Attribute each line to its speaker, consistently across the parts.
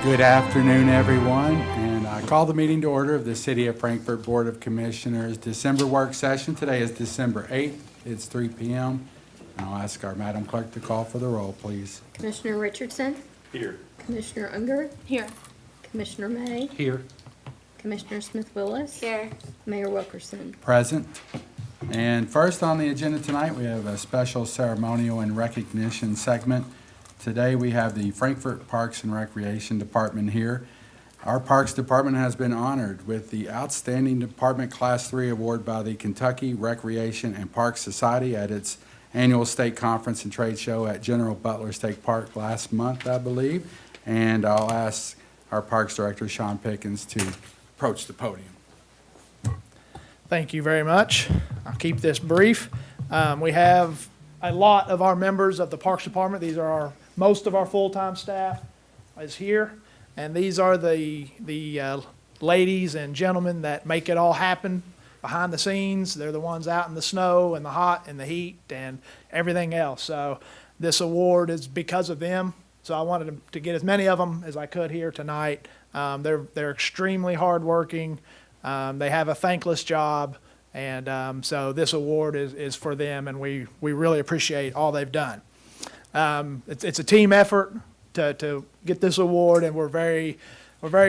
Speaker 1: Good afternoon, everyone, and I call the meeting to order of the City of Frankfort Board of Commissioners December work session. Today is December 8th. It's 3 p.m. I'll ask our Madam Clerk to call for the roll, please.
Speaker 2: Commissioner Richardson?
Speaker 3: Here.
Speaker 2: Commissioner Unger?
Speaker 4: Here.
Speaker 2: Commissioner May?
Speaker 1: Here.
Speaker 2: Commissioner Smith-Willis?
Speaker 4: Here.
Speaker 2: Mayor Wilkerson?
Speaker 1: Present. And first on the agenda tonight, we have a special ceremonial and recognition segment. Today we have the Frankfort Parks and Recreation Department here. Our Parks Department has been honored with the Outstanding Department Class 3 award by the Kentucky Recreation and Parks Society at its annual state conference and trade show at General Butler State Park last month, I believe. And I'll ask our Parks Director, Sean Pickens, to approach the podium.
Speaker 5: Thank you very much. I'll keep this brief. We have a lot of our members of the Parks Department. These are most of our full-time staff is here, and these are the ladies and gentlemen that make it all happen behind the scenes. They're the ones out in the snow and the hot and the heat and everything else. So this award is because of them. So I wanted to get as many of them as I could here tonight. They're extremely hardworking. They have a thankless job, and so this award is for them, and we really appreciate all they've done. It's a team effort to get this award, and we're very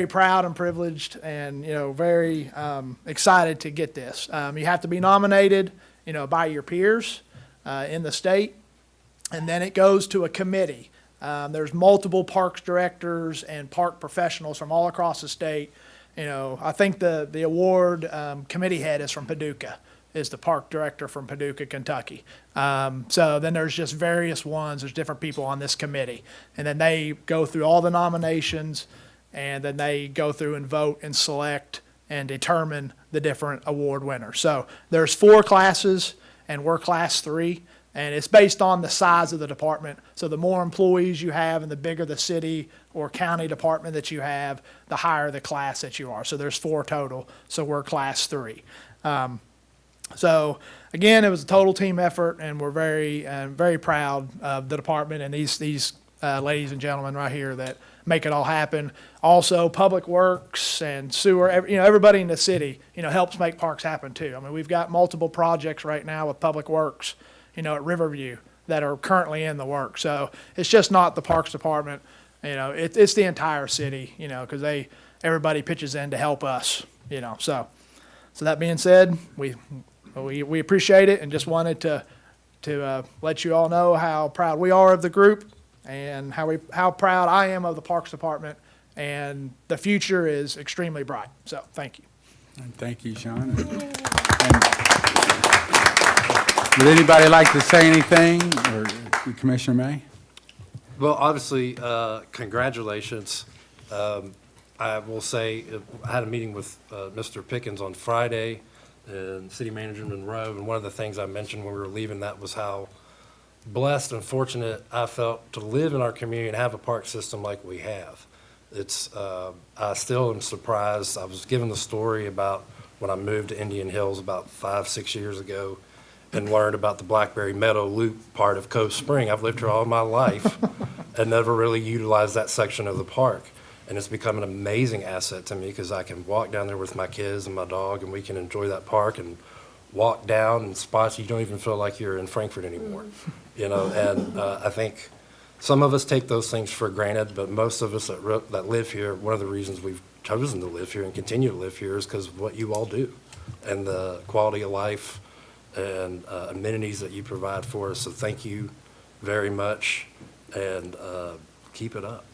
Speaker 5: proud and privileged, and very excited to get this. You have to be nominated, by your peers in the state, and then it goes to a committee. There's multiple parks directors and park professionals from all across the state. I think the award committee head is from Paducah, is the park director from Paducah, Kentucky. So then there's just various ones. There's different people on this committee. And then they go through all the nominations, and then they go through and vote and select and determine the different award winners. So there's 4 classes, and we're class 3. And it's based on the size of the department. So the more employees you have and the bigger the city or county department that you have, the higher the class that you are. So there's 4 total. So we're class 3. So again, it was a total team effort, and we're very proud of the department and these ladies and gentlemen right here that make it all happen. Also, Public Works and sewer, everybody in the city, helps make parks happen too. I mean, we've got multiple projects right now with Public Works, at Riverview that are currently in the work. So it's just not the Parks Department, it's the entire city, because everybody pitches in to help us, So that being said, we appreciate it, and just wanted to let you all know how proud we are of the group, and how proud I am of the Parks Department, and the future is extremely bright. So thank you.
Speaker 1: And thank you, Sean. Would anybody like to say anything, or Commissioner May?
Speaker 3: Well, obviously, congratulations. I will say, I had a meeting with Mr. Pickens on Friday and City Manager Monroe, and one of the things I mentioned when we were leaving that was how blessed and fortunate I felt to live in our community and have a park system like we have. I still am surprised. I was given the story about when I moved to Indian Hills about 5-6 years ago, and learned about the Blackberry Meadow Loop part of Cove Spring. I've lived here all my life and never really utilized that section of the park. And it's become an amazing asset to me because I can walk down there with my kids and my dog, and we can enjoy that park and walk down in spots you don't even feel like you're in Frankfort anymore. And I think some of us take those things for granted, but most of us that live here, one of the reasons we've chosen to live here and continue to live here is because of what you all do and the quality of life and amenities that you provide for us. So thank you very much, and keep it up.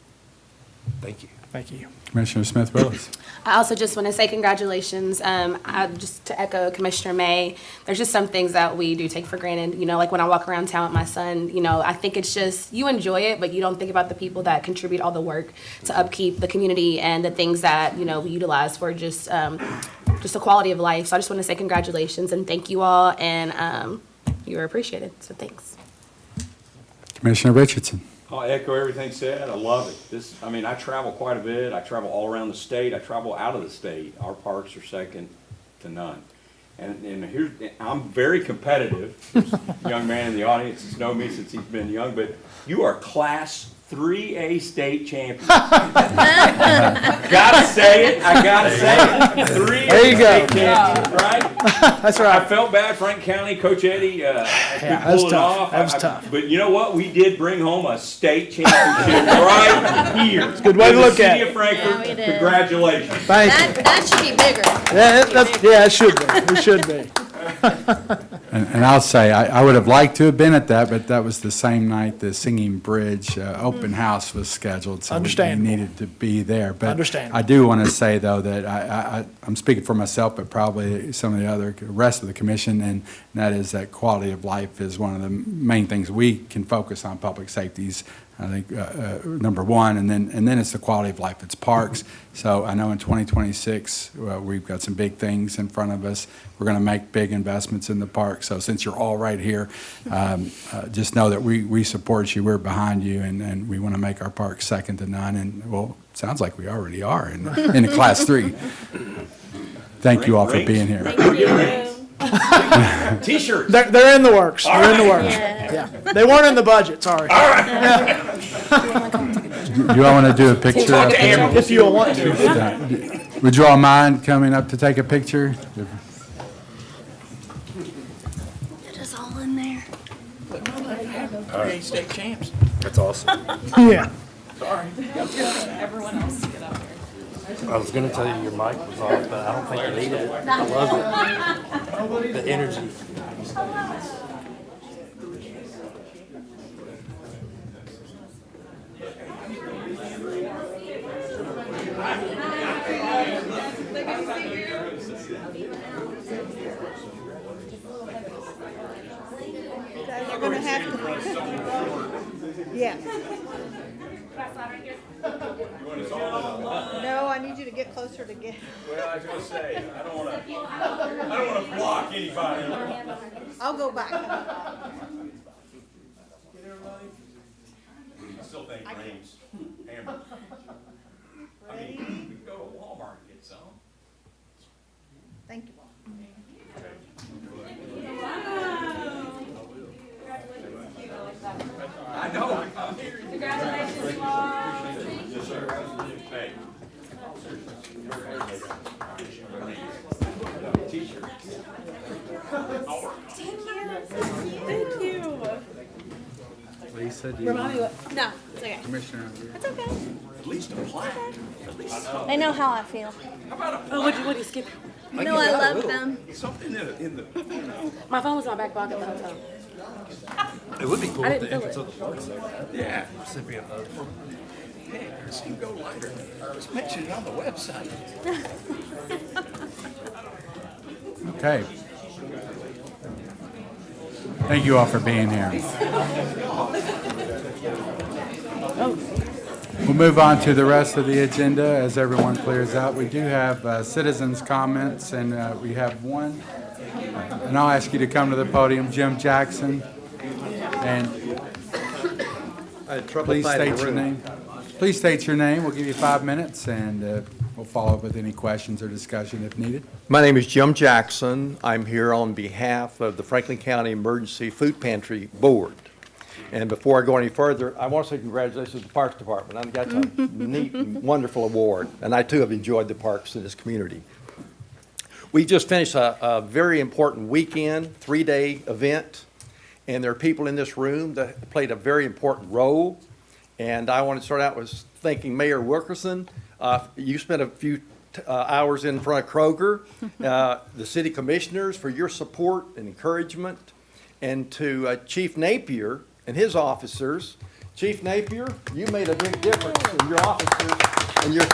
Speaker 3: Thank you.
Speaker 5: Thank you.
Speaker 1: Commissioner Smith-Willis.
Speaker 4: I also just want to say congratulations. Just to echo Commissioner May, there's just some things that we do take for granted. Like when I walk around town with my son, I think it's just, you enjoy it, but you don't think about the people that contribute all the work to upkeep the community and the things that, we utilize for just a quality of life. So I just want to say congratulations and thank you all, and you are appreciated. So thanks.
Speaker 1: Commissioner Richardson.
Speaker 6: I'll echo everything said. I love it. I travel quite a bit. I travel all around the state. I travel out of the state. Our parks are second to none. And here's, I'm very competitive. This young man in the audience has known me since he's been young, but you are class 3A state champion. Gotta say it, I gotta say it. 3A
Speaker 5: There you go.
Speaker 6: state champion, right?
Speaker 5: That's
Speaker 6: I
Speaker 5: right.
Speaker 6: felt bad, Frank County, Coach Eddie,
Speaker 5: that
Speaker 6: we
Speaker 5: was
Speaker 6: pulled it
Speaker 5: tough.
Speaker 6: off.
Speaker 5: That was tough.
Speaker 6: But you know what? We did bring home a state championship right here. It's a
Speaker 5: good way to look at
Speaker 6: City
Speaker 5: it.
Speaker 6: of Frankfort,
Speaker 2: Yeah, we did.
Speaker 6: congratulations.
Speaker 5: Thank you.
Speaker 2: That should be bigger.
Speaker 5: Yeah, it should be. It should be.
Speaker 1: And I'll say, I would have liked to have been at that, but that was the same night the Singing Bridge open house was scheduled, so we
Speaker 5: Understandable.
Speaker 1: needed to be there. But
Speaker 5: Understandable.
Speaker 1: I do want to say, though, that I'm speaking for myself, but probably some of the rest of the commission, and that is that quality of life is one of the main things we can focus on. Public safety's, I think, number one, and then it's the quality of life. It's parks. So I know in 2026, we've got some big things in front of us. We're going to make big investments in the park. So since you're all right here, just know that we support you. We're behind you, and we want to make our park second to none. And, well, sounds like we already are in the Class 3. Thank you all for being here.
Speaker 6: T-shirts.
Speaker 5: They're in the works. They're in the works.
Speaker 2: Yeah.
Speaker 5: Yeah. They weren't in the budget, sorry.
Speaker 1: Do you all want to do a picture?
Speaker 5: If you want to.
Speaker 1: Would you all mind coming up to take a picture?
Speaker 2: It is all in there.
Speaker 5: State champs.
Speaker 3: That's awesome.
Speaker 5: Yeah.
Speaker 3: I was gonna tell you your mic was off, but I don't think you needed it. I love it. The energy.
Speaker 7: You're gonna have to. Yeah. No, I need you to get closer to get.
Speaker 6: Well, I was gonna say, I don't wanna block anybody.
Speaker 7: I'll go back.
Speaker 6: I still think Rain's hammered. I mean, we can go to Walmart and get some.
Speaker 7: Thank you.
Speaker 6: I know. Congratulations, Yes, sir. Hey. T-shirt.
Speaker 2: Thank you.
Speaker 1: Lisa, do
Speaker 2: Remind me what, no, it's okay.
Speaker 1: Commissioner?
Speaker 2: It's okay.
Speaker 6: At least a plaque. At least
Speaker 2: They know how I feel.
Speaker 6: How about a
Speaker 4: Oh, what do you skip?
Speaker 2: You know I love them.
Speaker 6: something in the.
Speaker 4: My phone was in my back pocket the whole time.
Speaker 3: It would be cool
Speaker 4: I
Speaker 3: if
Speaker 4: didn't
Speaker 3: the
Speaker 4: feel
Speaker 3: entrance
Speaker 4: it.
Speaker 3: of the park there,
Speaker 6: Yeah.
Speaker 3: recipient of.
Speaker 6: Hey, this can go lighter. It's mentioned on the website.
Speaker 1: Okay. Thank you all for being here. We'll move on to the rest of the agenda as everyone clears out. We do have citizens' comments, and we have one. And I'll ask you to come to the podium, Jim Jackson. And please state your name. Please state your name. We'll give you 5 minutes, and we'll follow up with any questions or discussion if needed.
Speaker 8: My name is Jim Jackson. I'm here on behalf of the Franklin County Emergency Food Pantry Board. And before I go any further, I want to say congratulations to the Parks Department. I got a neat and wonderful award, and I too have enjoyed the parks in this community. We just finished a very important weekend, 3-day event, and there are people in this room that played a very important role. And I want to start out with thanking Mayor Wilkerson. You spent a few hours in front of Kroger, the city commissioners for your support and encouragement, and to Chief Napier and his officers. Chief Napier, you made a big difference in your officers and your.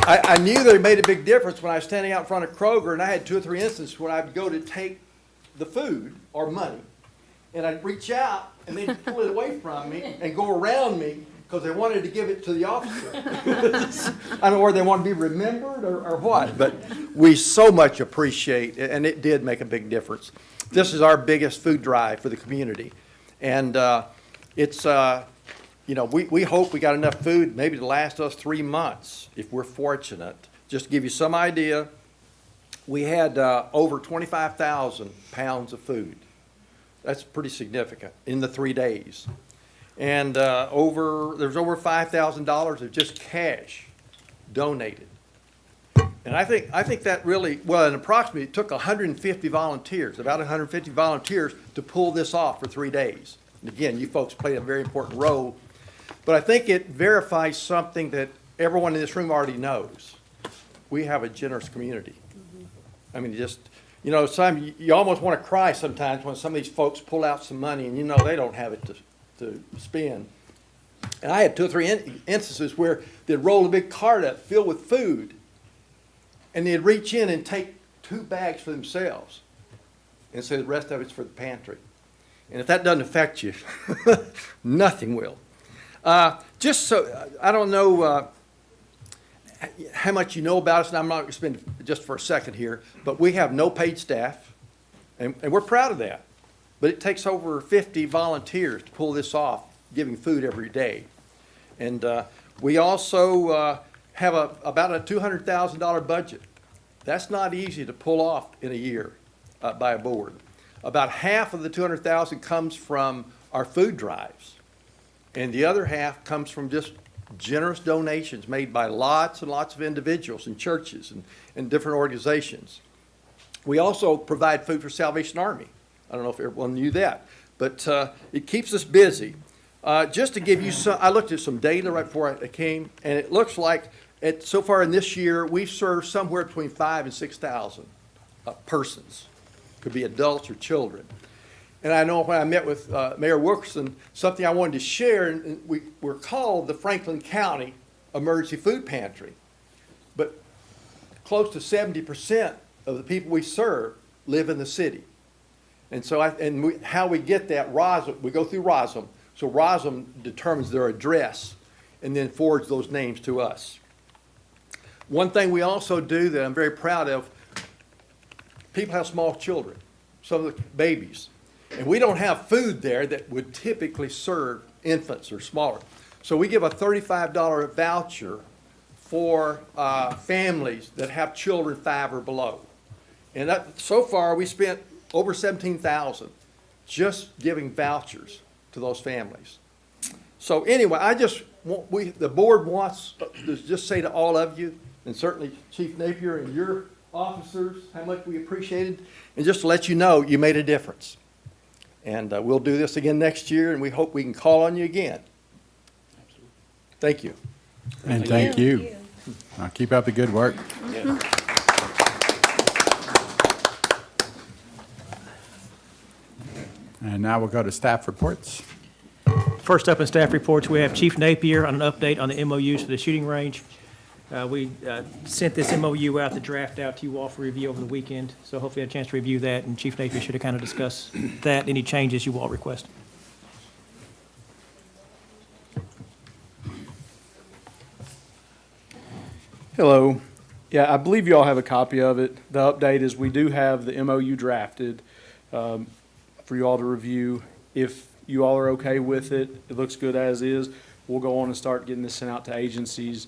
Speaker 8: I knew they made a big difference when I was standing out in front of Kroger, and I had 2 or 3 instances when I'd go to take the food or money, and I'd reach out and they'd pull it away from me and go around me because they wanted to give it to the officer. I don't know whether they want to be remembered or what, but we so much appreciate it, and it did make a big difference. This is our biggest food drive for the community, and it's, you know, we hope we got enough food maybe to last us 3 months if we're fortunate. Just to give you some idea, we had over 25,000 pounds of food. That's pretty significant in the 3 days. And there's over $5,000 of just cash donated. And I think that really, well, and approximately it took 150 volunteers, about 150 volunteers to pull this off for 3 days. And again, you folks played a very important role. But I think it verifies something that everyone in this room already knows. We have a generous community. I mean, just, you almost want to cry sometimes when some of these folks pull out some money and they don't have it to spend. And I had 2 or 3 instances where they'd roll a big cart up filled with food, and they'd reach in and take 2 bags for themselves and say the rest of it's for the pantry. And if that doesn't affect you, nothing will. Just so, I don't know how much you know about us, and I'm not going to spend just for a second here, but we have no paid staff, and we're proud of that. But it takes over 50 volunteers to pull this off, giving food every day. And we also have about a $200,000 budget. That's not easy to pull off in a year by a board. About half of the $200,000 comes from our food drives, and the other half comes from just generous donations made by lots and lots of individuals and churches and different organizations. We also provide food for Salvation Army. I don't know if everyone knew that, but it keeps us busy. Just to give you some, I looked at some data right before I came, and it looks like so far in this year, we've served somewhere between 5,000 and 6,000 persons. Could be adults or children. And I know when I met with Mayor Wilkerson, something I wanted to share, and we're called the Franklin County Emergency Food Pantry. But close to 70% of the people we serve live in the city. And so how we get that, we go through ROSM. So ROSM determines their address and then forwards those names to us. One thing we also do that I'm very proud of, people have small children, some of the babies. And we don't have food there that would typically serve infants or smaller. So we give a $35 voucher for families that have children 5 or below. And so far, we spent over $17,000 just giving vouchers to those families. So anyway, the board wants to just say to all of you, and certainly Chief Napier and your officers, how much we appreciate it, and just to let you know, you made a difference. And we'll do this again next year, and we hope we can call on you again. Thank you.
Speaker 1: And thank you. Keep up the good work.
Speaker 8: Yeah.
Speaker 1: And now we'll go to staff reports.
Speaker 9: First up in staff reports, we have Chief Napier on an update on the MOUs for the shooting range. We sent this MOU out, the draft out to you all for review over the weekend, so hopefully you had a chance to review that, and Chief Napier should have kind of discussed that, any changes you all request.
Speaker 10: Hello. Yeah, I believe you all have a copy of it. The update is we do have the MOU drafted for you all to review. If you all are okay with it, it looks good as is, we'll go on and start getting this sent out to agencies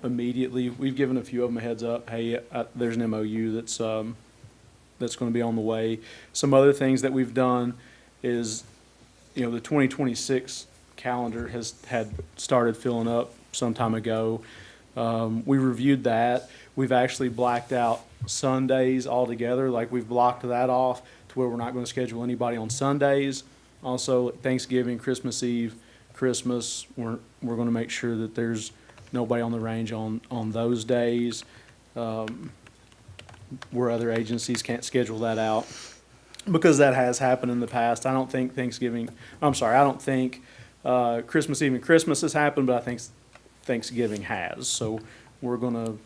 Speaker 10: immediately. We've given a few of them a heads up. Hey, there's an MOU that's going to be on the way. Some other things that we've done is, the 2026 calendar had started filling up some time ago. We reviewed that. We've actually blacked out Sundays altogether. Like, we've blocked that off to where we're not going to schedule anybody on Sundays. Also, Thanksgiving, Christmas Eve, Christmas, we're going to make sure that there's nobody on the range on those days, where other agencies can't schedule that out, because that has happened in the past. I don't think Christmas Eve and Christmas has happened, but I think Thanksgiving has. So we're going to,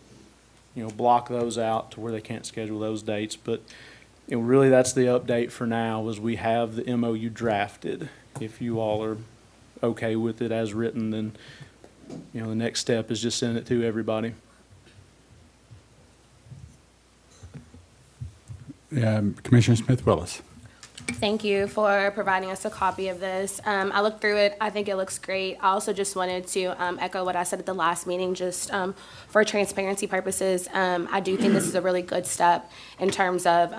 Speaker 10: block those out to where they can't schedule those dates. But really, that's the update for now, is we have the MOU drafted. If you all are okay with it as written, then the next step is just send it to everybody.
Speaker 1: Commissioner Smith-Willis.
Speaker 4: Thank you for providing us a copy of this. I looked through it. I think it looks great. I also just wanted to echo what I said at the last meeting, just for transparency purposes. I do think this is a really good step in terms of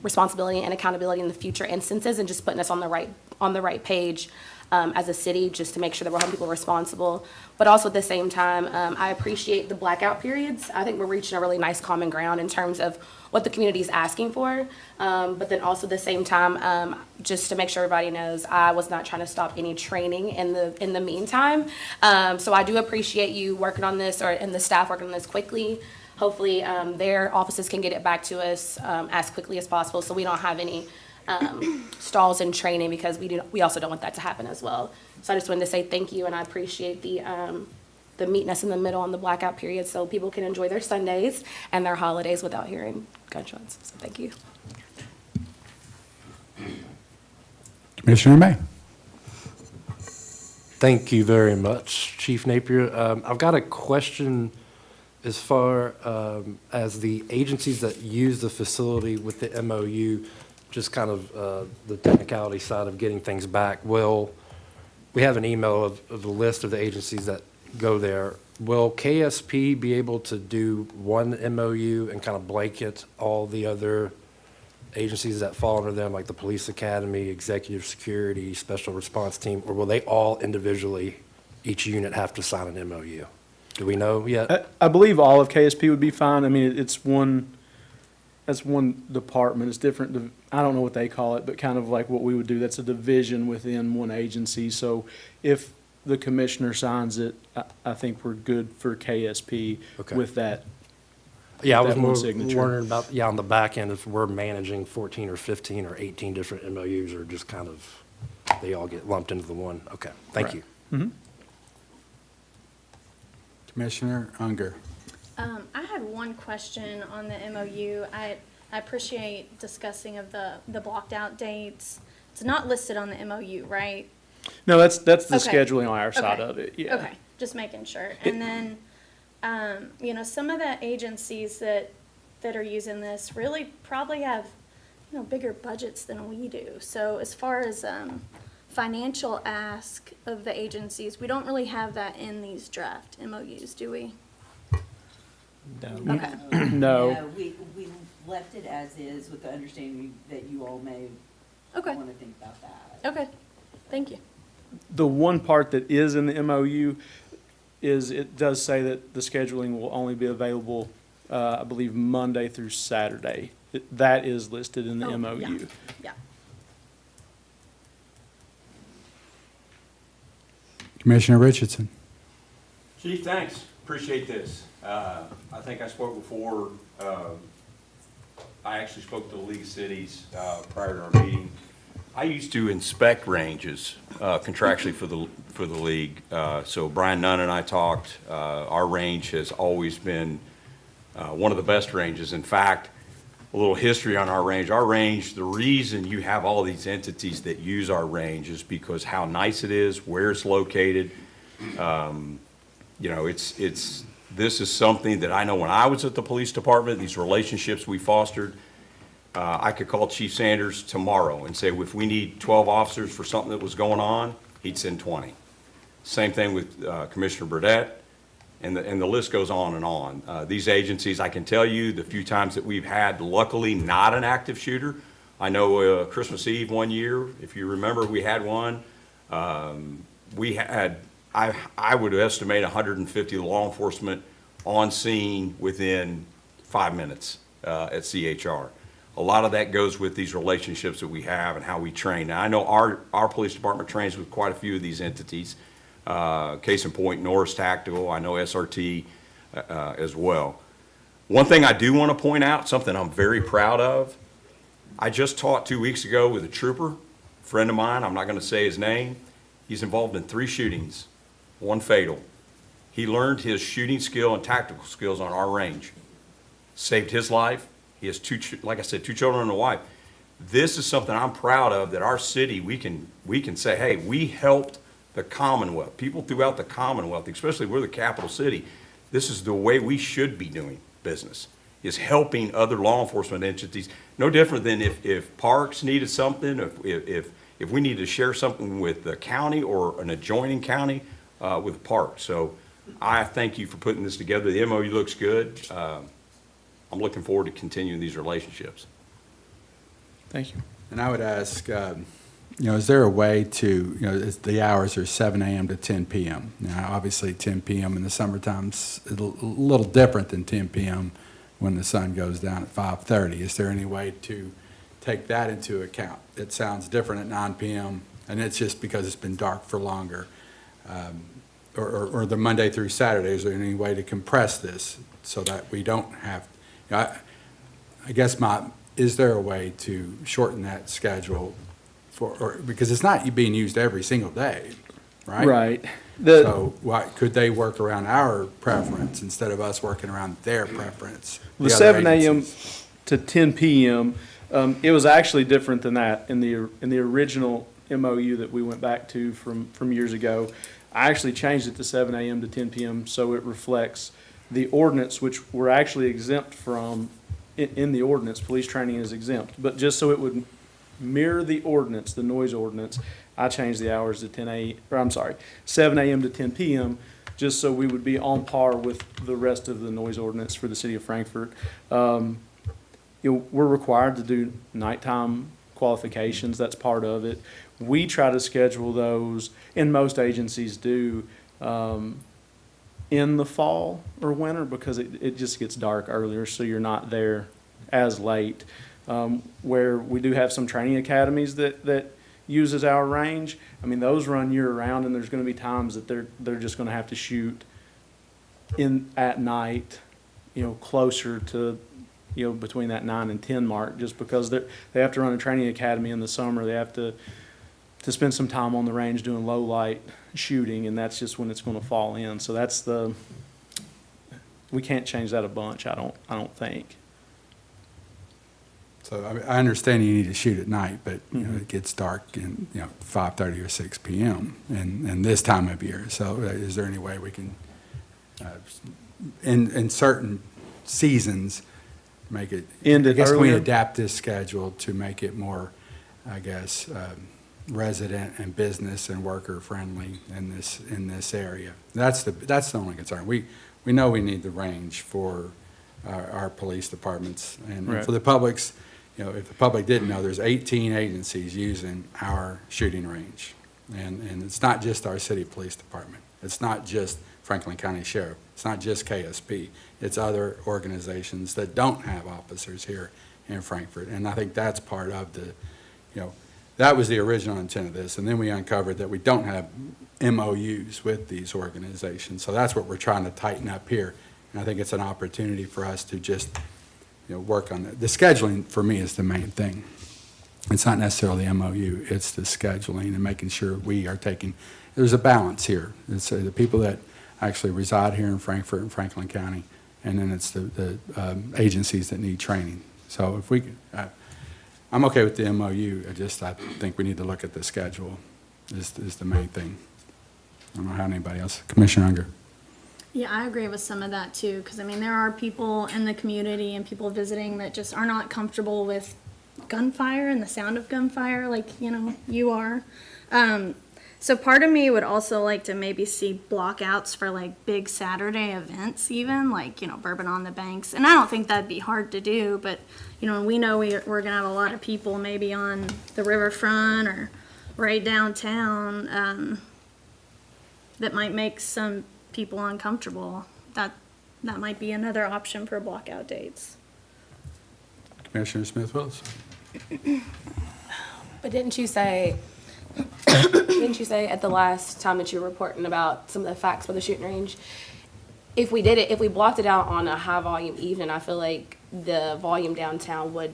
Speaker 4: responsibility and accountability in the future instances, and just putting us on the right page. as a city, just to make sure that we're holding people responsible. But also at the same time, I appreciate the blackout periods. I think we're reaching a really nice common ground in terms of what the community is asking for. But then also at the same time, just to make sure everybody knows, I was not trying to stop any training in the meantime. So I do appreciate you working on this, and the staff working on this quickly. Hopefully, their offices can get it back to us as quickly as possible, so we don't have any stalls in training, because we also don't want that to happen as well. So I just wanted to say thank you, and I appreciate the meeting us in the middle on the blackout period, so people can enjoy their Sundays and their holidays without hearing gunshots. So thank you.
Speaker 1: Commissioner May.
Speaker 3: Thank you very much, Chief Napier. I've got a question as far as the agencies that use the facility with the MOU, just kind of the technicality side of getting things back. Will, we have an email of the list of the agencies that go there. Will KSP be able to do one MOU and kind of blanket all the other agencies that fall under them, like the Police Academy, Executive Security, Special Response Team, or will they all individually, each unit, have to sign an MOU? Do we know yet?
Speaker 10: I believe all of KSP would be fine. I mean, that's one department. It's different. I don't know what they call it, but kind of like what we would do. That's a division within one agency. So if the commissioner signs it, I think we're good for KSP
Speaker 3: Okay.
Speaker 10: with that.
Speaker 3: Yeah, I was
Speaker 10: that one
Speaker 3: more
Speaker 10: signature.
Speaker 3: wondering about, on the back end, if we're managing 14 or 15 or 18 different MOUs, or just kind of, they all get lumped into the one. Okay, thank
Speaker 10: Right.
Speaker 3: you.
Speaker 1: Commissioner Unger.
Speaker 2: I had one question on the MOU. I appreciate discussing of the blocked out dates. It's not listed on the MOU, right?
Speaker 10: No, that's the
Speaker 2: Okay.
Speaker 10: scheduling on our side
Speaker 2: Okay.
Speaker 10: of it. Yeah.
Speaker 2: Okay, just making sure. And then, some of the agencies that are using this really probably have, bigger budgets than we do. So as far as, financial ask of the agencies, we don't really have that in these draft MOUs, do we? Okay.
Speaker 10: No.
Speaker 11: We left it as is with the understanding that you all may
Speaker 2: Okay,
Speaker 11: want to think about that.
Speaker 2: okay, thank you.
Speaker 10: The one part that is in the MOU is it does say that the scheduling will only be available, I believe, Monday through Saturday. That is listed in the
Speaker 2: Oh,
Speaker 10: MOU.
Speaker 2: yeah. Yeah.
Speaker 1: Commissioner Richardson.
Speaker 6: Chief, thanks. Appreciate this. I think I spoke before, I actually spoke to the League of Cities prior to our meeting. I used to inspect ranges contractually for the league. So Brian Nunn and I talked. Our range has always been one of the best ranges. In fact, a little history on our range. Our range, the reason you have all these entities that use our range is because how nice it is, where it's located. This is something that I know when I was at the police department, these relationships we fostered, I could call Chief Sanders tomorrow and say, if we need 12 officers for something that was going on, he'd send 20. Same thing with Commissioner Burdette, and the list goes on and on. These agencies, I can tell you, the few times that we've had, luckily, not an active shooter. I know Christmas Eve one year, if you remember, we had one. We had, I would estimate 150 law enforcement on scene within 5 minutes at CHR. A lot of that goes with these relationships that we have and how we train. Now, I know our police department trains with quite a few of these entities. Case in point, Norris Tactical, I know SRT as well. One thing I do want to point out, something I'm very proud of, I just talked 2 weeks ago with a trooper, a friend of mine, I'm not going to say his name. He's involved in 3 shootings, 1 fatal. He learned his shooting skill and tactical skills on our range. Saved his life. He has 2 children and a wife. This is something I'm proud of, that our city, we can say, hey, we helped the Commonwealth, people throughout the Commonwealth, especially we're the capital city. This is the way we should be doing business, is helping other law enforcement entities. No different than if Parks needed something, if we needed to share something with the county or an adjoining county with Parks. So I thank you for putting this together. The MOU looks good. I'm looking forward to continuing these relationships.
Speaker 10: Thank you.
Speaker 1: And I would ask is there a way to, the hours are 7 a.m. to 10 p.m. Now, obviously, 10 p.m. in the summertime's a little different than 10 p.m. when the sun goes down at 5:30. Is there any way to take that into account? It sounds different at 9 p.m., and it's just because it's been dark for longer. Or the Monday through Saturday, is there any way to compress this so that we don't have, I guess is there a way to shorten that schedule because it's not being used every single day, right?
Speaker 10: Right.
Speaker 1: So could they work around our preference instead of us working around their preference?
Speaker 10: The
Speaker 1: other
Speaker 10: 7 a.m.
Speaker 1: agencies?
Speaker 10: to 10 p.m., it was actually different than that in the original MOU that we went back to from years ago. I actually changed it to 7 a.m. to 10 p.m. so it reflects the ordinance, which we're actually exempt from. In the ordinance, police training is exempt, but just so it would mirror the ordinance, the noise ordinance, I changed the hours to 7 a.m. to 10 p.m., just so we would be on par with the rest of the noise ordinance for the city of Frankfort. We're required to do nighttime qualifications, that's part of it. We try to schedule those, and most agencies do, in the fall or winter because it just gets dark earlier, so you're not there as late. Where we do have some training academies that uses our range, I mean, those run year round, and there's gonna be times that they're just gonna have to shoot at night, closer to, between that 9 and 10 mark, just because they have to run a training academy in the summer. They have to spend some time on the range doing low light shooting, and that's just when it's going to fall in. So we can't change that a bunch, I don't think.
Speaker 1: So I understand you need to shoot at night, but it gets dark in 5:30 or 6 p.m. and this time of year. So is there any way we can, in certain seasons, make it?
Speaker 10: End it
Speaker 1: I guess we
Speaker 10: earlier?
Speaker 1: adapt this schedule to make it more, I guess, resident and business and worker friendly in this area. That's the only concern. We know we need the range for our police departments and
Speaker 10: Right.
Speaker 1: for the public's. If the public didn't know, there's 18 agencies using our shooting range, and it's not just our city police department. It's not just Franklin County Sheriff. It's not just KSP. It's other organizations that don't have officers here in Frankfort, and I think that's part of that was the original intent of this, and then we uncovered that we don't have MOUs with these organizations, so that's what we're trying to tighten up here, and I think it's an opportunity for us to just, work on that. The scheduling, for me, is the main thing. It's not necessarily the MOU, it's the scheduling and making sure we are there's a balance here. It's the people that actually reside here in Frankfort and Franklin County, and then it's the agencies that need training. So if I'm okay with the MOU, I think we need to look at the schedule is the main thing. I don't know how anybody else. Commissioner Unger.
Speaker 2: Yeah, I agree with some of that too, because there are people in the community and people visiting that just are not comfortable with gunfire and the sound of gunfire like, you are. So part of me would also like to maybe see blockouts for like big Saturday events even, like, Bourbon on the Banks. And I don't think that'd be hard to do, but, we know we're gonna have a lot of people maybe on the riverfront or right downtown, that might make some people uncomfortable. That might be another option for blockout dates.
Speaker 1: Commissioner Smith-Willis.
Speaker 4: But didn't you say at the last time that you were reporting about some of the facts for the shooting range, if we blocked it out on a high volume evening, I feel like the volume downtown would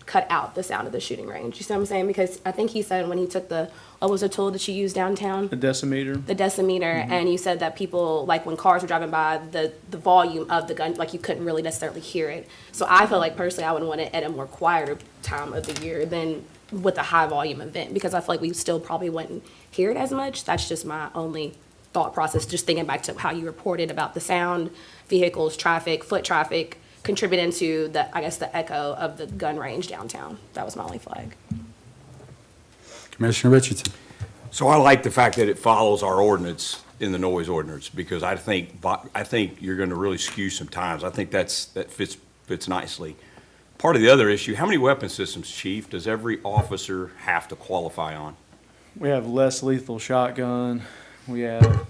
Speaker 4: cut out the sound of the shooting range. You see what I'm saying? Because I think he said when he took what was the tool that you used downtown?
Speaker 10: The decimeter.
Speaker 4: The decimeter, and you said that people, like when cars were driving by, the volume of the gun, like you couldn't really necessarily hear it. So I feel like personally I would want it at a more quieter time of the year than with a high volume event, because I feel like we still probably wouldn't hear it as much. That's just my only thought process, just thinking back to how you reported about the sound, vehicles, traffic, foot traffic, contributing to the echo of the gun range downtown. That was my only flag.
Speaker 1: Commissioner Richardson.
Speaker 6: So I like the fact that it follows our ordinance in the noise ordinance, because I think you're going to really skew some times. I think that fits nicely. Part of the other issue, how many weapon systems, Chief, does every officer have to qualify on?
Speaker 10: We have less lethal shotgun, we have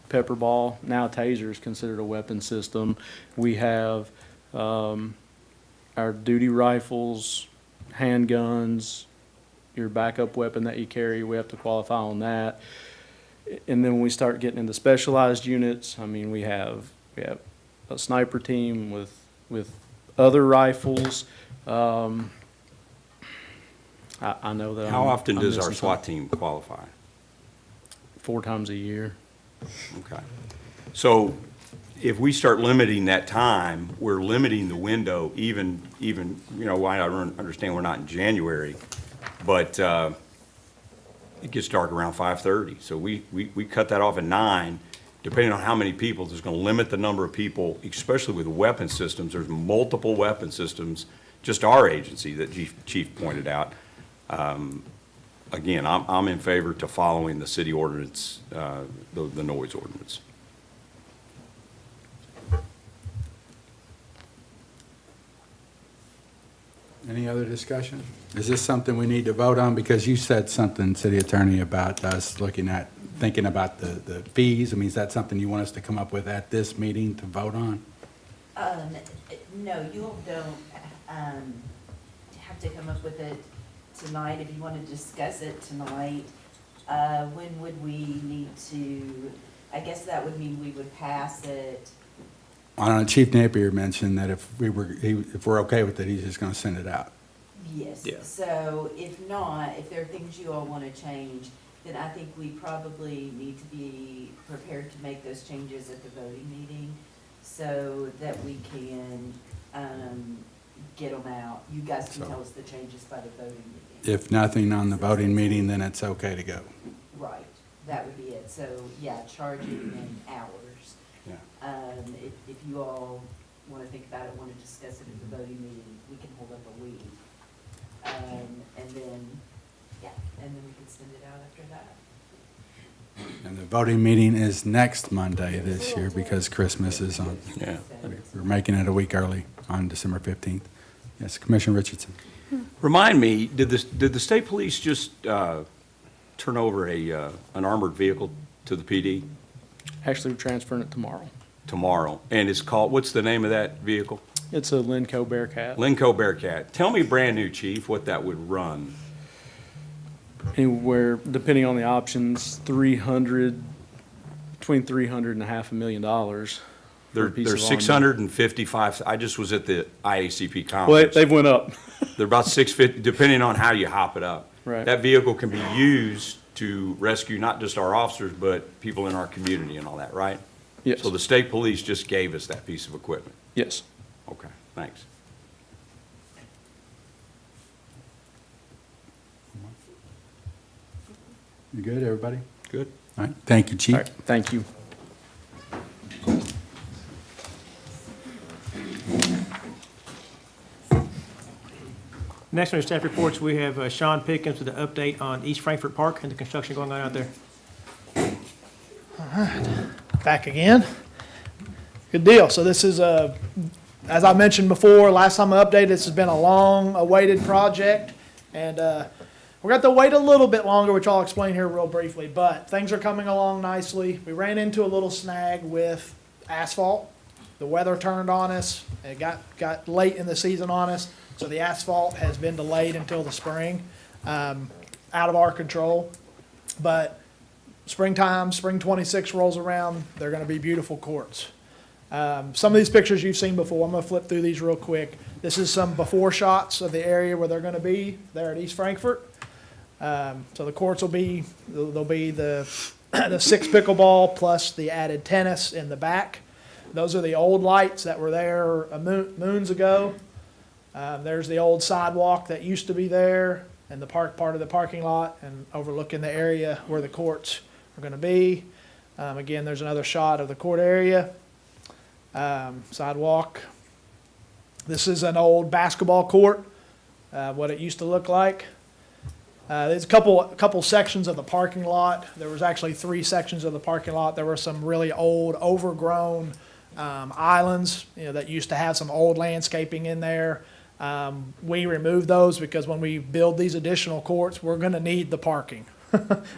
Speaker 10: pepper ball, now taser is considered a weapon system. We have, our duty rifles, handguns, your backup weapon that you carry, we have to qualify on that. And then when we start getting into specialized units, I mean, we have a sniper team with other rifles. I know that.
Speaker 6: How often
Speaker 10: I'm
Speaker 6: does our
Speaker 10: missing
Speaker 6: SWAT
Speaker 10: something.
Speaker 6: team qualify?
Speaker 10: 4 times a year.
Speaker 6: Okay. So if we start limiting that time, we're limiting the window even, you know, I understand we're not in January, but it gets dark around 5:30. So we cut that off at 9. Depending on how many people, there's going to limit the number of people, especially with weapon systems. There's multiple weapon systems, just our agency that Chief pointed out. Again, I'm in favor to following the city ordinance, the noise ordinance.
Speaker 1: Any other discussion? Is this something we need to vote on? Because you said something, City Attorney, about us thinking about the fees. I mean, is that something you want us to come up with at this meeting to vote on?
Speaker 11: No, you all don't have to come up with it tonight. If you want to discuss it tonight, when would we need to, I guess that would mean we would pass it.
Speaker 1: I don't know, Chief Napier mentioned that if we're okay with it, he's just gonna send it out.
Speaker 11: Yes.
Speaker 3: Yeah.
Speaker 11: So if not, if there are things you all want to change, then I think we probably need to be prepared to make those changes at the voting meeting so that we can get them out. You guys can
Speaker 1: So-
Speaker 11: tell us the changes by the voting meeting.
Speaker 1: If nothing on the voting meeting, then it's okay to go.
Speaker 11: Right, that would be it. So, yeah, charging and hours.
Speaker 6: Yeah.
Speaker 11: If you all want to think about it, want to discuss it at the voting meeting, we can hold up a week. And then, yeah, and then we can send it out after that.
Speaker 1: And the voting meeting is next Monday this year because Christmas is on.
Speaker 6: Yeah.
Speaker 1: We're making it a week early on December 15th. Yes, Commissioner Richardson.
Speaker 6: Remind me, did the state police just turn over an armored vehicle to the PD
Speaker 10: Actually, we're transferring it tomorrow.
Speaker 6: tomorrow? And it's called, what's the name of that vehicle?
Speaker 10: It's a Lenco Bearcat.
Speaker 6: Lenco Bearcat. Tell me, brand new, Chief, what that would run.
Speaker 10: Anywhere, depending on the options, between 300 and $500,000. for a piece
Speaker 6: They're
Speaker 10: of armor.
Speaker 6: 655, I just was at the IACP
Speaker 10: Well,
Speaker 6: conference.
Speaker 10: they've went up.
Speaker 6: They're about 650, depending on how you hop it up.
Speaker 10: Right.
Speaker 6: That vehicle can be used to rescue not just our officers, but people in our community and all that, right?
Speaker 10: Yes,
Speaker 6: So the state police just gave us that piece of equipment.
Speaker 10: yes.
Speaker 6: Okay, thanks.
Speaker 1: You good, everybody?
Speaker 6: Good.
Speaker 1: All right, thank you, Chief.
Speaker 10: All right, thank you.
Speaker 9: Next on the staff reports, we have Sean Pickens with an update on East Frankfort Park and the construction going on out there.
Speaker 5: Back again. Good deal. So this is as I mentioned before, last time I updated, this has been a long-awaited project. And we're going to have to wait a little bit longer, which I'll explain here real briefly. But things are coming along nicely. We ran into a little snag with asphalt. The weather turned on us. It got late in the season on us. So the asphalt has been delayed until the spring, out of our control. But springtime, spring 26 rolls around, they're going to be beautiful courts. Some of these pictures you've seen before, I'm going to flip through these real quick. This is some before shots of the area where they're going to be there at East Frankfort. So the courts will be, there'll be the 6 pickleball plus the added tennis in the back. Those are the old lights that were there moons ago. There's the old sidewalk that used to be there and the part of the parking lot and overlooking the area where the courts are going to be. Again, there's another shot of the court area, sidewalk. This is an old basketball court, what it used to look like. There's a couple sections of the parking lot. There was actually 3 sections of the parking lot. There were some really old, overgrown islands, that used to have some old landscaping in there. We removed those because when we build these additional courts, we're gonna need the parking.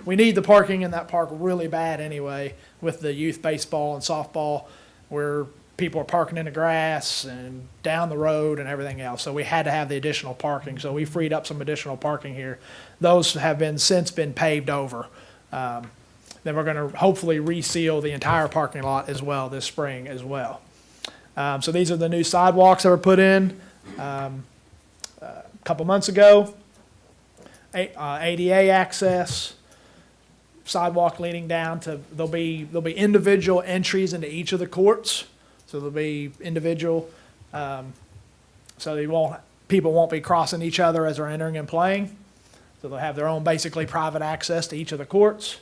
Speaker 5: We need the parking in that park really bad anyway, with the youth baseball and softball, where people are parking in the grass and down the road and everything else. So we had to have the additional parking. So we freed up some additional parking here. Those have since been paved over. Then we're gonna hopefully reseal the entire parking lot as well this spring as well. So these are the new sidewalks that were put in a couple months ago. ADA access, sidewalk leading down to, there'll be individual entries into each of the courts. So there'll be individual, so people won't be crossing each other as they're entering and playing. So they'll have their own basically private access to each of the courts.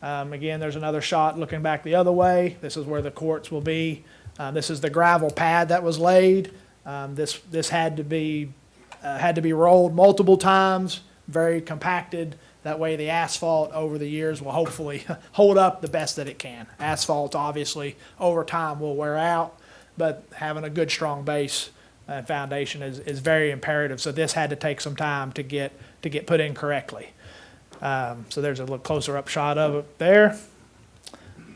Speaker 5: Again, there's another shot looking back the other way. This is where the courts will be. This is the gravel pad that was laid. This had to be rolled multiple times, very compacted. That way the asphalt over the years will hopefully hold up the best that it can. Asphalt obviously over time will wear out, but having a good strong base and foundation is very imperative. So this had to take some time to get put in correctly. So there's a little closer up shot of it there.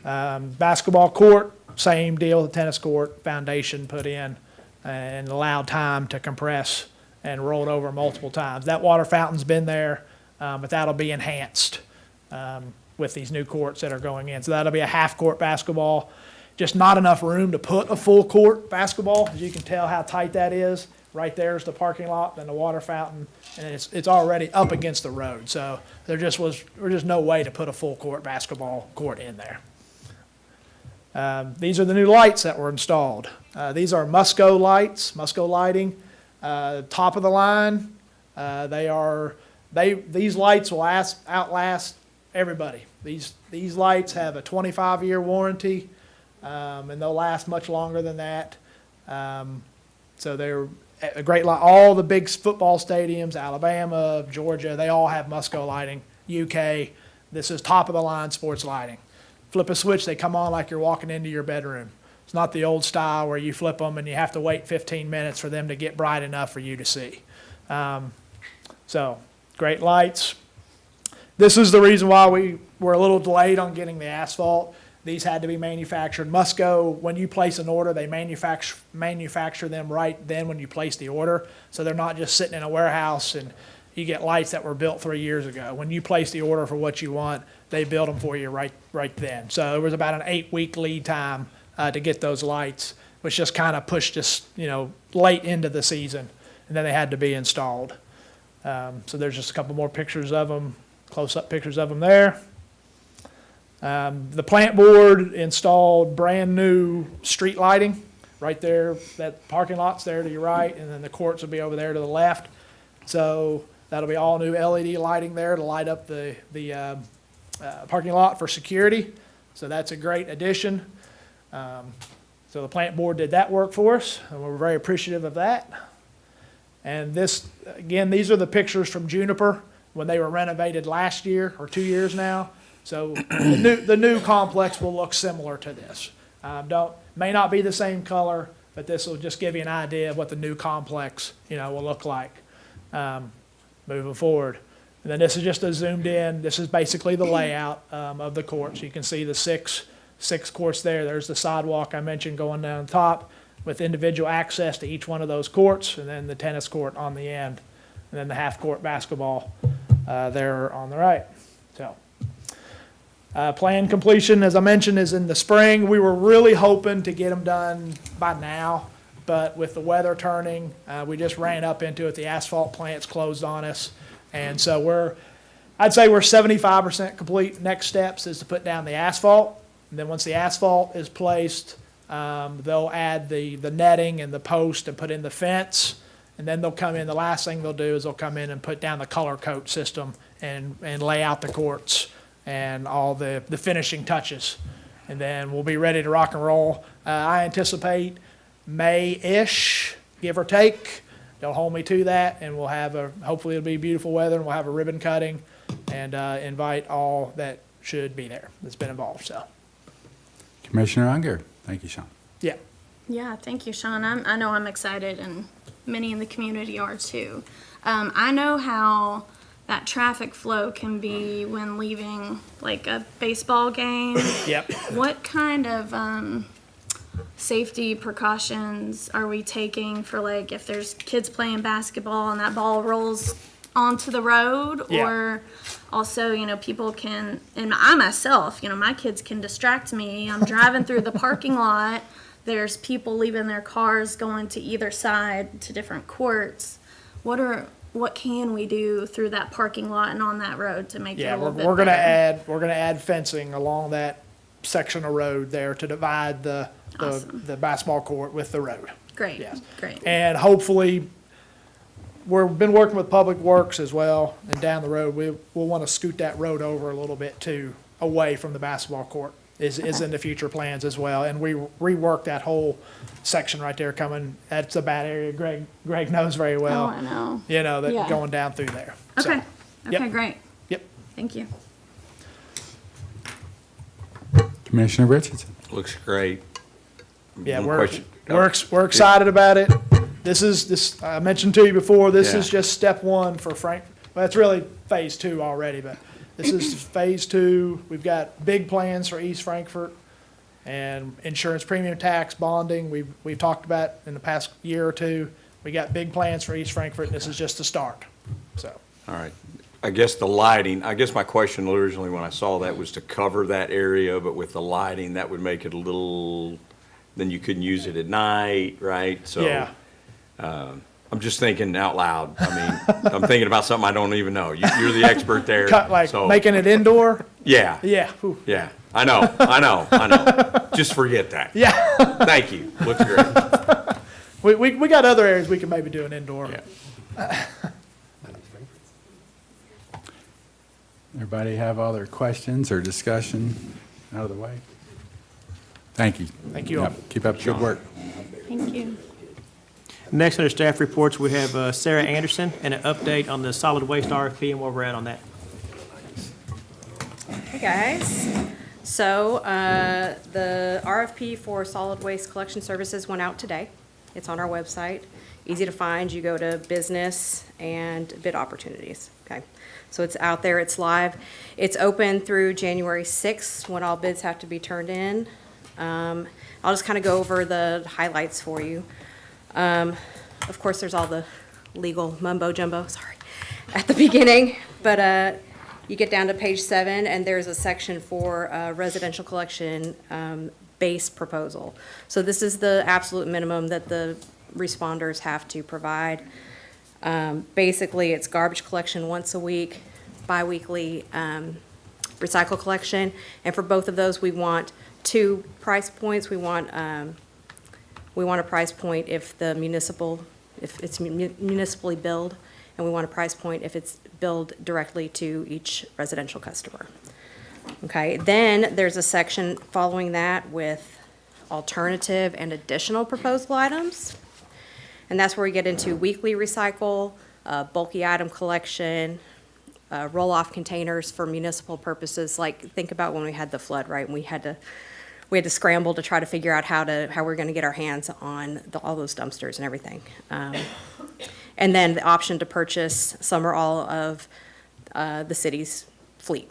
Speaker 5: Basketball court, same deal, the tennis court, foundation put in and allowed time to compress and rolled over multiple times. That water fountain's been there, but that'll be enhanced with these new courts that are going in. So that'll be a half-court basketball. Just not enough room to put a full-court basketball. As you can tell how tight that is. Right there's the parking lot, then the water fountain, and it's already up against the road. So there just no way to put a full-court basketball court in there. These are the new lights that were installed. These are Musco lights, Musco lighting, top of the line. These lights will outlast everybody. These lights have a 25-year warranty, and they'll last much longer than that. So they're a great light. All the big football stadiums, Alabama, Georgia, they all have Musco lighting. UK, this is top of the line sports lighting. Flip a switch, they come on like you're walking into your bedroom. It's not the old style where you flip them and you have to wait 15 minutes for them to get bright enough for you to see. So great lights. This is the reason why we were a little delayed on getting the asphalt. These had to be manufactured. Musco, when you place an order, they manufacture them right then when you place the order. So they're not just sitting in a warehouse and you get lights that were built 3 years ago. When you place the order for what you want, they build them for you right then. So it was about an 8-week lead time to get those lights, which just kind of pushed us, late into the season, and then they had to be installed. So there's just a couple more pictures of them, close-up pictures of them there. The plant board installed brand new street lighting right there. That parking lot's there to your right, and then the courts will be over there to the left. So that'll be all new LED lighting there to light up the parking lot for security. So that's a great addition. So the plant board did that work for us, and we're very appreciative of that. And this, again, these are the pictures from Juniper when they were renovated last year, or 2 years now. So the new complex will look similar to this. May not be the same color, but this will just give you an idea of what the new complex, will look like moving forward. And then this is just a zoomed in. This is basically the layout of the courts. You can see the six courts there. There's the sidewalk I mentioned going down the top with individual access to each one of those courts, and then the tennis court on the end, and then the half-court basketball there on the right. So, planned completion, as I mentioned, is in the spring. We were really hoping to get them done by now, but with the weather turning, we just ran up into it. The asphalt plant's closed on us, and so I'd say we're 75% complete. Next steps is to put down the asphalt, and then once the asphalt is placed, they'll add the netting and the post and put in the fence, and then they'll come in. The last thing they'll do is they'll come in and put down the color coat system and lay out the courts and all the finishing touches. And then we'll be ready to rock and roll. I anticipate May-ish, give or take. Don't hold me to that, and we'll have hopefully it'll be beautiful weather, and we'll have a ribbon cutting and invite all that should be there that's been involved. So,
Speaker 1: Commissioner Unger. Thank you, Sean.
Speaker 5: Yeah.
Speaker 2: Yeah, thank you, Sean. I know I'm excited, and many in the community are too. I know how that traffic flow can be when leaving like a baseball game.
Speaker 5: Yep.
Speaker 2: What kind of safety precautions are we taking for, like, if there's kids playing basketball and that ball rolls onto the road?
Speaker 5: Yeah.
Speaker 2: Or also, people can, and I myself, my kids can distract me. I'm driving through the parking lot. There's people leaving their cars going to either side to different courts. What can we do through that parking lot and on that road to make it
Speaker 5: Yeah,
Speaker 2: a little bit
Speaker 5: we're gonna
Speaker 2: better?
Speaker 5: we're gonna add fencing along that section of road there to divide
Speaker 2: Awesome.
Speaker 5: the basketball court with the road.
Speaker 2: Great,
Speaker 5: Yes.
Speaker 2: great.
Speaker 5: And hopefully, we've been working with Public Works as well, and down the road, we'll want to scoot that road over a little bit too, away from the basketball court, is in the future plans as well. And we reworked that whole section right there coming, that's a bad area, Greg knows very well.
Speaker 2: Oh, I know.
Speaker 5: That
Speaker 2: Yeah.
Speaker 5: going down through there. So,
Speaker 2: Okay,
Speaker 5: yep.
Speaker 2: okay, great.
Speaker 5: Yep.
Speaker 2: Thank you.
Speaker 1: Commissioner Richardson.
Speaker 6: Looks great.
Speaker 5: Yeah,
Speaker 6: One
Speaker 5: we're
Speaker 6: question.
Speaker 5: we're excited about it. This I mentioned to you before. This
Speaker 6: Yeah.
Speaker 5: is just step one for Frank. Well, it's really phase two already, but this is phase two. We've got big plans for East Frankfort and insurance premium tax bonding. We've talked about in the past year or two. We got big plans for East Frankfort. And this is just the start. So
Speaker 6: All right. I guess the lighting, I guess my question originally when I saw that was to cover that area, but with the lighting, that would make it a little, then you couldn't use it at night, right? So,
Speaker 5: yeah,
Speaker 6: I'm just thinking out loud. I mean, I'm thinking about something I don't even know. You're the expert there.
Speaker 5: cut like
Speaker 6: so-
Speaker 5: making it indoor.
Speaker 6: Yeah,
Speaker 5: Yeah, whew.
Speaker 6: yeah. I know. Just forget that.
Speaker 5: Yeah.
Speaker 6: Thank you. Looks great.
Speaker 5: We got other areas we can maybe do an indoor.
Speaker 6: Yeah.
Speaker 1: Everybody have other questions or discussion out of the way? Thank you.
Speaker 5: Thank you all.
Speaker 1: Yep, keep up the good work.
Speaker 2: Thank you.
Speaker 9: Next under staff reports, we have Sarah Anderson and an update on the solid waste RFP and where we're at on that.
Speaker 12: Hey guys, so the RFP for solid waste collection services went out today. It's on our website, easy to find. You go to business and bid opportunities, okay? So it's out there, it's live. It's open through January 6th when all bids have to be turned in. I'll just kind of go over the highlights for you. Of course, there's all the legal mumbo jumbo, sorry, at the beginning, but you get down to page 7, and there's a section for residential collection base proposal. So this is the absolute minimum that the responders have to provide. Basically, it's garbage collection once a week, bi-weekly recycle collection, and for both of those, we want 2 price points. We want a price point if it's municipally billed, and we want a price point if it's billed directly to each residential customer. Okay, then there's a section following that with alternative and additional proposal items. And that's where we get into weekly recycle, bulky item collection, roll-off containers for municipal purposes. Like, think about when we had the flood, right? And we had to scramble to try to figure out how we're gonna get our hands on all those dumpsters and everything. And then the option to purchase some or all of the city's fleet.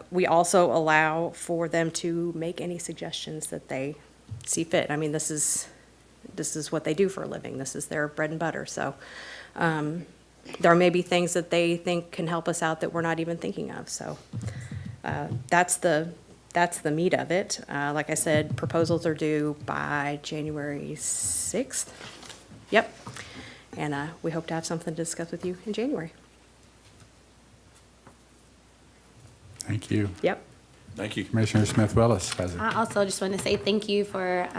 Speaker 12: We also allow for them to make any suggestions that they see fit. I mean, this is what they do for a living. This is their bread and butter. So there may be things that they think can help us out that we're not even thinking of. So that's the meat of it. Like I said, proposals are due by January 6th. Yep. And we hope to have something to discuss with you in January.
Speaker 1: Thank you.
Speaker 12: Yep.
Speaker 6: Thank you.
Speaker 1: Commissioner Smith Willis has it.
Speaker 4: I also just want to say thank you for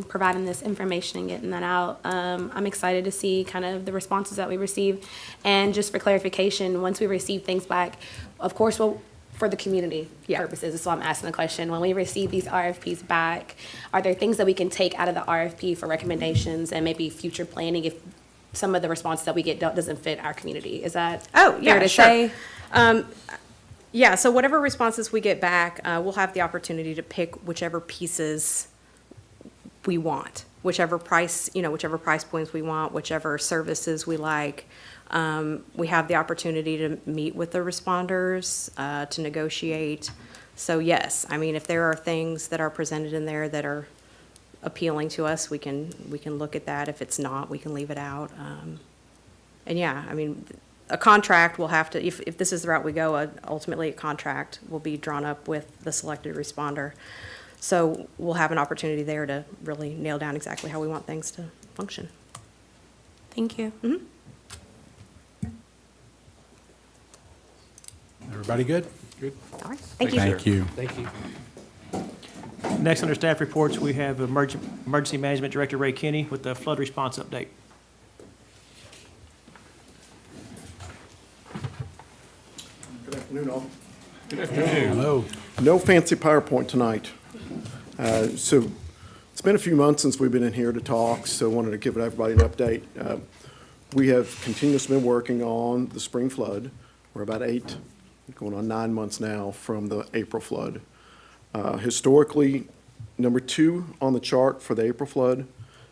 Speaker 4: providing this information and getting that out. I'm excited to see kind of the responses that we receive. And just for clarification, once we receive things back, of course, for the community purposes, that's why I'm asking the question. When we receive these RFPs back, are there things that we can take out of the RFP for recommendations and maybe future planning if some of the responses that we get doesn't fit our community? Is that fair to say?
Speaker 12: Yeah, so whatever responses we get back, we'll have the opportunity to pick whichever pieces we want, whichever price, whichever price points we want, whichever services we like. We have the opportunity to meet with the responders, to negotiate. So yes, I mean, if there are things that are presented in there that are appealing to us, we can look at that. If it's not, we can leave it out. And yeah, I mean, a contract will have to, if this is the route we go, ultimately a contract will be drawn up with the selected responder. So we'll have an opportunity there to really nail down exactly how we want things to function. Thank you.
Speaker 1: Everybody good? Good.
Speaker 12: All right, thank you.
Speaker 1: Thank you.
Speaker 3: Thank you.
Speaker 9: Next, under staff reports, we have Emergency Management Director Ray Kinney with the flood response update.
Speaker 13: Good afternoon, all.
Speaker 1: Hello.
Speaker 13: No fancy PowerPoint tonight. So it's been a few months since we've been in here to talk, so I wanted to give everybody an update. We have continuously been working on the spring flood. We're about 8, going on 9 months now from the April flood. Historically, number 2 on the chart for the April flood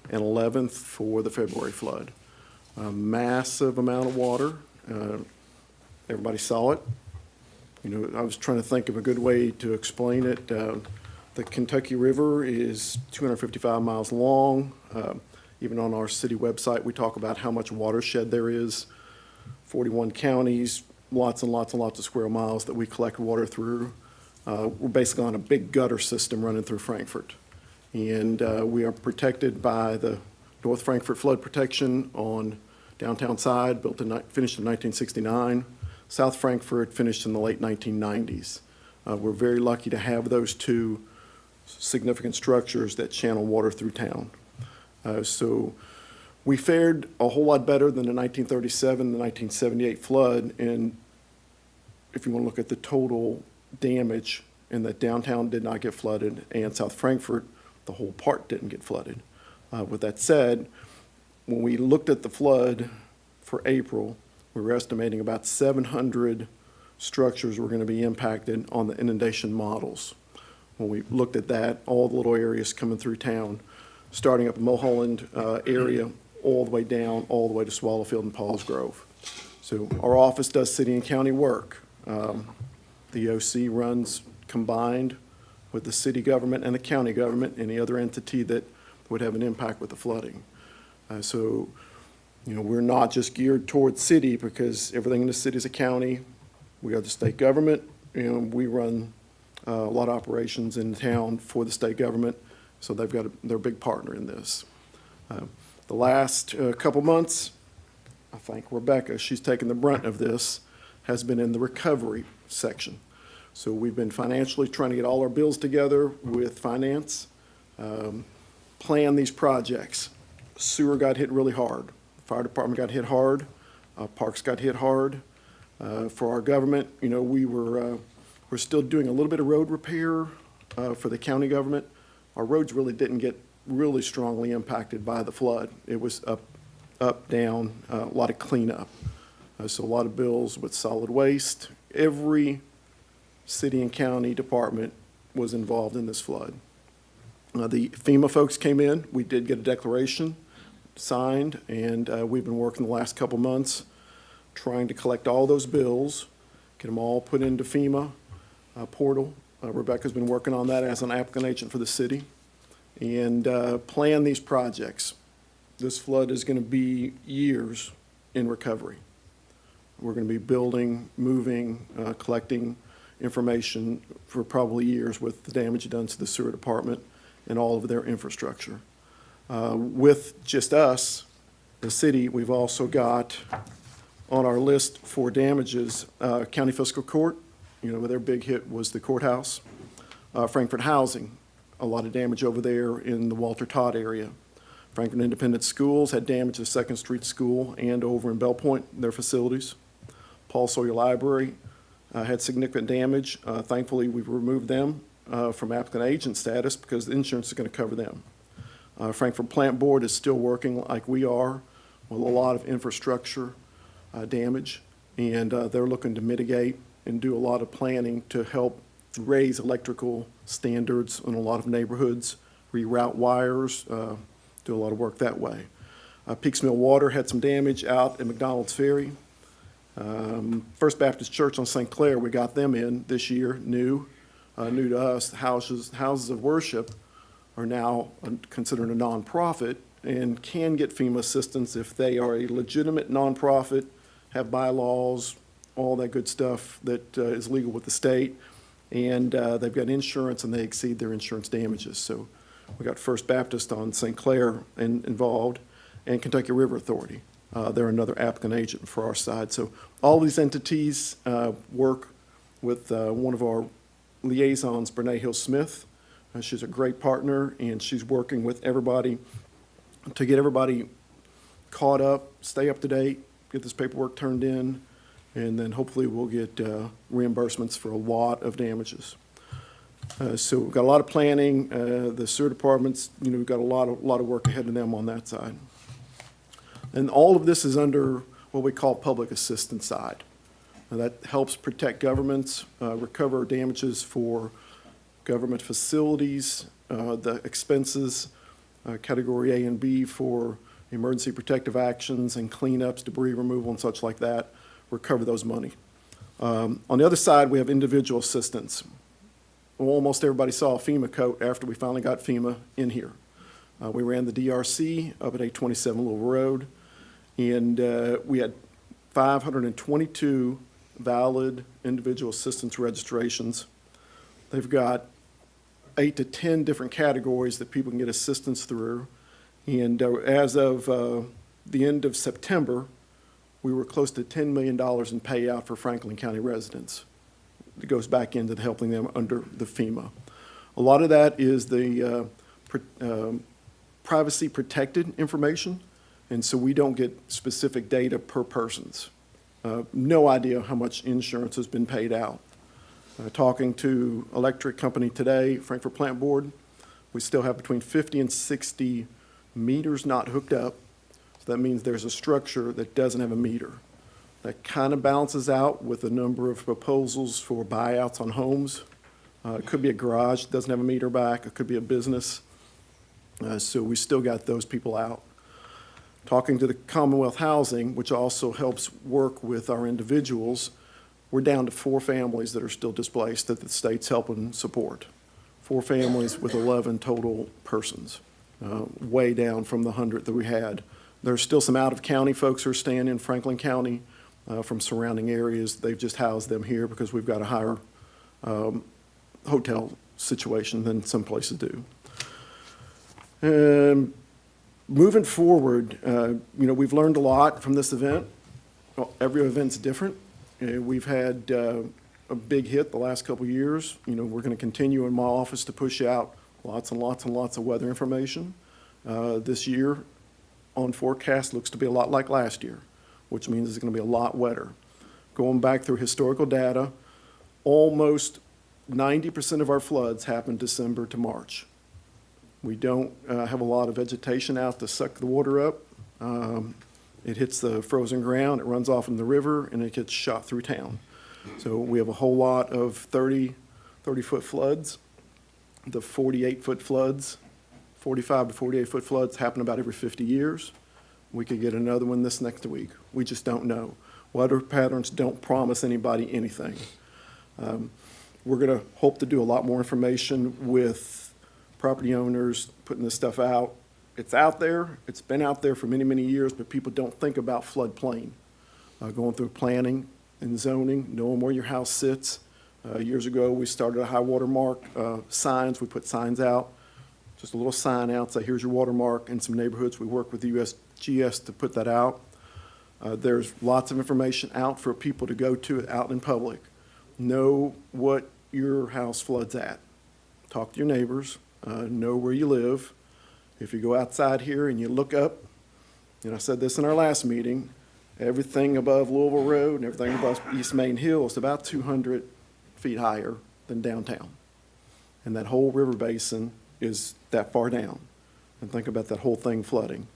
Speaker 13: and 11th for the February flood. A massive amount of water. Everybody saw it. You know, I was trying to think of a good way to explain it. The Kentucky River is 255 miles long. Even on our city website, we talk about how much watershed there is. 41 counties, lots and lots and lots of square miles that we collect water through. We're basically on a big gutter system running through Frankfort. And we are protected by the North Frankfort Flood Protection on downtown side, finished in 1969. South Frankfort finished in the late 1990s. We're very lucky to have those 2 significant structures that channel water through town. So we fared a whole lot better than the 1937, the 1978 flood. And if you want to look at the total damage, and that downtown did not get flooded, and South Frankfort, the whole part didn't get flooded. With that said, when we looked at the flood for April, we were estimating about 700 structures were going to be impacted on the inundation models. When we looked at that, all the little areas coming through town, starting up in Mulholland area, all the way down, all the way to Swallowfield and Paul's Grove. So our office does city and county work. The OC runs combined with the city government and the county government, any other entity that would have an impact with the flooding. So, you know, we're not just geared towards city because everything in the city is a county. We are the state government, and we run a lot of operations in town for the state government, so they're a big partner in this. The last couple months, I think Rebecca, she's taken the brunt of this, has been in the recovery section. So we've been financially trying to get all our bills together with finance, plan these projects. Sewer got hit really hard. Fire department got hit hard. Parks got hit hard. For our government, you know, we're still doing a little bit of road repair for the county government. Our roads really didn't get really strongly impacted by the flood. It was up, down, a lot of cleanup. So a lot of bills with solid waste. Every city and county department was involved in this flood. The FEMA folks came in. We did get a declaration signed, and we've been working the last couple months trying to collect all those bills, get them all put into FEMA portal. Rebecca's been working on that as an applicant agent for the city, and plan these projects. This flood is going to be years in recovery. We're going to be building, moving, collecting information for probably years with the damage done to the sewer department and all of their infrastructure. With just us, the city, we've also got on our list for damages, county fiscal court, you know, their big hit was the courthouse. Frankfort Housing, a lot of damage over there in the Walter Todd area. Frankfort Independent Schools had damage to Second Street School and over in Bell Point, their facilities. Paul Sawyer Library had significant damage. Thankfully, we've removed them from applicant agent status because the insurance is going to cover them. Frankfort Plant Board is still working like we are with a lot of infrastructure damage, and they're looking to mitigate and do a lot of planning to help raise electrical standards in a lot of neighborhoods reroute wires, do a lot of work that way. Peaks Mill Water had some damage out at McDonald's Ferry. First Baptist Church on St. Clair, we got them in this year, new to us. Houses of worship are now considered a nonprofit and can get FEMA assistance if they are a legitimate nonprofit, have bylaws, all that good stuff that is legal with the state, and they've got insurance and they exceed their insurance damages. So we got First Baptist on St. Clair involved, and Kentucky River Authority. They're another applicant agent for our side. So all these entities work with one of our liaisons, Brene Hill Smith. She's a great partner, and she's working with everybody to get everybody caught up, stay up to date, get this paperwork turned in, and then hopefully we'll get reimbursements for a lot of damages. So we've got a lot of planning. The sewer departments, we've got a lot of work ahead of them on that side. And all of this is under what we call public assistance side. Now that helps protect governments, recover damages for government facilities, the expenses, category A and B for emergency protective actions and cleanups, debris removal and such like that, recover those money. On the other side, we have individual assistance. Well, almost everybody saw a FEMA coat after we finally got FEMA in here. We ran the DRC up at 827 Louisville Road, and we had 522 valid individual assistance registrations. They've got 8 to 10 different categories that people can get assistance through. And as of the end of September, we were close to $10 million in payout for Franklin County residents. It goes back into helping them under the FEMA. A lot of that is the privacy protected information, and so we don't get specific data per persons. No idea how much insurance has been paid out. Talking to electric company today, Frankfort Plant Board, we still have between 50 and 60 meters not hooked up. So that means there's a structure that doesn't have a meter. That kind of balances out with a number of proposals for buyouts on homes. It could be a garage that doesn't have a meter back. It could be a business. So we still got those people out. Talking to the Commonwealth Housing, which also helps work with our individuals, we're down to 4 families that are still displaced that the state's helping support. 4 families with 11 total persons, way down from the 100 that we had. There's still some out-of-county folks who are staying in Franklin County from surrounding areas. They've just housed them here because we've got a higher hotel situation than some places do. Moving forward, we've learned a lot from this event. Well, every event's different. We've had a big hit the last couple of years. We're going to continue in my office to push out lots and lots and lots of weather information. This year on forecast looks to be a lot like last year, which means it's going to be a lot wetter. Going back through historical data, almost 90% of our floods happen December to March. We don't have a lot of vegetation out to suck the water up. It hits the frozen ground, it runs off in the river, and it gets shot through town. So we have a whole lot of 30-foot floods. The 48-foot floods, 45 to 48-foot floods happen about every 50 years. We could get another one this next week. We just don't know. Weather patterns don't promise anybody anything. We're going to hope to do a lot more information with property owners, putting this stuff out. It's out there. It's been out there for many, many years, but people don't think about floodplain. Going through planning and zoning, knowing where your house sits. Years ago, we started a high water mark signs. We put signs out, just a little sign out, say here's your watermark. In some neighborhoods, we work with the USGS to put that out. There's lots of information out for people to go to out in public. Know what your house floods at. Talk to your neighbors. Know where you live. If you go outside here and you look up, and I said this in our last meeting, everything above Louisville Road and everything above East Main Hill is about 200 feet higher than downtown. And that whole river basin is that far down. And think about that whole thing flooding.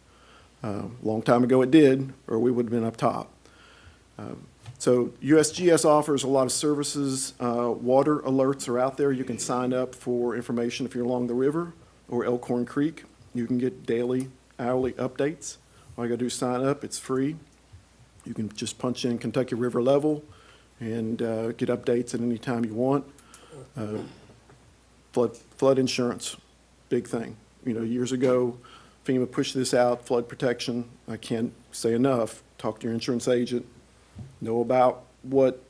Speaker 13: A long time ago it did, or we would have been up top. So USGS offers a lot of services. Water alerts are out there. You can sign up for information if you're along the river. or Elkhorn Creek. You can get daily, hourly updates. All you gotta do is sign up, it's free. You can just punch in Kentucky River level and get updates at any time you want. Flood insurance, big thing. You know, years ago, FEMA pushed this out, flood protection. I can't say enough. Talk to your insurance agent, know about what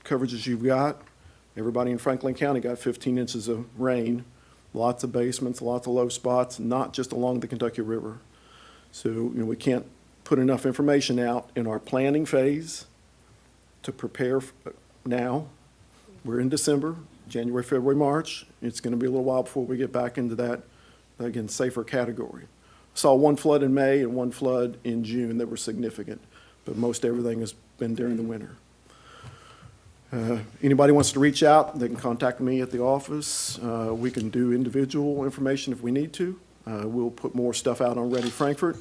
Speaker 13: coverages you've got. Everybody in Franklin County got 15 inches of rain, lots of basements, lots of low spots, not just along the Kentucky River. So, you know, we can't put enough information out in our planning phase to prepare now. We're in December, January, February, March. It's going to be a little while before we get back into that, again, safer category. Saw one flood in May and one flood in June that were significant, but most everything has been during the winter. Anybody wants to reach out, they can contact me at the office. We can do individual information if we need to. We'll put more stuff out on Ready Frankfort.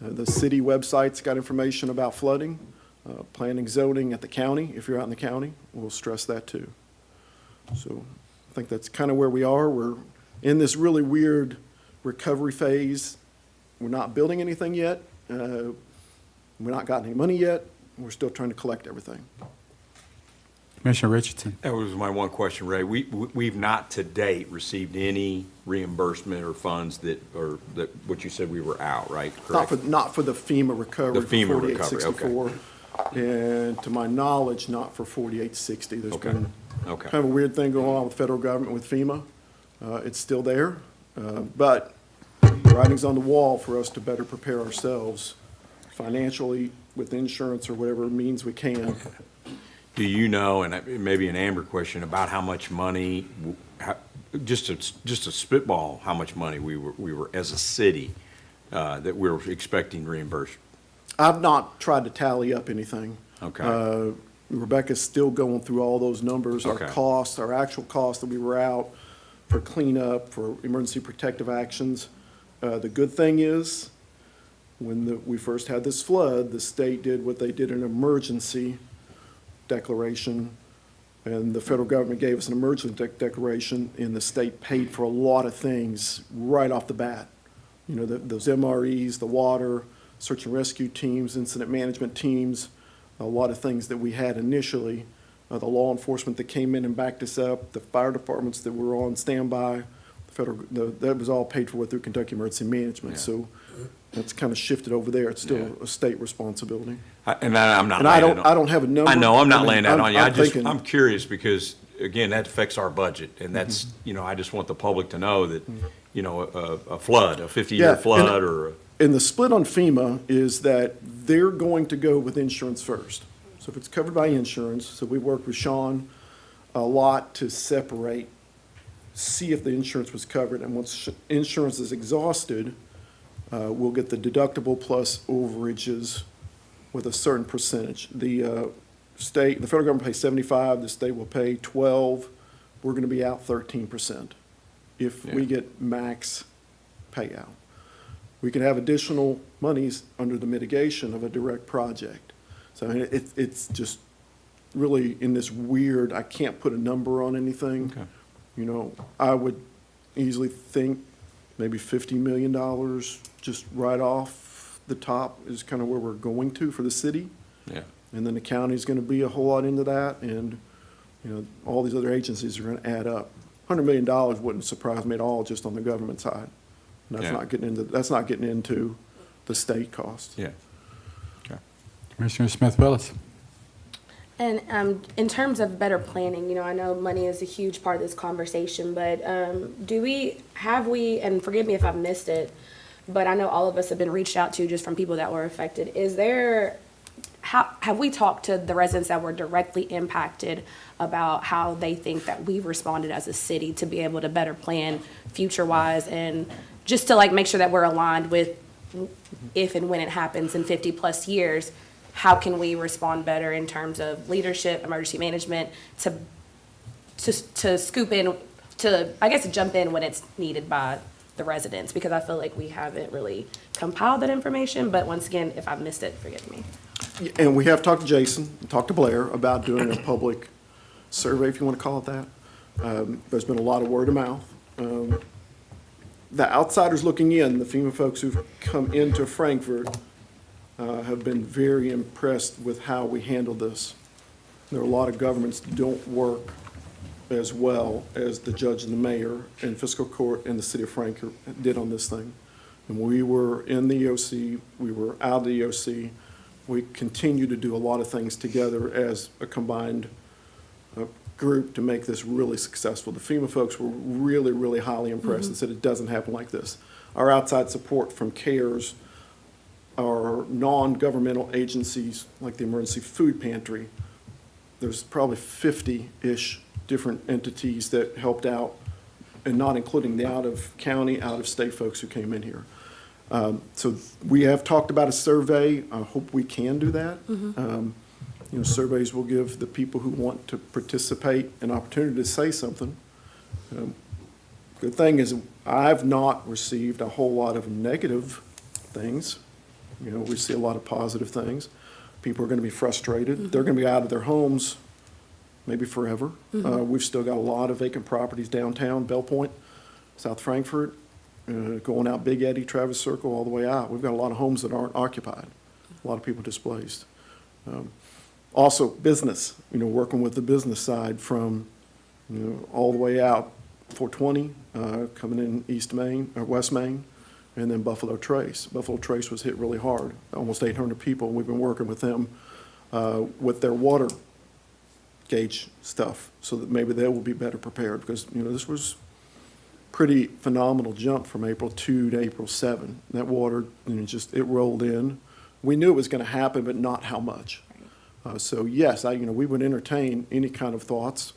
Speaker 13: The city website's got information about flooding, planning, zoning at the county. If you're out in the county, we'll stress that too. So I think that's kind of where we are. We're in this really weird recovery phase. We're not building anything yet. We're not gotten any money yet. We're still trying to collect everything.
Speaker 1: Commissioner Richardson.
Speaker 6: That was my one question, Ray. We've not to date received any reimbursement or funds that what you said we were out, right? Correct?
Speaker 13: Not for the FEMA recovery.
Speaker 6: The FEMA
Speaker 13: for
Speaker 6: recovery, okay.
Speaker 13: 4864. And to my knowledge, not for 4860. There's
Speaker 6: Okay.
Speaker 13: been
Speaker 6: Okay.
Speaker 13: kind of a weird thing going on with the federal government with FEMA. It's still there, but writing's on the wall for us to better prepare ourselves financially with insurance or whatever means we can.
Speaker 6: Do you know, and it may be an Amber question, about how much money, just a spitball, how much money we were as a city that we were expecting reimbursed?
Speaker 13: I've not tried to tally up anything.
Speaker 6: Okay.
Speaker 13: Rebecca's still going through all those numbers, our
Speaker 6: Okay.
Speaker 13: costs, our actual costs that we were out for cleanup, for emergency protective actions. The good thing is, when we first had this flood, the state did what they did, an emergency declaration, and the federal government gave us an emergency declaration, and the state paid for a lot of things right off the bat. You know, those MREs, the water, search and rescue teams, incident management teams, a lot of things that we had initially, the law enforcement that came in and backed us up, the fire departments that were on standby, that was all paid for through Kentucky Emergency Management.
Speaker 6: Yeah.
Speaker 13: So that's kind of shifted over there. It's still
Speaker 6: Yeah.
Speaker 13: a state responsibility.
Speaker 6: I'm not.
Speaker 13: And I don't have a number.
Speaker 6: I know, I'm not
Speaker 13: I mean,
Speaker 6: laying that on you.
Speaker 13: thinking-
Speaker 6: I'm curious because, again, that affects our budget. And that's, I just want the public to know that, a flood, a 50-year
Speaker 13: Yeah,
Speaker 6: flood or.
Speaker 13: And the split on FEMA is that they're going to go with insurance first. So if it's covered by insurance, so we worked with Sean a lot to separate, see if the insurance was covered. And once insurance is exhausted, we'll get the deductible plus overages with a certain percentage. The federal government pays 75, the state will pay 12. We're going to be out 13% if we get max payout. We can have additional monies under the mitigation of a direct project. So I mean, it's just really in this weird, I can't put a number on anything.
Speaker 6: Okay.
Speaker 13: I would easily think maybe $50 million just right off the top is kind of where we're going to for the city.
Speaker 6: Yeah.
Speaker 13: And then the county's going to be a whole lot into that, and, all these other agencies are going to add up. $100 million wouldn't surprise me at all just on the government side. And
Speaker 6: Yeah.
Speaker 13: that's not getting into the state costs.
Speaker 6: Yeah. Okay.
Speaker 1: Commissioner Smith-Willis.
Speaker 4: And in terms of better planning, I know money is a huge part of this conversation, but have we, and forgive me if I've missed it, but I know all of us have been reached out to just from people that were affected. Have we talked to the residents that were directly impacted about how they think that we've responded as a city to be able to better plan future-wise and just to make sure that we're aligned with if and when it happens in 50-plus years, how can we respond better in terms of leadership, emergency management, to scoop in, to jump in when it's needed by the residents, because I feel like we haven't really compiled that information, but once again, if I've missed it, forgive me.
Speaker 13: And we have talked to Jason, talked to Blair about doing a public survey, if you want to call it that. There's been a lot of word of mouth. the outsiders looking in, the FEMA folks who've come into Frankfort, have been very impressed with how we handle this. There are a lot of governments that don't work as well as the judge and the mayor and fiscal court and the city of Frankfort did on this thing. And we were in the EOC, we were out of the EOC. We continue to do a lot of things together as a combined group to make this really successful. The FEMA folks were really, really highly impressed and said it doesn't happen like this. Our outside support from CARES, our non-governmental agencies like the Emergency Food Pantry, there's probably 50-ish different entities that helped out, and not including the out-of-county, out-of-state folks who came in here. So we have talked about a survey. I hope we can do that. You know, surveys will give the people who want to participate an opportunity to say something. Good thing is I've not received a whole lot of negative things. You know, we see a lot of positive things. People are going to be frustrated. They're going to be out of their homes maybe forever. We've still got a lot of vacant properties downtown, Bell Point, South Frankfort, going out Big Eddy, Travis Circle, all the way out. We've got a lot of homes that aren't occupied, a lot of people displaced. Also, business, you know, working with the business side from, you know, all the way out, 420, coming in East Main, or West Main, and then Buffalo Trace. Buffalo Trace was hit really hard, almost 800 people. We've been working with them with their water gauge stuff so that maybe they will be better prepared because, you know, this was pretty phenomenal jump from April 2 to April 7. That water, you know, just, it rolled in. We knew it was going to happen, but not how much. So yes, you know, we would entertain any kind of thoughts.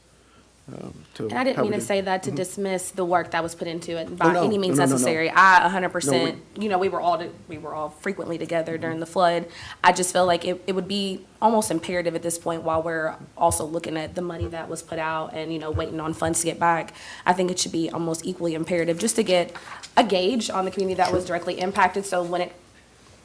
Speaker 4: And I didn't mean to say that to dismiss the work that was put into it
Speaker 13: Oh,
Speaker 4: by
Speaker 13: no.
Speaker 4: any means
Speaker 13: No, no, no, no.
Speaker 4: necessary. I 100%,
Speaker 13: No,
Speaker 4: you know, we were all frequently together during the flood. I just feel like it would be almost imperative at this point while we're also looking at the money that was put out and, you know, waiting on funds to get back. I think it should be almost equally imperative just to get a gauge on the community that was directly impacted. So when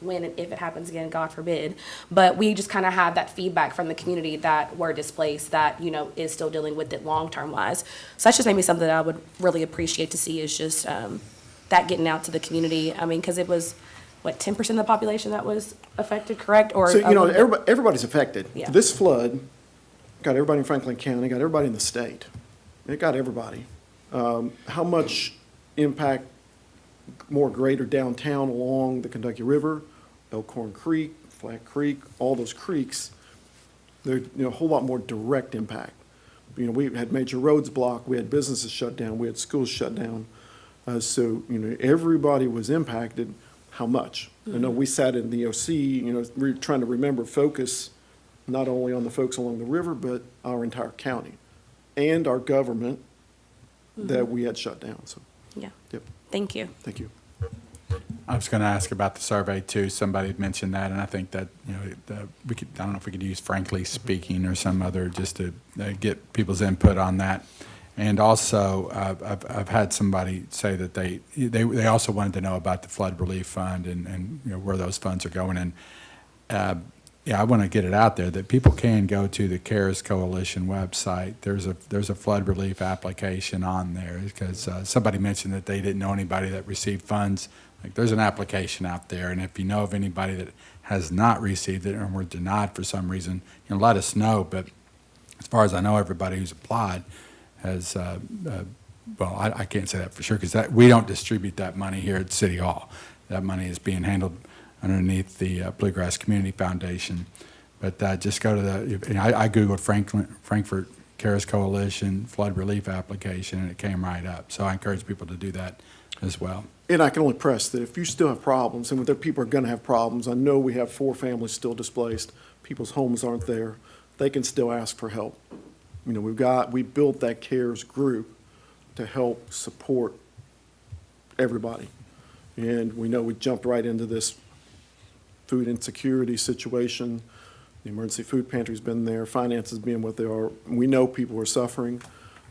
Speaker 4: and if it happens again, God forbid. But we just kind of have that feedback from the community that were displaced that, you know, is still dealing with it long-term wise. So that's just maybe something that I would really appreciate to see is just that getting out to the community. I mean, because it was, what, 10% of the population that was affected, correct? Or
Speaker 13: So, you know, everybody's affected.
Speaker 4: Yeah.
Speaker 13: This flood got everybody in Franklin County, got everybody in the state. It got everybody. How much impact more greater downtown along the Kentucky River, Elkhorn Creek, Flat Creek, all those creeks, there's, you know, a whole lot more direct impact. You know, we had major roads blocked, we had businesses shut down, we had schools shut down. So, you know, everybody was impacted. How much? I know we sat in the OC, you know, we're trying to remember, focus not only on the folks along the river, but our entire county and our government that we had shut down, so.
Speaker 4: Yeah.
Speaker 13: Yep,
Speaker 4: Thank you.
Speaker 13: thank you.
Speaker 1: I was going to ask about the survey too. Somebody had mentioned that, and I think that, you know, we could, I don't know if we could use frankly speaking or some other just to get people's input on that. And also, I've had somebody say that they also wanted to know about the flood relief fund and you know, where those funds are going. And yeah, I want to get it out there that people can go to the CARES Coalition website. There's a flood relief application on there because somebody mentioned that they didn't know anybody that received funds. Like, there's an application out there, and if you know of anybody that has not received it and were denied for some reason, you know, let us know. But as far as I know, everybody who's applied has, well, I can't say that for sure because we don't distribute that money here at City Hall. That money is being handled underneath the Bluegrass Community Foundation. But just go to the, I Googled Frankfort CARES Coalition flood relief application, and it came right up. So I encourage people to do that as well.
Speaker 13: And I can only press that if you still have problems, and there people are going to have problems, I know we have 4 families still displaced, people's homes aren't there, they can still ask for help. You know, we built that CARES group to help support everybody. And we know we jumped right into this food insecurity situation. The Emergency Food Pantry's been there, finances being what they are. We know people are suffering.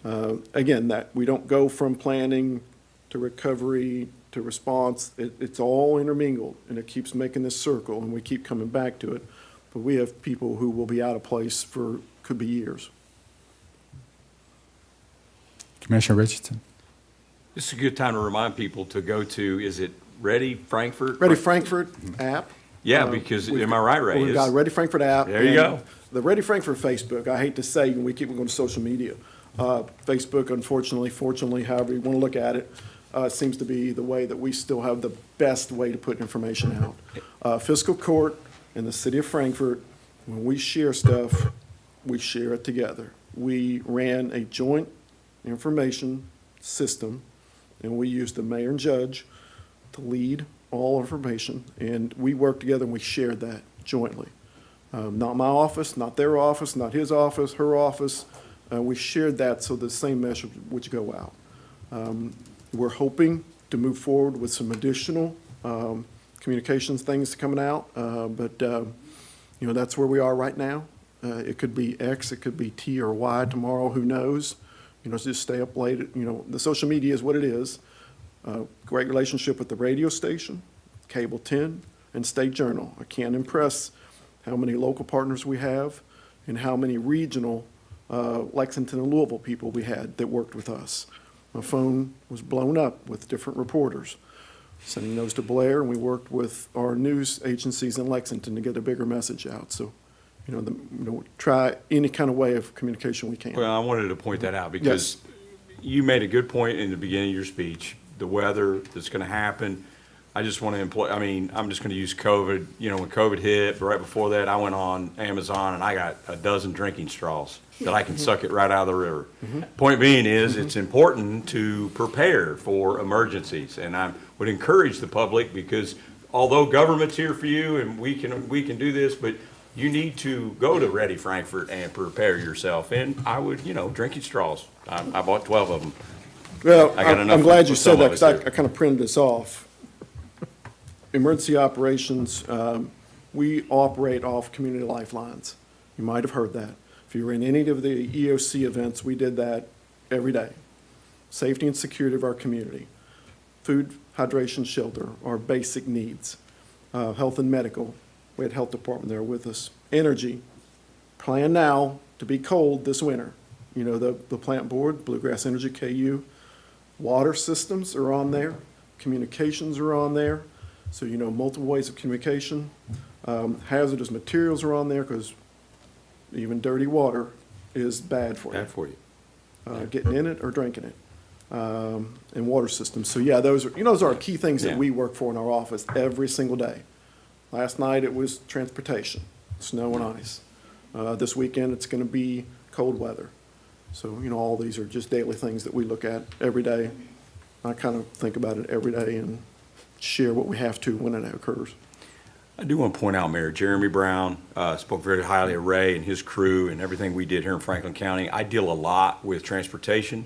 Speaker 13: Again, that we don't go from planning to recovery to response. It's all intermingled, and it keeps making this circle, and we keep coming back to it. But we have people who will be out of place for, could be years.
Speaker 1: Commissioner Richardson.
Speaker 6: This is a good time to remind people to go to, is it Ready Frankfort?
Speaker 13: Ready Frankfort app.
Speaker 6: Yeah, because,
Speaker 13: We've-
Speaker 6: am I right, Ray?
Speaker 13: We've got a Ready Frankfort app.
Speaker 6: There you
Speaker 13: and
Speaker 6: go.
Speaker 13: The Ready Frankfort Facebook, I hate to say, we keep going to social media. Facebook, unfortunately, fortunately, however you want to look at it, seems to be the way that we still have the best way to put information out. Fiscal court in the city of Frankfort, when we share stuff, we share it together. We ran a joint information system, and we used the mayor and judge to lead all information, and we worked together and we shared that jointly. Not my office, not their office, not his office, her office. We shared that so the same message would go out. We're hoping to move forward with some additional communications things coming out, but that's where we are right now. It could be X, it could be T or Y tomorrow, who knows? Just stay up late. The social media is what it is. Great relationship with the radio station, Cable 10, and State Journal. I can't impress how many local partners we have and how many regional Lexington and Louisville people we had that worked with us. My phone was blown up with different reporters, sending those to Blair, and we worked with our news agencies in Lexington to get a bigger message out. So, try any kind of way of communication we can.
Speaker 6: Well, I wanted to point that out because you made a good point in the beginning of your speech. The weather that's going to happen. I just want to I'm just going to use COVID. When COVID hit, but right before that, I went on Amazon and I got a dozen drinking straws that I can suck it right out of the river. Point being is, it's important to prepare for emergencies, and I would encourage the public, because although government's here for you and we can do this, but you need to go to Ready Frankfort and prepare yourself. And I would, drinking straws. I bought 12 of them.
Speaker 13: Well,
Speaker 6: I got enough
Speaker 13: I'm glad
Speaker 6: for
Speaker 13: you
Speaker 6: some
Speaker 13: said that,
Speaker 6: of
Speaker 13: because
Speaker 6: us
Speaker 13: I kind of printed this off. Emergency operations, we operate off community lifelines. You might have heard that. If you were in any of the EOC events, we did that every day. Safety and security of our community. Food, hydration, shelter, our basic needs. Health and medical, we had health department there with us. Energy, plan now to be cold this winter. The plant board, Bluegrass Energy, KU. Water systems are on there. Communications are on there. So, multiple ways of communication. Hazardous materials are on there, because even dirty water is bad for you.
Speaker 6: Bad for you.
Speaker 13: Getting in it or drinking it. And water systems. So, yeah, those are key things that we work for in our office every single day. Last night it was transportation, snow and ice. This weekend it's going to be cold weather. So, all these are just daily things that we look at every day. I kind of think about it every day and share what we have to when it occurs.
Speaker 6: I do want to point out, Mayor Jeremy Brown spoke very highly of Ray and his crew and everything we did here in Franklin County. I deal a lot with transportation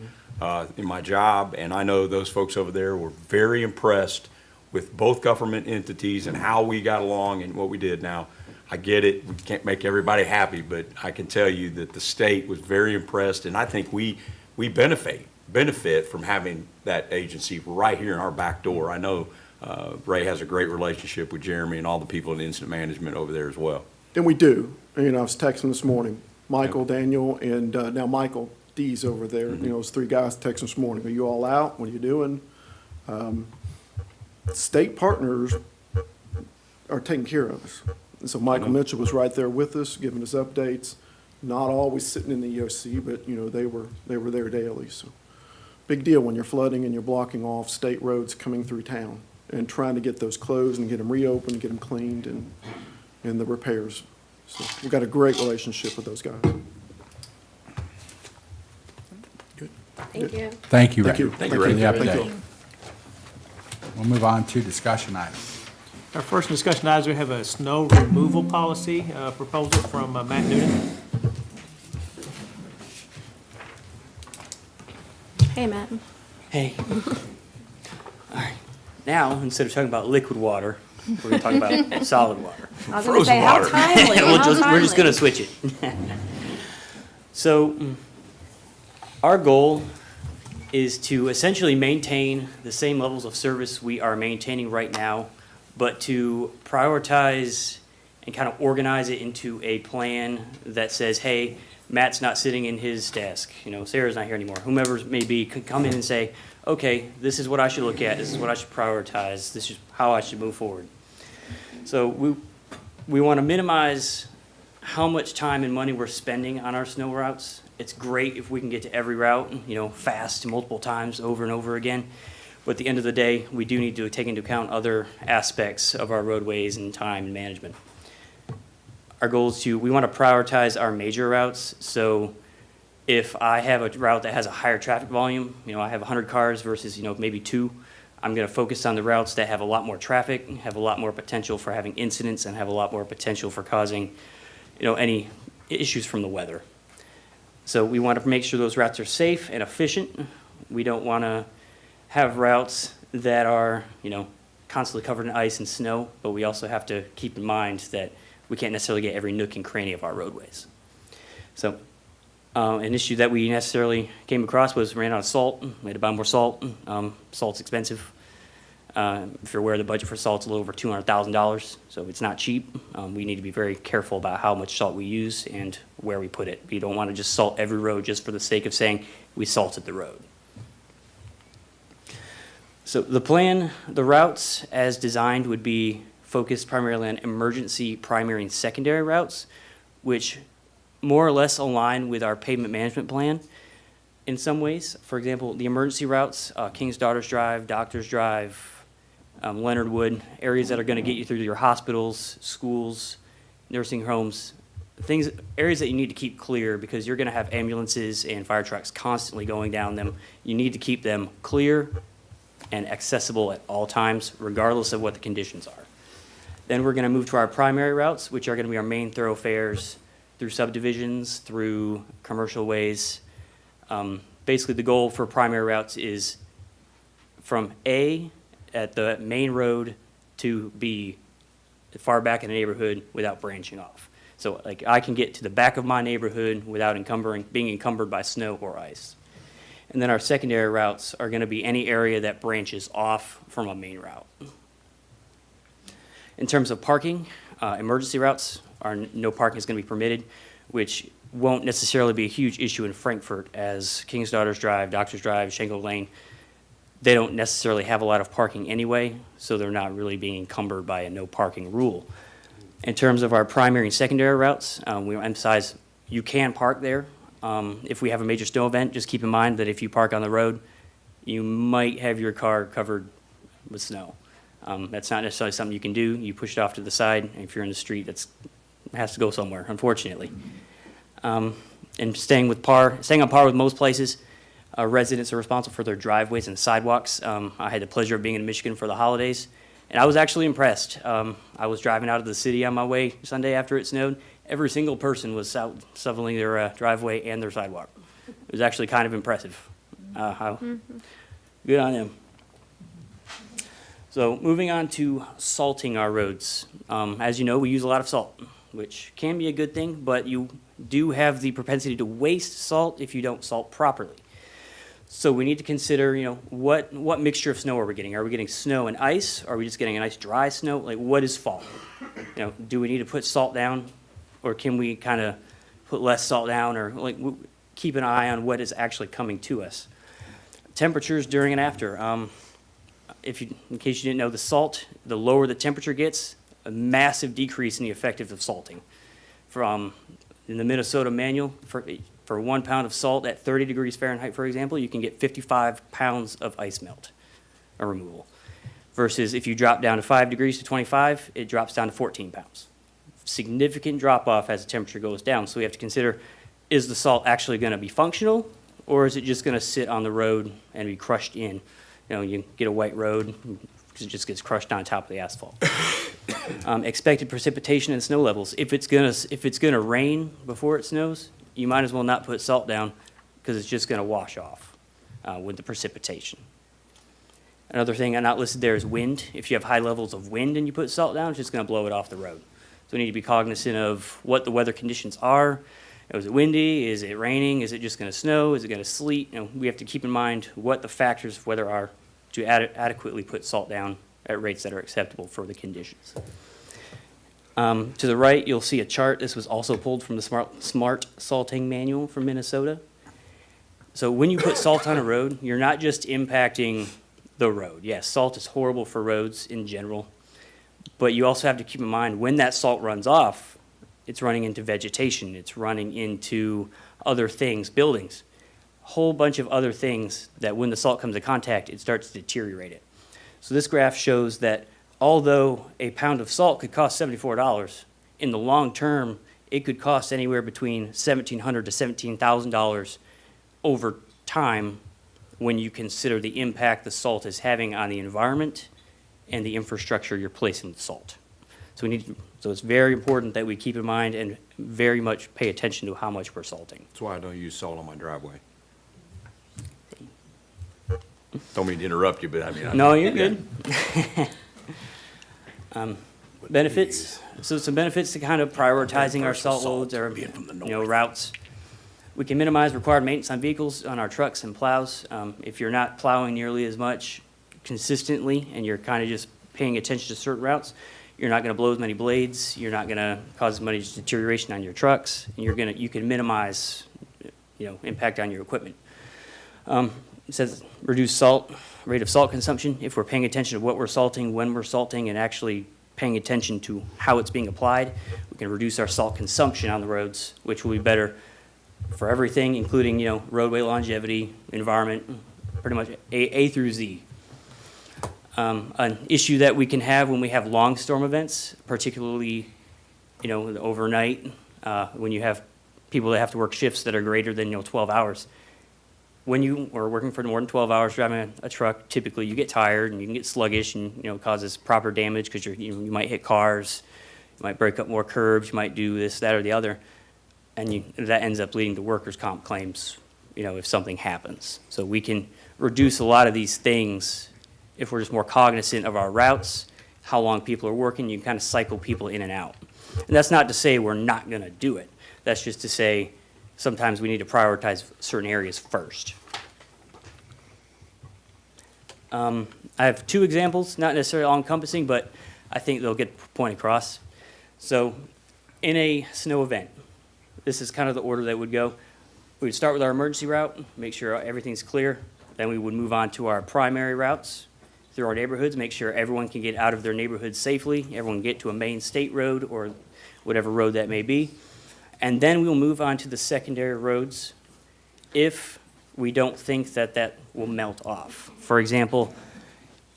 Speaker 6: in my job, and I know those folks over there were very impressed with both government entities and how we got along and what we did. Now, I get it, we can't make everybody happy, but I can tell you that the state was very impressed, and I think we benefit from having that agency right here in our back door. I know Ray has a great relationship with Jeremy and all the people in incident management over there as well.
Speaker 13: And we do. I was texting this morning, Michael, Daniel, and now Michael D's over there. Those three guys texting this morning. Are you all out? What are you doing? State partners are taking care of us. And so Michael Mitchell was right there with us, giving us updates. Not always sitting in the EOC, but they were there daily. So big deal when you're flooding and you're blocking off state roads coming through town and trying to get those closed and get them reopened, get them cleaned, and the repairs. So we've got a great relationship with those guys. Good.
Speaker 2: Thank you.
Speaker 1: Thank you, Ray.
Speaker 13: Thank you.
Speaker 6: Thank you,
Speaker 1: for
Speaker 6: Ray.
Speaker 1: the
Speaker 13: Thank
Speaker 1: update.
Speaker 13: you.
Speaker 1: We'll move on to discussion items.
Speaker 9: Our first discussion items, we have a snow removal policy proposal from Matt Noonan.
Speaker 2: Hey, Matt.
Speaker 14: Hey. All right. Now, instead of talking about liquid water, we're going to talk about solid water.
Speaker 12: I was going to say, how timely, how
Speaker 14: We're just going
Speaker 12: timely.
Speaker 14: to switch it. So, our goal is to essentially maintain the same levels of service we are maintaining right now, but to prioritize and kind of organize it into a plan that says, hey, Matt's not sitting in his desk, Sarah's not here anymore, whomever it may be, could come in and say, okay, this is what I should look at, this is what I should prioritize, this is how I should move forward. So we want to minimize how much time and money we're spending on our snow routes. It's great if we can get to every route, fast multiple times over and over again. But at the end of the day, we do need to take into account other aspects of our roadways and time and management. Our goal is we want to prioritize our major routes. So if I have a route that has a higher traffic volume, I have 100 cars versus, maybe 2, I'm going to focus on the routes that have a lot more traffic, have a lot more potential for having incidents, and have a lot more potential for causing, any issues from the weather. So we want to make sure those routes are safe and efficient. We don't want to have routes that are, constantly covered in ice and snow, but we also have to keep in mind that we can't necessarily get every nook and cranny of our roadways. So an issue that we necessarily came across was ran out of salt. We had to buy more salt. Salt's expensive. If you're aware, the budget for salt's a little over $200,000, so it's not cheap. We need to be very careful about how much salt we use and where we put it. We don't want to just salt every road just for the sake of saying we salted the road. So the plan, the routes as designed would be focused primarily on emergency primary and secondary routes, which more or less align with our pavement management plan in some ways. For example, the emergency routes, King's Daughters Drive, Doctors Drive, Leonard Wood, areas that are going to get you through your hospitals, schools, nursing homes, areas that you need to keep clear because you're going to have ambulances and fire trucks constantly going down them. You need to keep them clear and accessible at all times, regardless of what the conditions are. Then we're going to move to our primary routes, which are going to be our main thoroughfares through subdivisions, through commercial ways. Basically, the goal for primary routes is from A at the main road to B far back in the neighborhood without branching off. So like I can get to the back of my neighborhood without being encumbered by snow or ice. And then our secondary routes are going to be any area that branches off from a main route. In terms of parking, emergency routes no parking is going to be permitted, which won't necessarily be a huge issue in Frankfort as King's Daughters Drive, Doctors Drive, Shango Lane. They don't necessarily have a lot of parking anyway, so they're not really being encumbered by a no parking rule. In terms of our primary and secondary routes, we emphasize you can park there. If we have a major snow event, just keep in mind that if you park on the road, you might have your car covered with snow. That's not necessarily something you can do. You push it off to the side, and if you're in the street, it has to go somewhere, unfortunately. And staying on par with most places, residents are responsible for their driveways and sidewalks. I had the pleasure of being in Michigan for the holidays, and I was actually impressed. I was driving out of the city on my way Sunday after it snowed. Every single person was out shoveling their driveway and their sidewalk. It was actually kind of impressive. Good on them. So moving on to salting our roads. As you know, we use a lot of salt, which can be a good thing, but you do have the propensity to waste salt if you don't salt properly. So we need to consider, what mixture of snow are we getting? Are we getting snow and ice? Are we just getting a nice dry snow? Like, what is fall? Do we need to put salt down? Or can we kind of put less salt down or keep an eye on what is actually coming to us? Temperatures during and after. In case you didn't know, the lower the temperature gets, a massive decrease in the effectiveness of salting. In the Minnesota manual, for 1 pound of salt at 30 degrees Fahrenheit, for example, you can get 55 pounds of ice melt or removal. Versus if you drop down to 5 degrees to 25, it drops down to 14 pounds. Significant drop-off as the temperature goes down. So we have to consider, is the salt actually going to be functional, or is it just going to sit on the road and be crushed in? You get a white road, because it just gets crushed on top of the asphalt. Expected precipitation and snow levels. If it's gonna rain before it snows, you might as well not put salt down, because it's just going to wash off with the precipitation. Another thing not listed there is wind. If you have high levels of wind and you put salt down, it's just going to blow it off the road. So we need to be cognizant of what the weather conditions are. Is it windy? Is it raining? Is it just going to snow? Is it going to sleet? We have to keep in mind what the factors of weather are to adequately put salt down at rates that are acceptable for the conditions. To the right, you'll see a chart. This was also pulled from the Smart Salting Manual from Minnesota. So when you put salt on a road, you're not just impacting the road. Yes, salt is horrible for roads in general, but you also have to keep in mind when that salt runs off, it's running into vegetation, it's running into other things, buildings, a whole bunch of other things that when the salt comes in contact, it starts to deteriorate it. So this graph shows that although a pound of salt could cost $74, in the long term, it could cost anywhere between $1,700 to $17,000 over time when you consider the impact the salt is having on the environment and the infrastructure you're placing the salt. So it's very important that we keep in mind and very much pay attention to how much we're salting.
Speaker 6: That's why I don't use salt on my driveway. Don't mean to interrupt you, but I mean.
Speaker 14: No, you're good. Benefits, so some benefits to kind of prioritizing our salt loads or, routes. We can minimize required maintenance on vehicles, on our trucks and plows. If you're not plowing nearly as much consistently and you're kind of just paying attention to certain routes, you're not gonna blow as many blades, you're not gonna cause as much deterioration on your trucks, and you can minimize, impact on your equipment. It says reduce rate of salt consumption. If we're paying attention to what we're salting, when we're salting, and actually paying attention to how it's being applied, we can reduce our salt consumption on the roads, which will be better for everything, including, roadway longevity, environment, pretty much A through Z. An issue that we can have when we have long storm events, particularly, overnight, when you have people that have to work shifts that are greater than, 12 hours. When you are working for more than 12 hours driving a truck, typically you get tired and you can get sluggish and, causes proper damage because you might hit cars, you might break up more curbs, you might do this, that, or the other. And that ends up leading to workers' comp claims, if something happens. So we can reduce a lot of these things if we're just more cognizant of our routes, how long people are working, you can kind of cycle people in and out. And that's not to say we're not gonna do it. That's just to say sometimes we need to prioritize certain areas first. I have two examples, not necessarily all encompassing, but I think they'll get the point across. So in a snow event, this is kind of the order that would go. We would start with our emergency route, make sure everything's clear. Then we would move on to our primary routes through our neighborhoods, make sure everyone can get out of their neighborhood safely, everyone can get to a main state road or whatever road that may be. And then we'll move on to the secondary roads if we don't think that will melt off. For example,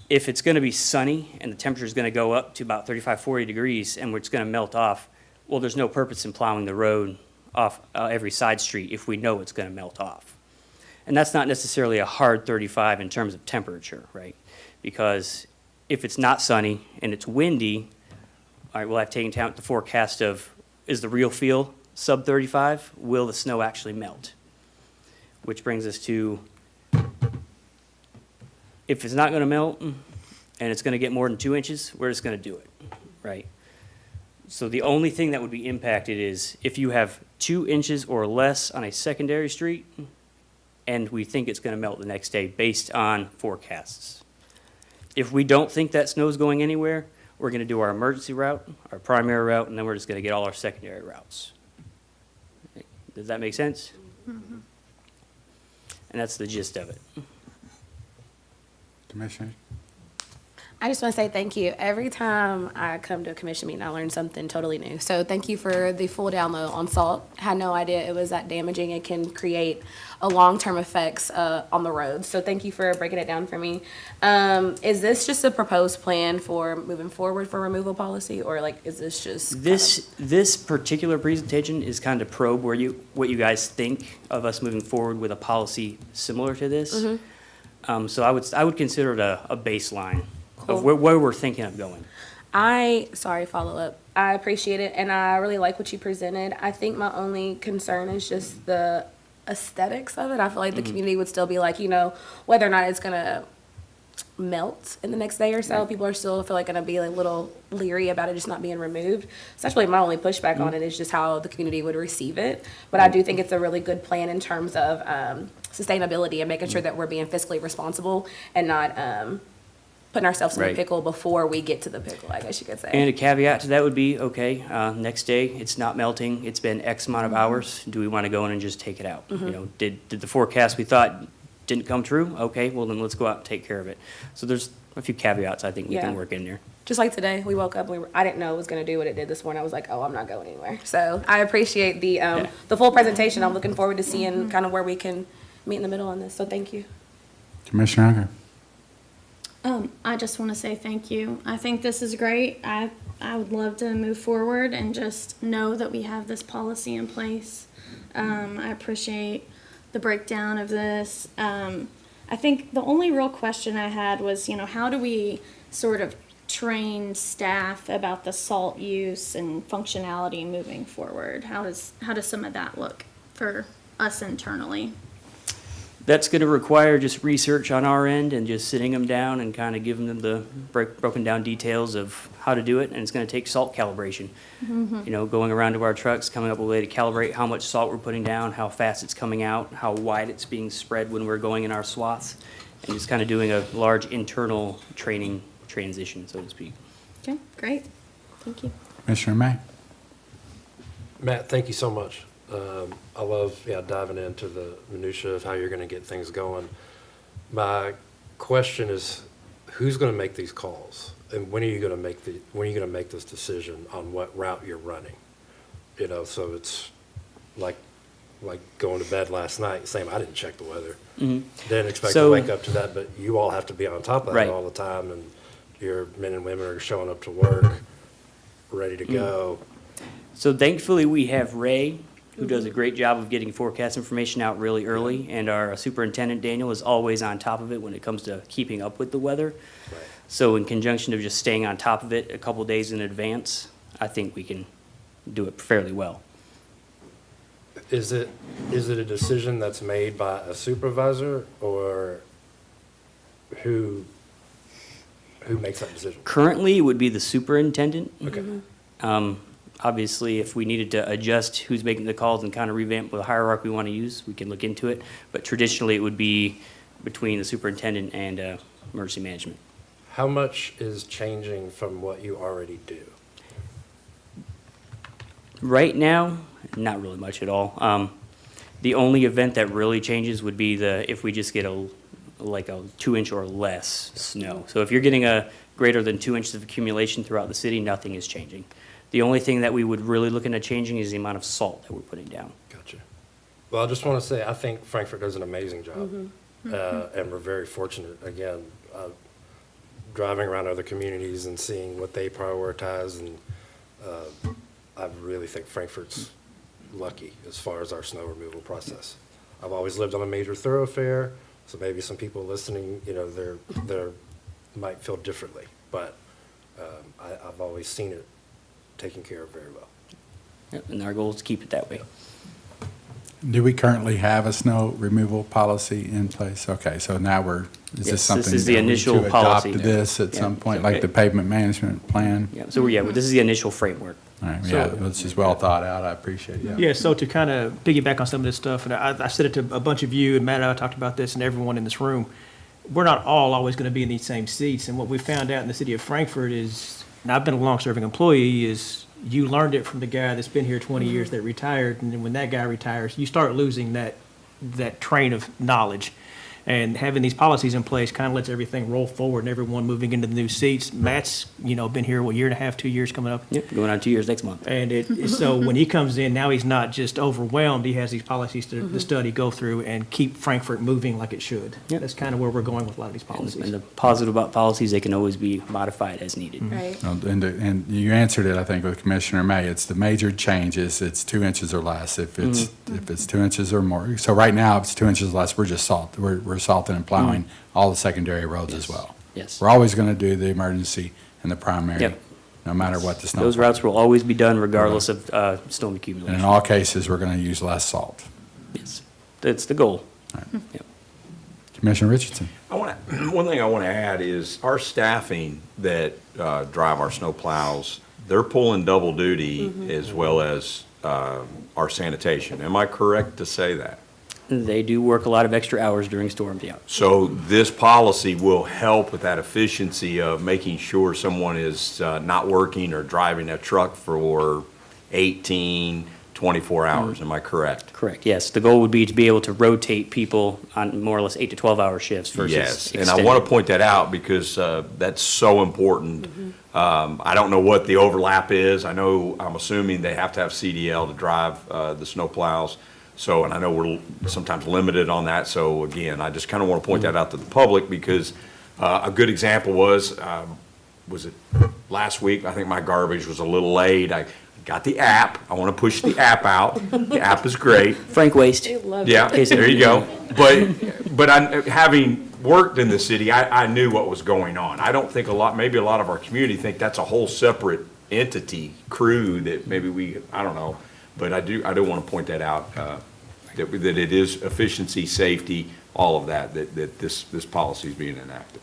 Speaker 14: if it's gonna be sunny and the temperature's gonna go up to about 35, 40 degrees and it's gonna melt off, well, there's no purpose in plowing the road off every side street if we know it's gonna melt off. And that's not necessarily a hard 35 in terms of temperature, right? Because if it's not sunny and it's windy, all right, we'll have to take into account the forecast of, is the real feel sub 35? Will the snow actually melt? Which brings us to, if it's not gonna melt and it's gonna get more than 2 inches, we're just gonna do it, right? So the only thing that would be impacted is if you have 2 inches or less on a secondary street, and we think it's gonna melt the next day based on forecasts. If we don't think that snow's going anywhere, we're gonna do our emergency route, our primary route, and then we're just gonna get all our secondary routes. Does that make sense? Mm-hmm. And that's the gist of it.
Speaker 1: Commissioner?
Speaker 4: I just want to say thank you. Every time I come to a commission meeting, I learn something totally new. So thank you for the full download on salt. Had no idea it was that damaging. It can create a long-term effects on the roads. So thank you for breaking it down for me. Is this just a proposed plan for moving forward for removal policy, or like is this just
Speaker 14: This particular presentation is kind of probe what you guys think of us moving forward with a policy similar to this.
Speaker 4: Mm-hmm.
Speaker 14: So I would consider it a baseline of
Speaker 4: Cool.
Speaker 14: where we're thinking of going.
Speaker 4: Follow up. I appreciate it, and I really like what you presented. I think my only concern is just the aesthetics of it. I feel like the community would still be like, whether or not it's gonna melt in the next day or so, people are still feel like gonna be a little leery about it just not being removed. So that's really my only pushback on it, is just how the community would receive it. But I do think it's a really good plan in terms of sustainability and making sure that we're being fiscally responsible and not putting ourselves in a
Speaker 14: Right.
Speaker 4: pickle before we get to the pickle, I guess you could say.
Speaker 14: And a caveat to that would be, okay, next day, it's not melting, it's been X amount of hours, do we want to go in and just take it out? You know, did the forecast we thought didn't come true? Okay, well then let's go out and take care of it. So there's a few caveats I think we
Speaker 4: Yeah.
Speaker 14: can work in there.
Speaker 4: Just like today, we woke up, I didn't know it was gonna do what it did this morning. I was like, oh, I'm not going anywhere. So I appreciate the full presentation. I'm looking forward to seeing kind of where we can meet in the middle on this, so thank you.
Speaker 1: Commissioner Unger.
Speaker 2: I just want to say thank you. I think this is great. I would love to move forward and just know that we have this policy in place. I appreciate the breakdown of this. I think the only real question I had was, how do we sort of train staff about the salt use and functionality moving forward? How does some of that look for us internally?
Speaker 14: That's going to require just research on our end and just sitting them down and kind of giving them the broken down details of how to do it. And it's going to take salt calibration. You know, going around to our trucks, coming up with a way to calibrate how much salt we're putting down, how fast it's coming out, how wide it's being spread when we're going in our swaths, and just kind of doing a large internal training transition, so to speak.
Speaker 2: Okay, great. Thank you.
Speaker 1: Commissioner May.
Speaker 3: Matt, thank you so much. I love diving into the minutia of how you're going to get things going. My question is, who's going to make these calls, and when are you going to make this decision on what route you're running? You know, so it's like going to bed last night saying I didn't check the weather, didn't expect to wake up to that, but you all have to be on top of that all the time, and your men and women are showing up to work ready to go.
Speaker 14: So thankfully, we have Ray, who does a great job of getting forecast information out really early, and our superintendent, Daniel, is always on top of it when it comes to keeping up with the weather.
Speaker 3: Right.
Speaker 14: So in conjunction of just staying on top of it a couple days in advance, I think we can do it fairly well.
Speaker 3: Is it a decision that's made by a supervisor, or who makes that decision?
Speaker 14: Currently, it would be the superintendent.
Speaker 3: Okay.
Speaker 14: Obviously, if we needed to adjust who's making the calls and kind of revamp the hierarchy we want to use, we can look into it. But traditionally, it would be between the superintendent and emergency management.
Speaker 3: How much is changing from what you already do?
Speaker 14: Right now, not really much at all. The only event that really changes would be if we just get a 2-inch or less snow. So if you're getting a greater than 2 inches of accumulation throughout the city, nothing is changing. The only thing that we would really look into changing is the amount of salt that we're putting down.
Speaker 3: Gotcha. Well, I just want to say, I think Frankfort does an amazing job, and we're very fortunate. Again, driving around other communities and seeing what they prioritize, and I really think Frankfort's lucky as far as our snow removal process. I've always lived on a major thoroughfare, so maybe some people listening, they might feel differently, but I've always seen it taken care of very well.
Speaker 14: Yep, and our goal is to keep it that way.
Speaker 1: Do we currently have a snow removal policy in place? Okay, so now is
Speaker 14: Yes,
Speaker 1: this something?
Speaker 14: this is the
Speaker 1: are we
Speaker 14: initial
Speaker 1: to
Speaker 14: policy.
Speaker 1: adopt this at
Speaker 14: Yeah.
Speaker 1: some point,
Speaker 14: Okay.
Speaker 1: like the pavement management plan?
Speaker 14: Yeah, so this is the initial framework.
Speaker 1: All right,
Speaker 14: So-
Speaker 1: yeah, this is well thought out. I appreciate it.
Speaker 9: Yeah, so to kind of piggyback on some of this stuff, and I said it to a bunch of you, and Matt and I talked about this, and everyone in this room, we're not all always going to be in these same seats. And what we found out in the city of Frankfort is, and I've been a long-serving employee, is you learned it from the guy that's been here 20 years that retired, and then when that guy retires, you start losing that train of knowledge. And having these policies in place kind of lets everything roll forward and everyone moving into the new seats. Matt's, been here, a year and a half, 2 years coming up.
Speaker 14: Yep, going on 2 years next month.
Speaker 9: And so when he comes in, now he's not just overwhelmed. He has these policies to study, go through, and keep Frankfort moving like it should.
Speaker 14: Yep.
Speaker 9: That's kind of where we're going with a lot of these
Speaker 14: And
Speaker 9: policies.
Speaker 14: the positive about policies, they can always be modified as needed.
Speaker 4: Right.
Speaker 1: And you answered it, I think, with Commissioner May. It's the major changes. It's 2 inches or less. If it's 2 inches or more. So right now, if it's 2 inches or less, we're just we're salting and plowing all the secondary roads as well.
Speaker 14: Yes.
Speaker 1: We're always going to do the emergency and the primary,
Speaker 14: Yep.
Speaker 1: no matter what the snow.
Speaker 14: Those routes will always be done regardless of storm
Speaker 1: And in
Speaker 14: accumulation.
Speaker 1: all cases, we're going to use less salt.
Speaker 14: Yes, that's the goal. Yep.
Speaker 1: Commissioner Richardson.
Speaker 6: One thing I want to add is our staffing that drive our snow plows, they're pulling double duty as well as our sanitation. Am I correct to say that?
Speaker 14: They do work a lot of extra hours during storms, yeah.
Speaker 6: So this policy will help with that efficiency of making sure someone is not working or driving a truck for 18, 24 hours. Am I correct?
Speaker 14: Correct, yes. The goal would be to be able to rotate people on more or less 8 to 12-hour shifts versus
Speaker 6: Yes, and I
Speaker 14: extended.
Speaker 6: want to point that out because that's so important. I don't know what the overlap is. I'm assuming they have to have CDL to drive the snowplows. So, and I know we're sometimes limited on that. So again, I just kind of want to point that out to the public because a good example was it last week? I think my garbage was a little late. I got the app. I want to push the app out. The app is great.
Speaker 14: Frank Waste.
Speaker 6: Yeah, there you go. But having worked in the city, I knew what was going on. I don't think maybe a lot of our community think that's a whole separate entity, crew that maybe I don't know. But I do want to point that out, that it is efficiency, safety, all of that this policy is being enacted.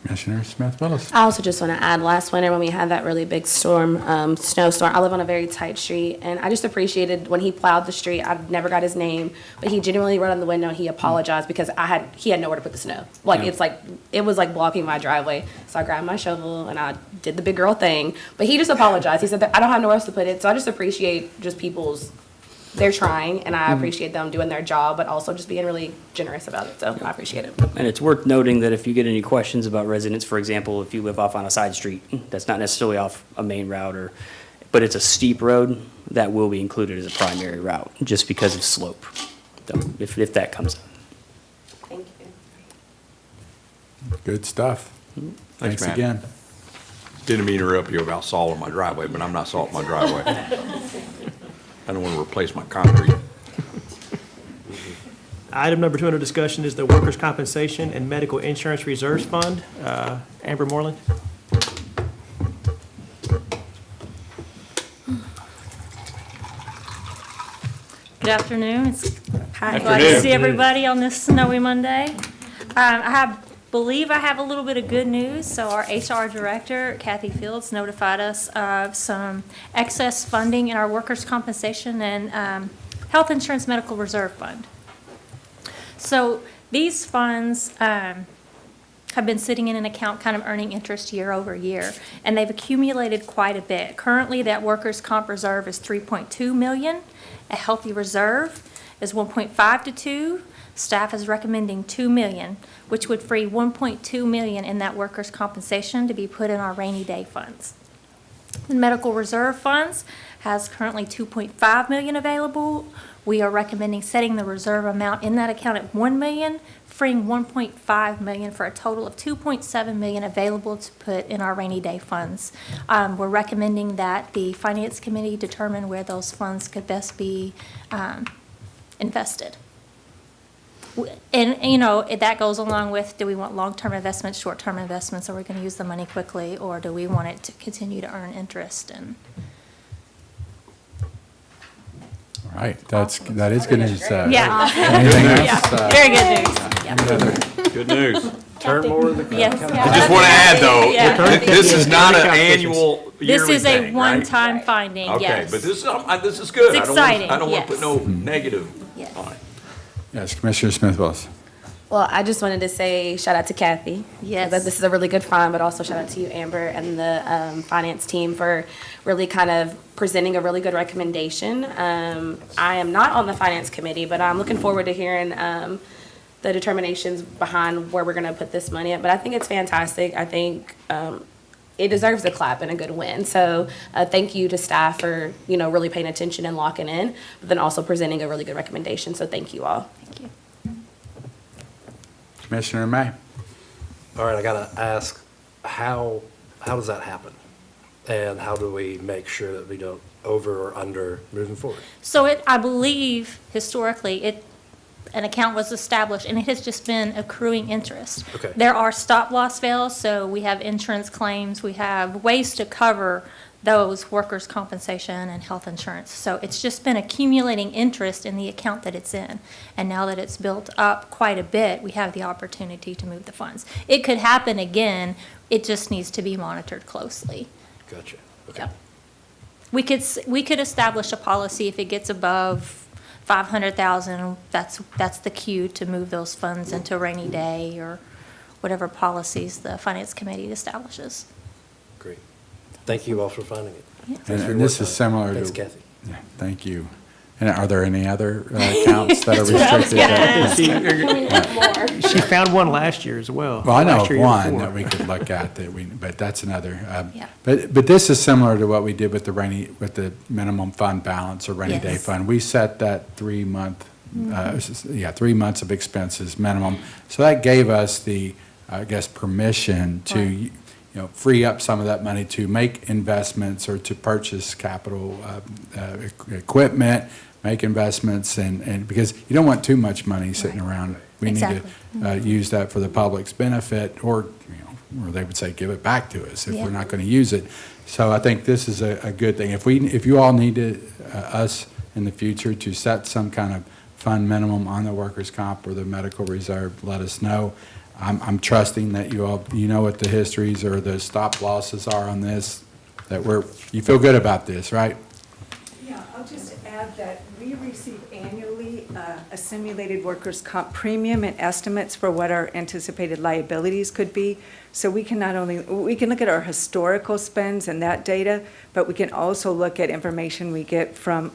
Speaker 1: Commissioner Smith Willis.
Speaker 4: I also just want to add, last winter when we had that really big storm, snowstorm, I live on a very tight street, and I just appreciated when he plowed the street. I never got his name, but he genuinely wrote on the window, he apologized because he had nowhere to put the snow. It was like blocking my driveway. So I grabbed my shovel and I did the big girl thing, but he just apologized. He said that I don't have nowhere else to put it. So I just appreciate just they're trying, and I appreciate them doing their job, but also just being really generous about it. So I appreciate it.
Speaker 14: And it's worth noting that if you get any questions about residents, for example, if you live off on a side street, that's not necessarily off a main route but it's a steep road, that will be included as a primary route, just because of slope, so if that comes up.
Speaker 4: Thank you.
Speaker 1: Good stuff. Thanks
Speaker 6: Matt.
Speaker 1: again.
Speaker 6: Didn't mean to interrupt you about salting my driveway, but I'm not salting my driveway. I don't want to replace my concrete.
Speaker 9: Item number 2 under discussion is the Workers' Compensation and Medical Insurance Reserves Fund. Amber Moreland.
Speaker 15: Good afternoon. It's glad
Speaker 6: Afternoon.
Speaker 15: to see everybody on this snowy Monday. I believe I have a little bit of good news. So our HR director, Kathy Fields, notified us of some excess funding in our workers' compensation and health insurance medical reserve fund. So these funds have been sitting in an account kind of earning interest year over year, and they've accumulated quite a bit. Currently, that workers' comp reserve is $3.2 million. A healthy reserve is 1.5 to 2. Staff is recommending $2 million, which would free $1.2 million in that workers' compensation to be put in our rainy day funds. The medical reserve funds has currently $2.5 million available. We are recommending setting the reserve amount in that account at $1 million, freeing $1.5 million for a total of $2.7 million available to put in our rainy day funds. We're recommending that the Finance Committee determine where those funds could best be invested. And, that goes along with, do we want long-term investments, short-term investments? Are we going to use the money quickly, or do we want it to continue to earn interest? And
Speaker 1: All right, that is good news.
Speaker 15: yeah,
Speaker 1: Anything else?
Speaker 15: yeah, very good news.
Speaker 1: Any other-
Speaker 6: Good news.
Speaker 3: Turn more of the.
Speaker 15: Yes.
Speaker 6: I just want to add, though,
Speaker 15: Yeah.
Speaker 6: this is not an annual
Speaker 15: This
Speaker 6: yearly
Speaker 15: is
Speaker 6: thing,
Speaker 15: a
Speaker 6: right?
Speaker 15: one-time finding,
Speaker 6: Okay,
Speaker 15: yes.
Speaker 6: but this is good.
Speaker 15: It's exciting,
Speaker 6: I don't want to put
Speaker 15: yes.
Speaker 6: no negative
Speaker 15: Yes.
Speaker 6: on it.
Speaker 1: Yes, Commissioner Smith Willis.
Speaker 4: Well, I just wanted to say shout out to Kathy.
Speaker 15: Yes.
Speaker 4: That this is a really good fund, but also shout out to you, Amber, and the finance team for really kind of presenting a really good recommendation. I am not on the finance committee, but I'm looking forward to hearing the determinations behind where we're going to put this money at. But I think it's fantastic. I think it deserves a clap and a good win. So thank you to staff for really paying attention and locking in, but then also presenting a really good recommendation. So thank you all.
Speaker 15: Thank you.
Speaker 1: Commissioner May.
Speaker 3: All right, I gotta ask, how does that happen? And how do we make sure that we don't over or under moving forward?
Speaker 15: So I believe historically, an account was established and it has just been accruing interest.
Speaker 3: Okay.
Speaker 15: There are stop loss fails, so we have insurance claims, we have ways to cover those workers' compensation and health insurance. So it's just been accumulating interest in the account that it's in. And now that it's built up quite a bit, we have the opportunity to move the funds. It could happen again, it just needs to be monitored closely.
Speaker 3: Gotcha, okay.
Speaker 15: Yep. We could establish a policy if it gets above 500,000, that's the cue to move those funds into rainy day or whatever policies the finance committee establishes.
Speaker 3: Great. Thank you all for finding it.
Speaker 1: And this is similar
Speaker 3: Thanks,
Speaker 1: to.
Speaker 3: Kathy.
Speaker 1: Yeah, thank you. And are there any other accounts that are restricted?
Speaker 9: She found one last year as well.
Speaker 1: Well, I know
Speaker 9: Last
Speaker 1: of
Speaker 9: year or
Speaker 1: one
Speaker 9: before.
Speaker 1: that we could look at but that's another.
Speaker 15: Yeah.
Speaker 1: But this is similar to what we did with the minimum fund balance or rainy day
Speaker 15: Yes.
Speaker 1: fund. We set that 3 month, 3 months of expenses minimum. So that gave us the, I guess, permission to, free up some of that money to make investments or to purchase capital equipment, make investments, and because you don't want too much money sitting around. We need
Speaker 15: Exactly.
Speaker 1: to use that for the public's benefit, or they would say, give it back to us if
Speaker 15: Yeah.
Speaker 1: we're not going to use it. So I think this is a good thing. If you all need us in the future to set some kind of fund minimum on the workers' comp or the medical reserve, let us know. I'm trusting that you all, what the histories or the stop losses are on this, that you feel good about this, right?
Speaker 16: Yeah, I'll just add that we receive annually a simulated workers' comp premium and estimates for what our anticipated liabilities could be. So we can we can look at our historical spends and that data, but we can also look at information we get from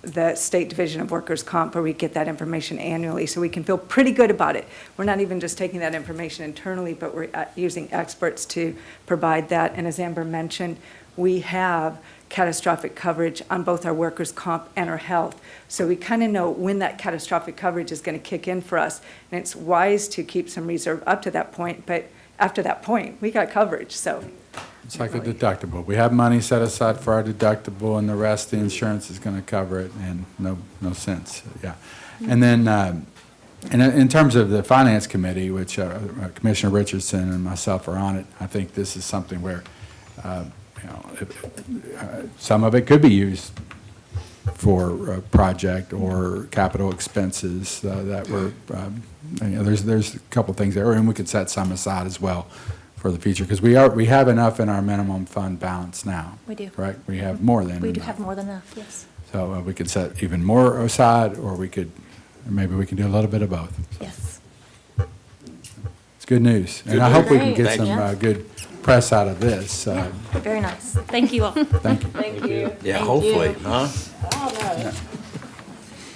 Speaker 16: the State Division of Workers' Comp, where we get that information annually, so we can feel pretty good about it. We're not even just taking that information internally, but we're using experts to provide that. And as Amber mentioned, we have catastrophic coverage on both our workers' comp and our health. So we kind of know when that catastrophic coverage is going to kick in for us. And it's wise to keep some reserve up to that point, but after that point, we got coverage, so.
Speaker 1: It's like a deductible. We have money set aside for our deductible, and the rest, the insurance is going to cover it, and no sense, yeah. And then, and in terms of the Finance Committee, which Commissioner Richardson and myself are on it, I think this is something where, some of it could be used for a project or capital expenses that were, there's a couple things there, and we could set some aside as well for the future, because we have enough in our minimum fund balance now.
Speaker 15: We do.
Speaker 1: Correct? We have more than
Speaker 15: We do
Speaker 1: enough.
Speaker 15: have more than enough, yes.
Speaker 1: So we could set even more aside, or maybe we can do a little bit of both.
Speaker 15: Yes.
Speaker 1: It's good news. And
Speaker 6: Good
Speaker 1: I hope we can
Speaker 15: news.
Speaker 1: get
Speaker 15: Thank
Speaker 1: some
Speaker 15: you.
Speaker 1: good press out of this.
Speaker 15: Yeah, very nice. Thank you all.
Speaker 1: Thank you.
Speaker 4: Thank you.
Speaker 6: Yeah,
Speaker 4: Thank
Speaker 6: hopefully,
Speaker 4: you.
Speaker 6: huh?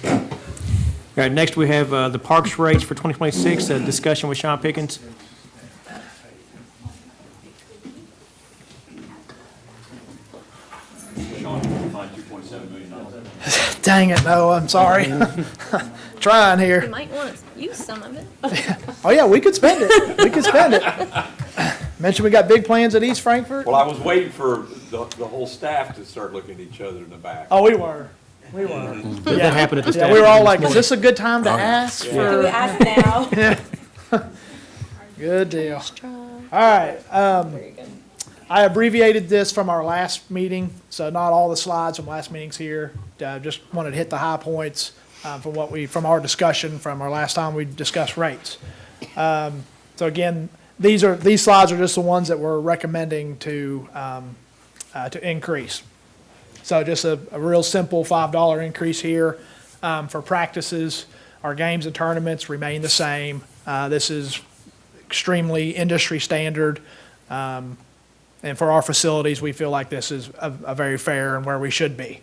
Speaker 9: All right, next we have the parks rates for 2026, a discussion with Sean Pickens.
Speaker 5: Dang it, no, I'm sorry. Trying
Speaker 2: You
Speaker 5: here.
Speaker 2: might want to use some of it.
Speaker 5: Oh, yeah, we could spend it. We could spend it. Mentioned we got big plans at East Frankfort.
Speaker 6: Well, I was waiting for the whole staff to start looking at each other in the back.
Speaker 5: Oh, we were. We were.
Speaker 9: That happened at the staff
Speaker 5: Yeah, we were all like,
Speaker 9: meeting
Speaker 5: is
Speaker 9: this
Speaker 5: this a good time to ask
Speaker 4: Do we
Speaker 5: for?
Speaker 4: ask now?
Speaker 5: Good deal. All right. I abbreviated this from our last meeting, so not all the slides from last meeting's here. Just wanted to hit the high points from our discussion from our last time we discussed rates. So again, these slides are just the ones that we're recommending to increase. So just a real simple $5 increase here for practices. Our games and tournaments remain the same. This is extremely industry standard. And for our facilities, we feel like this is a very fair and where we should be.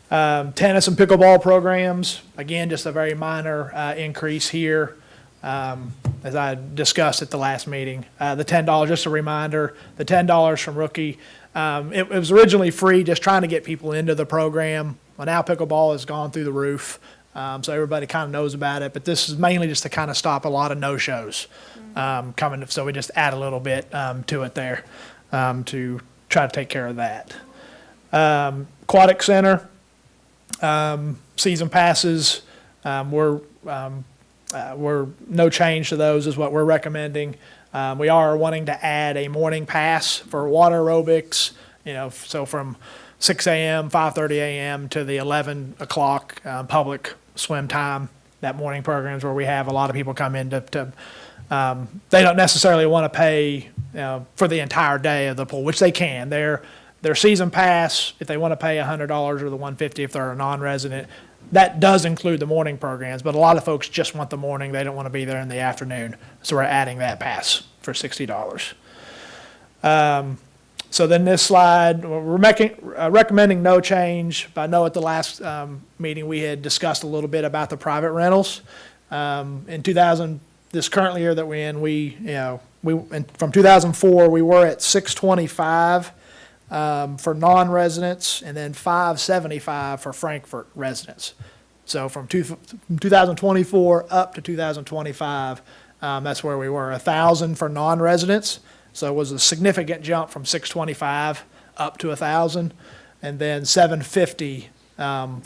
Speaker 5: Tennis and pickleball programs, again, just a very minor increase here, as I discussed at the last meeting. The $10, just a reminder, the $10 from rookie, it was originally free, just trying to get people into the program. Well, now pickleball has gone through the roof, so everybody kind of knows about it. But this is mainly just to kind of stop a lot of no-shows coming, so we just add a little bit to it there. To try to take care of that. Aquatic Center, season passes, we're no change to those is what we're recommending. We are wanting to add a morning pass for water aerobics, so from 6 a.m., 5:30 a.m. to the 11 o'clock public swim time. That morning programs where we have a lot of people come in to they don't necessarily want to pay for the entire day of the pool, which they can. Their season pass, if they want to pay $100 or the $150 if they're a non-resident, that does include the morning programs, but a lot of folks just want the morning. They don't want to be there in the afternoon. So we're adding that pass for $60. So then this slide, we're recommending no change. But I know at the last meeting, we had discussed a little bit about the private rentals. This current year that we're in, from 2004, we were at $625 for non-residents, and then $575 for Frankfort residents. So from 2024 up to 2025, that's where we were. $1,000 for non-residents, so it was a significant jump from $625 up to $1,000, and then $750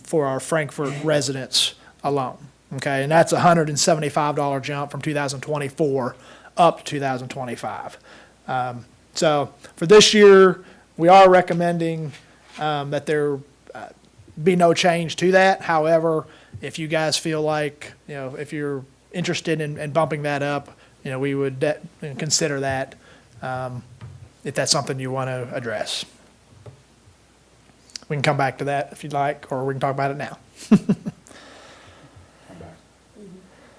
Speaker 5: for our Frankfort residents alone. Okay, and that's a $175 jump from 2024 up to 2025. So for this year, we are recommending that there be no change to that. However, if you guys feel like, if you're interested in bumping that up, we would consider that if that's something you want to address. We can come back to that if you'd like, or we can talk about it now.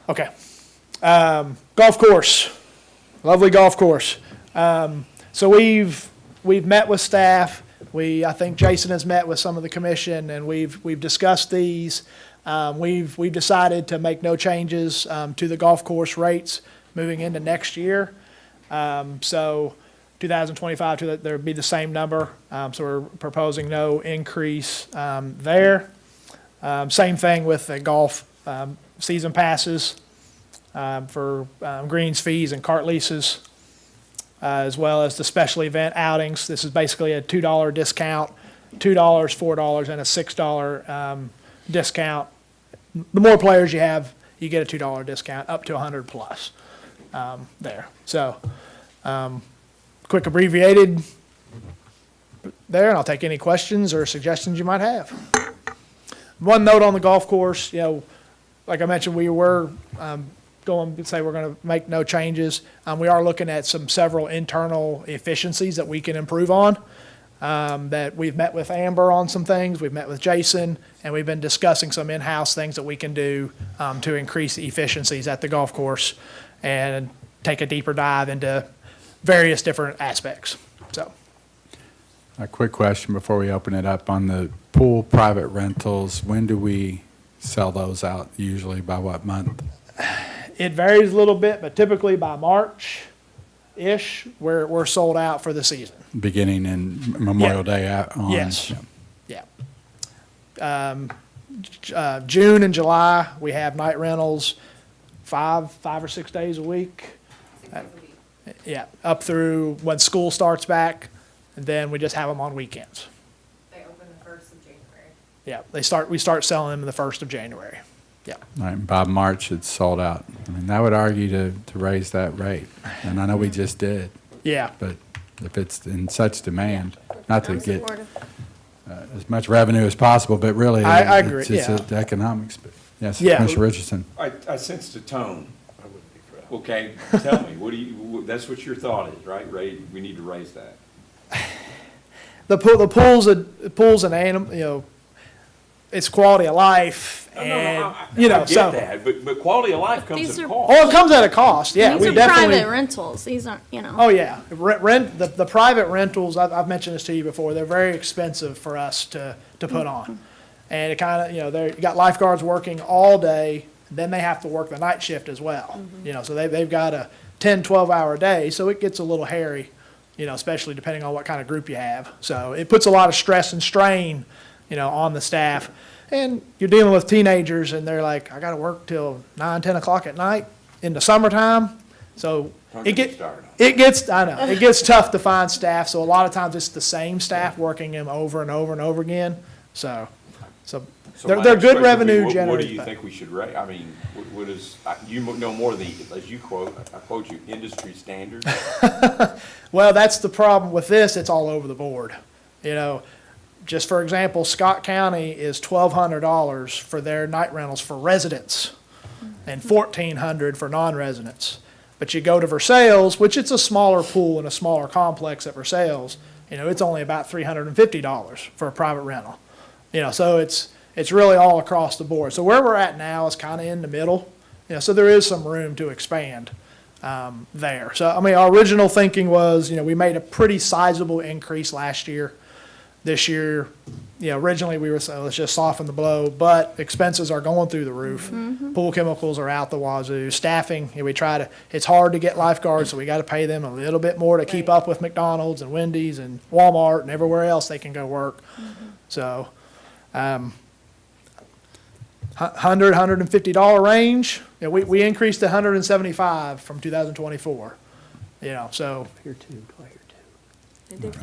Speaker 5: Okay. Golf course, lovely golf course. So we've met with staff. I think Jason has met with some of the commission, and we've discussed these. We've decided to make no changes to the golf course rates moving into next year. So 2025, there would be the same number. So we're proposing no increase there. Same thing with the golf season passes for greens fees and cart leases, as well as the special event outings. This is basically a $2 discount, $2, $4, and a $6 discount. The more players you have, you get a $2 discount up to 100 plus there. So quick abbreviated there, and I'll take any questions or suggestions you might have. One note on the golf course, like I mentioned, we were going to say we're going to make no changes. We are looking at several internal efficiencies that we can improve on. That we've met with Amber on some things, we've met with Jason, and we've been discussing some in-house things that we can do to increase the efficiencies at the golf course and take a deeper dive into various different aspects. So,
Speaker 1: A quick question before we open it up on the pool private rentals. When do we sell those out, usually by what month?
Speaker 5: it varies a little bit, but typically by March-ish, we're sold out for the season.
Speaker 1: Beginning in Memorial Day on?
Speaker 5: Yes. Yeah. June and July, we have night rentals 5 or 6 days a week. Yeah, up through when school starts back, and then we just have them on weekends.
Speaker 4: They open the 1st of January.
Speaker 5: Yeah, we start selling them the 1st of January. Yeah.
Speaker 1: All right, by March, it's sold out. I mean, I would argue to raise that rate, and I know we just did.
Speaker 5: Yeah.
Speaker 1: But if it's in such demand, not to
Speaker 2: I'm
Speaker 1: get
Speaker 2: supportive.
Speaker 1: as much revenue as possible, but really,
Speaker 5: I agree,
Speaker 1: it's just
Speaker 5: yeah.
Speaker 1: the economics. But yes,
Speaker 5: Yeah.
Speaker 1: Commissioner Richardson.
Speaker 6: I sense the tone. Okay, tell me, that's what your thought is, right? We need to raise that.
Speaker 5: The pools and animal, it's quality of life, and
Speaker 6: I get
Speaker 5: so.
Speaker 6: that, but quality of life comes
Speaker 2: These
Speaker 6: at a
Speaker 2: are-
Speaker 6: cost.
Speaker 5: Oh, it comes at a cost. Yeah,
Speaker 2: These
Speaker 5: we
Speaker 2: are
Speaker 5: definitely.
Speaker 2: private rentals. These aren't,
Speaker 5: Oh, yeah. The private rentals, I've mentioned this to you before, they're very expensive for us to put on. And it kind of, you got lifeguards working all day, then they have to work the night shift as well. So they've got a 10, 12-hour day, so it gets a little hairy, especially depending on what kind of group you have. So it puts a lot of stress and strain, on the staff. And you're dealing with teenagers, and they're like, I got to work till 9, 10 o'clock at night in the summertime. So it gets tough to find staff. So a lot of times it's the same staff working them over and over and over again. So
Speaker 6: So my
Speaker 5: they're
Speaker 6: next
Speaker 5: good
Speaker 6: question would be,
Speaker 5: revenue
Speaker 6: What do
Speaker 5: generators.
Speaker 6: you think we should rate? I mean, what is, you know more of the, as you quote, I quote you, industry standard?
Speaker 5: Well, that's the problem with this. It's all over the board. Just for example, Scott County is $1,200 for their night rentals for residents and $1,400 for non-residents. But you go to Versailles, which it's a smaller pool and a smaller complex at Versailles, it's only about $350 for a private rental. So it's really all across the board. So where we're at now is kind of in the middle, so there is some room to expand there. So, I mean, our original thinking was, we made a pretty sizable increase last year. This year, originally we were saying, let's just soften the blow, but expenses are going through the roof. Pool chemicals are out the wazoo. Staffing, it's hard to get lifeguards, so we got to pay them a little bit more to keep up with McDonald's and Wendy's and Walmart and everywhere else they can go work. So, $150 range. We increased to $175 from 2024. So.
Speaker 9: Here too, do I hear too?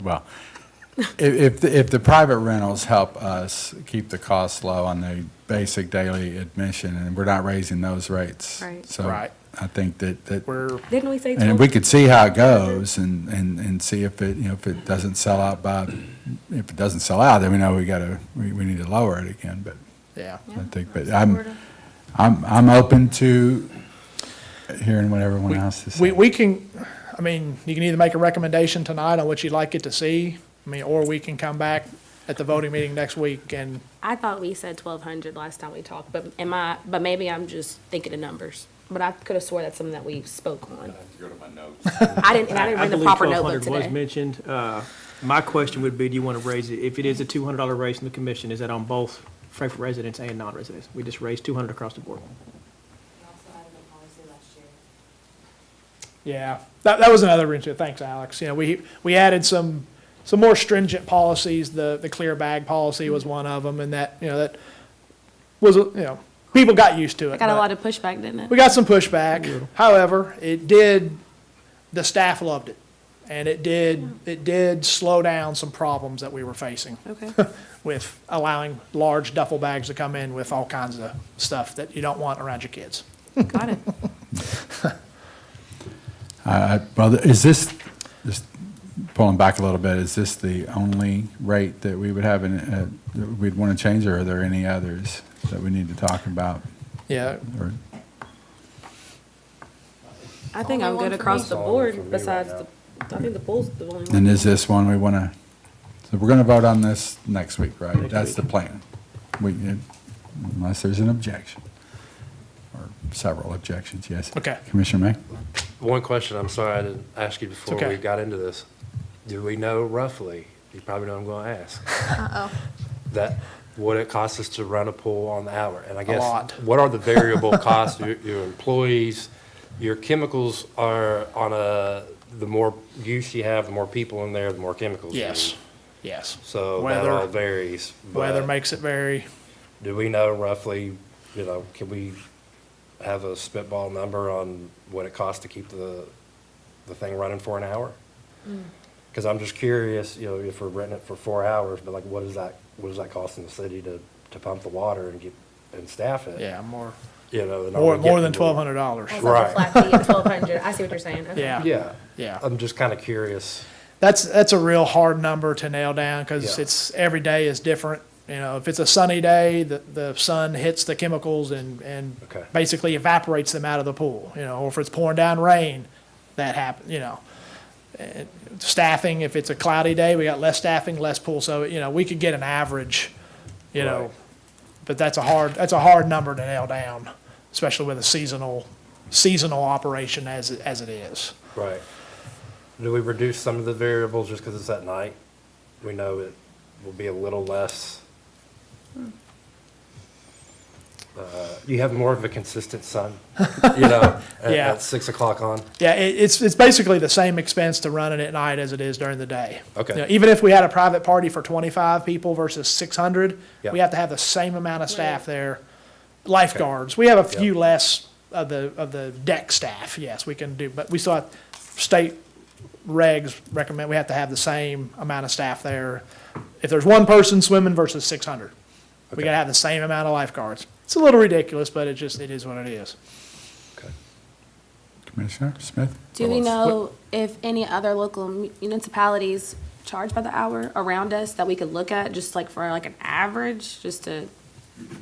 Speaker 1: Well, if the private rentals help us keep the costs low on the basic daily admission, and we're not raising those rates.
Speaker 12: Right.
Speaker 1: So
Speaker 5: Right.
Speaker 1: I think that
Speaker 12: Didn't we say
Speaker 1: and
Speaker 12: 12?
Speaker 1: we could see how it goes and see if if it doesn't sell out if it doesn't sell out, then we know we need to lower it again, but
Speaker 5: Yeah.
Speaker 1: I think, but I'm open to hearing what everyone else is saying.
Speaker 5: We can, I mean, you can either make a recommendation tonight on what you'd like it to see, or we can come back at the voting meeting next week and,
Speaker 4: I thought we said 1,200 last time we talked, but maybe I'm just thinking of numbers. But I could have swore that's something that we spoke on.
Speaker 6: Go to my notes.
Speaker 4: I didn't bring the proper notebook
Speaker 9: I believe 1,200 was
Speaker 4: today.
Speaker 9: mentioned. My question would be, do you want to raise it, if it is a $200 raise from the commission, is that on both Frankfort residents and non-residents? We just raised 200 across the board.
Speaker 5: yeah, that was another reason. Thanks, Alex. We added some more stringent policies. The clear bag policy was one of them, and that was, people got used to it.
Speaker 4: I got a
Speaker 5: but
Speaker 4: lot of pushback, didn't it?
Speaker 5: We got some pushback. However, the staff loved it. And it did slow down some problems that we were facing
Speaker 4: Okay.
Speaker 5: with allowing large duffel bags to come in with all kinds of stuff that you don't want around your kids.
Speaker 4: Got it.
Speaker 1: Well, is this, just pulling back a little bit, is this the only rate that we would have that we'd want to change, or are there any others that we need to talk about?
Speaker 5: Yeah,
Speaker 1: Or-
Speaker 4: I think I'm good across the board besides I think the pool's the only one.
Speaker 1: And is this one we want to, so we're going to vote on this next week, right? That's the plan. Unless there's an objection, or several objections, yes.
Speaker 5: Okay.
Speaker 1: Commissioner May?
Speaker 3: One question, I'm sorry I didn't ask you before
Speaker 5: okay.
Speaker 3: we got into this. Do we know roughly, you probably know what I'm going to ask, that what it costs us to run a pool on the hour? And I guess,
Speaker 5: lot.
Speaker 3: what are the variable costs, your employees, your chemicals are the more use you have, the more people in there, the more chemicals you
Speaker 5: yes,
Speaker 3: use.
Speaker 5: yes.
Speaker 3: So that all varies.
Speaker 5: Weather
Speaker 3: but
Speaker 5: makes it vary.
Speaker 3: do we know roughly, can we have a spitball number on what it costs to keep the thing running for an hour? Because I'm just curious, if we're renting it for 4 hours, but like, what is that costing the city to pump the water and staff it?
Speaker 5: Yeah, more
Speaker 3: And are we
Speaker 5: than
Speaker 3: getting
Speaker 5: $1,200.
Speaker 4: Also, the
Speaker 3: Right.
Speaker 4: flat fee of 1,200. I see what you're saying. Okay.
Speaker 5: Yeah.
Speaker 3: Yeah.
Speaker 5: Yeah.
Speaker 3: I'm just kind of curious.
Speaker 5: That's a real hard number to nail down because
Speaker 3: Yeah.
Speaker 5: it's every day is different. If it's a sunny day, the sun hits the chemicals and
Speaker 3: Okay.
Speaker 5: basically evaporates them out of the pool. Or if it's pouring down rain, that happens. And staffing, if it's a cloudy day, we got less staffing, less pool. So we could get an average.
Speaker 3: Right.
Speaker 5: But that's a hard number to nail down, especially with a seasonal operation as it is.
Speaker 3: Right. Do we reduce some of the variables just because it's at night? We know it will be a little less. You have more of a consistent sun,
Speaker 5: Yeah.
Speaker 3: at 6 o'clock on.
Speaker 5: Yeah, it's basically the same expense to run it at night as it is during the day.
Speaker 3: Okay.
Speaker 5: Even if we had a private party for 25 people versus 600,
Speaker 3: Yeah.
Speaker 5: we have to have the same amount of staff there. Lifeguards, we have a few less of the deck staff, yes, we can do, but we still have, state regs recommend we have to have the same amount of staff there. If there's one person swimming versus 600, we
Speaker 3: Okay.
Speaker 5: gotta have the same amount of lifeguards. It's a little ridiculous, but it is what it is.
Speaker 3: Okay.
Speaker 1: Commissioner Smith?
Speaker 4: Do we know if any other local municipalities charge by the hour around us that we could look at, just like for like an average, just to,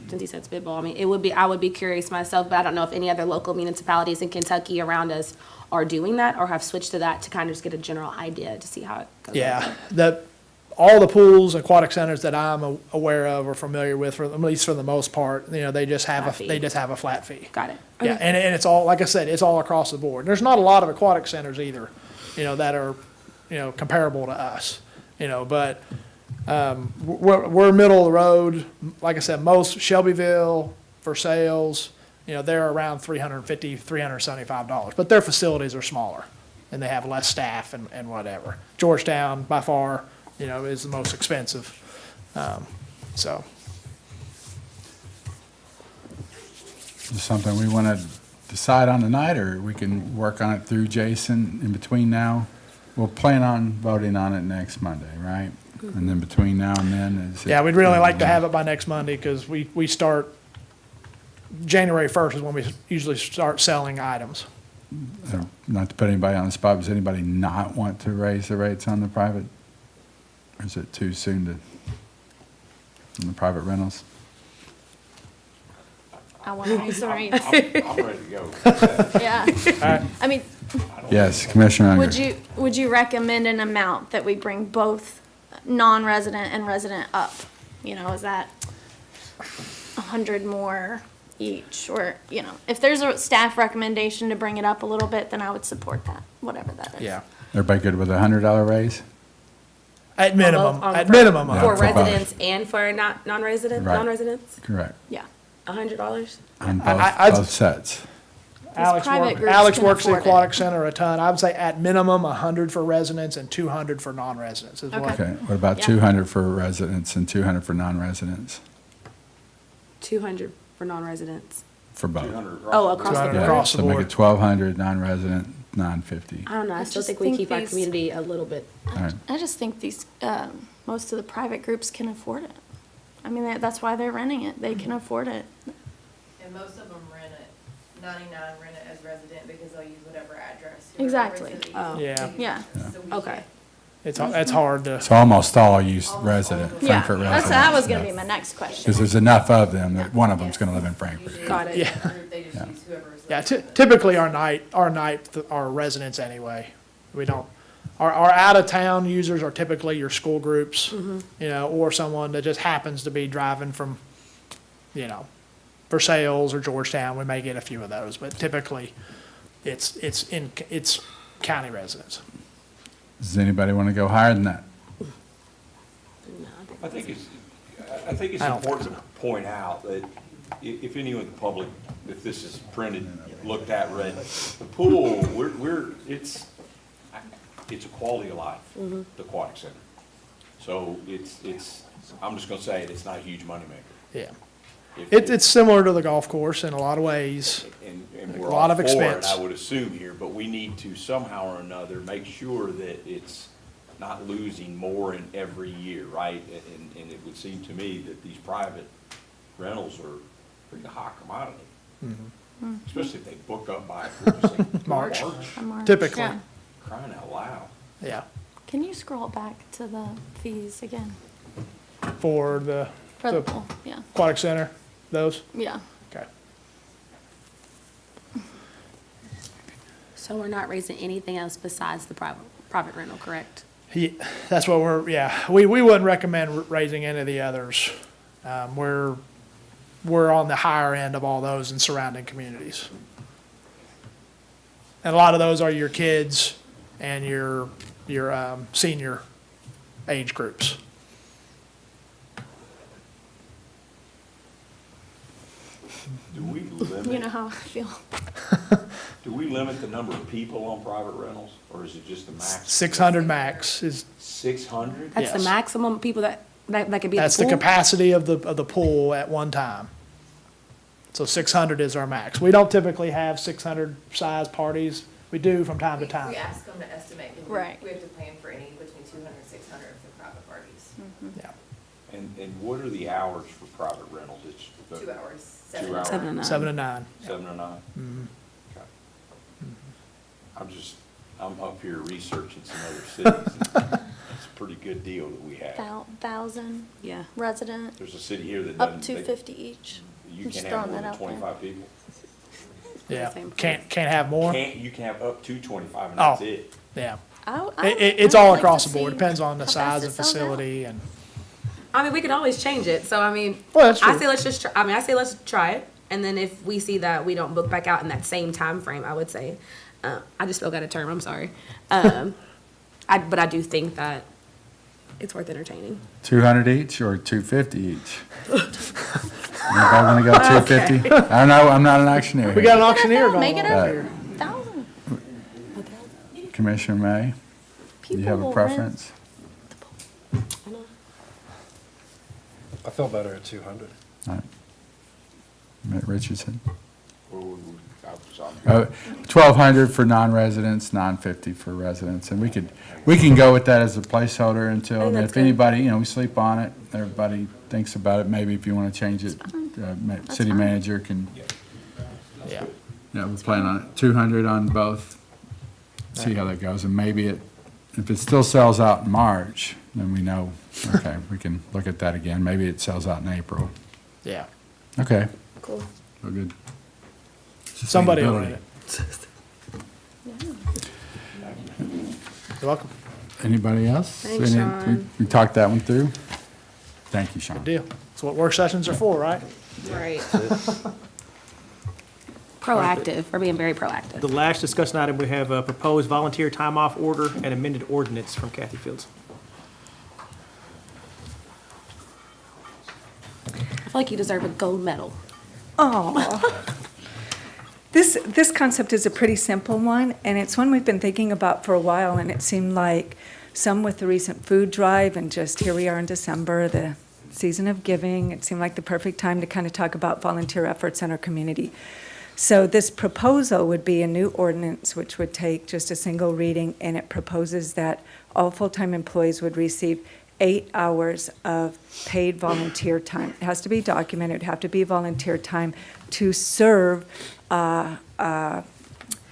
Speaker 4: since he said spitball, I mean, I would be curious myself, but I don't know if any other local municipalities in Kentucky around us are doing that or have switched to that to kind of just get a general idea to see how it goes.
Speaker 5: Yeah, all the pools, aquatic centers that I'm aware of or familiar with, at least for the most part, they just have
Speaker 4: Flat fee.
Speaker 5: they just have a flat fee.
Speaker 4: Got it.
Speaker 5: Yeah,
Speaker 4: Okay.
Speaker 5: and it's all, like I said, it's all across the board. There's not a lot of aquatic centers either, that are, comparable to us, but, we're middle of the road. Like I said, most Shelbyville, Versailles, they're around $350, $375, but their facilities are smaller and they have less staff and whatever. Georgetown, by far, is the most expensive, so.
Speaker 1: Is this something we want to decide on tonight, or we can work on it through Jason in between now? We'll plan on voting on it next Monday, right? And then between now and then, is it?
Speaker 5: Yeah, we'd really like to have it by next Monday, because we start, January 1st is when we usually start selling items.
Speaker 1: Not to put anybody on the spot, does anybody not want to raise the rates on the private? Or is it too soon on the private rentals?
Speaker 2: I want to raise the rates.
Speaker 6: I'm ready to go.
Speaker 2: Yeah. I mean,
Speaker 1: Yes, Commissioner Unger.
Speaker 2: would you recommend an amount that we bring both non-resident and resident up? Is that 100 more each, or, if there's a staff recommendation to bring it up a little bit, then I would support that, whatever that is.
Speaker 5: Yeah.
Speaker 1: Everybody good with a $100 raise?
Speaker 5: At minimum,
Speaker 4: both,
Speaker 5: at minimum.
Speaker 1: Yeah,
Speaker 4: For
Speaker 1: for both.
Speaker 4: residents and for non-resident,
Speaker 1: Right.
Speaker 4: non-residents,
Speaker 1: Correct.
Speaker 4: $100?
Speaker 1: On
Speaker 5: I'd-
Speaker 1: both sets.
Speaker 2: private groups
Speaker 5: Alex
Speaker 2: can
Speaker 5: works the
Speaker 2: afford it.
Speaker 5: aquatic center a ton. I would say at minimum, 100 for residents and 200 for non-residents is what.
Speaker 2: Okay.
Speaker 1: Okay, what about
Speaker 2: Yeah.
Speaker 1: 200 for residents and 200 for non-residents?
Speaker 4: 200 for non-residents.
Speaker 1: For both?
Speaker 6: 200
Speaker 4: Oh, across the
Speaker 5: 200
Speaker 4: board?
Speaker 5: across the
Speaker 1: So make
Speaker 5: board.
Speaker 1: it 1,200 non-resident, 950.
Speaker 4: I don't know, I still
Speaker 2: just
Speaker 4: think we
Speaker 2: think
Speaker 4: keep our
Speaker 2: these-
Speaker 4: community a little bit.
Speaker 1: All right.
Speaker 2: I just think these, most of the private groups can afford it. I mean, that's why they're renting it. They can afford it.
Speaker 17: And most of them rent it, 99 rent it as resident because they'll use whatever address.
Speaker 2: Exactly.
Speaker 4: Oh.
Speaker 5: Yeah.
Speaker 2: Yeah.
Speaker 17: So we
Speaker 4: Okay.
Speaker 17: can't-
Speaker 5: It's hard to.
Speaker 1: So almost all use resident,
Speaker 2: Yeah,
Speaker 1: Frankfort
Speaker 2: that
Speaker 1: residents.
Speaker 2: was gonna be my next question.
Speaker 1: Because there's enough of them that one of them's going to live in Frankfort.
Speaker 4: Got it.
Speaker 5: Yeah.
Speaker 17: They just use whoever is.
Speaker 5: Yeah, typically our residents anyway. We don't, our out-of-town users are typically your school groups, or someone that just happens to be driving from, Versailles or Georgetown. We may get a few of those, but typically it's county residents.
Speaker 1: Does anybody want to go higher than that?
Speaker 6: I think it's
Speaker 5: I don't think
Speaker 6: important to point out that if anyone in the public, if this is printed, looked at, read, the pool, it's a quality of life, the aquatic center. So I'm just gonna say it's not a huge moneymaker.
Speaker 5: Yeah.
Speaker 6: If-
Speaker 5: It's similar to the golf course in a lot of ways.
Speaker 6: And
Speaker 5: a
Speaker 6: we're
Speaker 5: lot
Speaker 6: all
Speaker 5: of
Speaker 6: for it,
Speaker 5: expense.
Speaker 6: I would assume here, but we need to somehow or another make sure that it's not losing more in every year, right? And it would seem to me that these private rentals are pretty hot commodity. Especially if they book up by, what did you say,
Speaker 5: March.
Speaker 2: March,
Speaker 5: Typically.
Speaker 2: yeah.
Speaker 6: Crying out loud.
Speaker 5: Yeah,
Speaker 2: Can you scroll back to the fees again?
Speaker 5: for the
Speaker 2: For the pool, yeah,
Speaker 5: aquatic center, those,
Speaker 2: yeah.
Speaker 5: okay.
Speaker 4: So we're not raising anything else besides the private rental, correct?
Speaker 5: That's what we wouldn't recommend raising any of the others. We're on the higher end of all those in surrounding communities. And a lot of those are your kids and your senior age groups.
Speaker 6: Do we limit?
Speaker 2: You know how I feel.
Speaker 6: Do we limit the number of people on private rentals, or is it just the max?
Speaker 5: 600 max is,
Speaker 6: 600?
Speaker 4: That's the
Speaker 5: Yes.
Speaker 4: maximum people that could be at
Speaker 5: that's
Speaker 4: the
Speaker 5: the
Speaker 4: pool?
Speaker 5: capacity of the pool at one time. So 600 is our max. We don't typically have 600 size parties. We do from time to
Speaker 17: We
Speaker 5: time.
Speaker 17: ask them to estimate, because
Speaker 2: Right.
Speaker 17: we have to plan for any between 200 and 600 for private parties.
Speaker 5: Yeah.
Speaker 6: And what are the hours for private rentals? It's the
Speaker 17: 2 hours,
Speaker 6: 2 hours?
Speaker 4: 7 to 9.
Speaker 5: 7 to 9.
Speaker 6: 7 to 9? Okay. I'm up here researching some other cities. It's a pretty good deal that we have.
Speaker 2: 1,000
Speaker 4: Yeah.
Speaker 2: resident,
Speaker 6: There's a city here that
Speaker 2: up
Speaker 6: doesn't.
Speaker 2: to 50 each.
Speaker 6: You
Speaker 2: I'm just
Speaker 6: can't have
Speaker 2: throwing
Speaker 6: more
Speaker 2: that
Speaker 6: than
Speaker 2: out there.
Speaker 6: 25 people.
Speaker 5: Yeah.
Speaker 4: Same
Speaker 5: Can't have more?
Speaker 6: You can have up to 25 and
Speaker 5: Oh.
Speaker 6: that's it.
Speaker 5: Yeah. It's all across the board, depends on the size of facility and.
Speaker 4: I mean, we can always change it, so I mean,
Speaker 5: Well, that's
Speaker 4: I
Speaker 5: true.
Speaker 4: say let's just, I say let's try it, and then if we see that we don't book back out in that same time frame, I would say, I just still got a term, I'm sorry. But I do think that it's worth entertaining.
Speaker 1: 200 each or 250 each? Anybody want to go 250? I don't know, I'm not an auctioneer.
Speaker 5: We got an auctioneer going
Speaker 2: Make it
Speaker 5: on
Speaker 2: up.
Speaker 5: here.
Speaker 2: 1,000.
Speaker 1: Commissioner May, do you have a preference?
Speaker 3: I feel better at 200.
Speaker 1: All right. Mitt Richardson? 1,200 for non-residents, 950 for residents, and we can go with that as a placeholder until,
Speaker 4: think
Speaker 1: and
Speaker 4: that's
Speaker 1: if
Speaker 4: good.
Speaker 1: anybody, we sleep on it, everybody thinks about it, maybe if you want to change it, city
Speaker 2: fine.
Speaker 1: manager can,
Speaker 5: Yeah.
Speaker 1: yeah, we're planning on it, 200 on both, see how that goes, and maybe if it still sells out in March, then we know, okay, we can look at that again, maybe it sells out in April.
Speaker 5: Yeah.
Speaker 1: Okay,
Speaker 4: Cool.
Speaker 1: well, good.
Speaker 5: Somebody will
Speaker 1: Sustainability.
Speaker 5: win it. You're welcome.
Speaker 1: Anybody else?
Speaker 4: Thanks, Sean.
Speaker 1: We talked that one through? Thank you, Sean.
Speaker 5: Good deal. That's what work sessions are for, right?
Speaker 4: Right. Proactive, we're being very proactive.
Speaker 9: The last discussion item, we have a proposed volunteer time off order and amended ordinance from Kathy Fields.
Speaker 4: I feel like you deserve a gold medal.
Speaker 16: Oh. This concept is a pretty simple one, and it's one we've been thinking about for a while, and it seemed like some with the recent food drive, and just here we are in December, the season of giving, it seemed like the perfect time to kind of talk about volunteer efforts in our community. So this proposal would be a new ordinance which would take just a single reading, and it proposes that all full-time employees would receive 8 hours of paid volunteer time. It has to be documented, it would have to be volunteer time to serve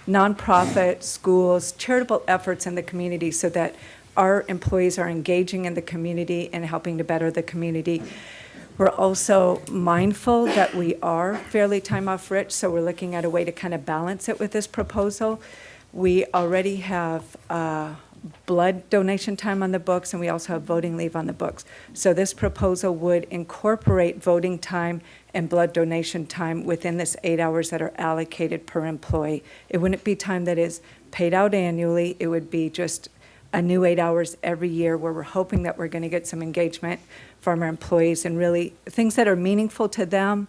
Speaker 16: nonprofit, schools, charitable efforts in the community so that our employees are engaging in the community and helping to better the community. We're also mindful that we are fairly time off rich, so we're looking at a way to kind of balance it with this proposal. We already have blood donation time on the books, and we also have voting leave on the books. So this proposal would incorporate voting time and blood donation time within this 8 hours that are allocated per employee. It wouldn't be time that is paid out annually. It would be just a new 8 hours every year where we're hoping that we're going to get some engagement from our employees and really things that are meaningful to them,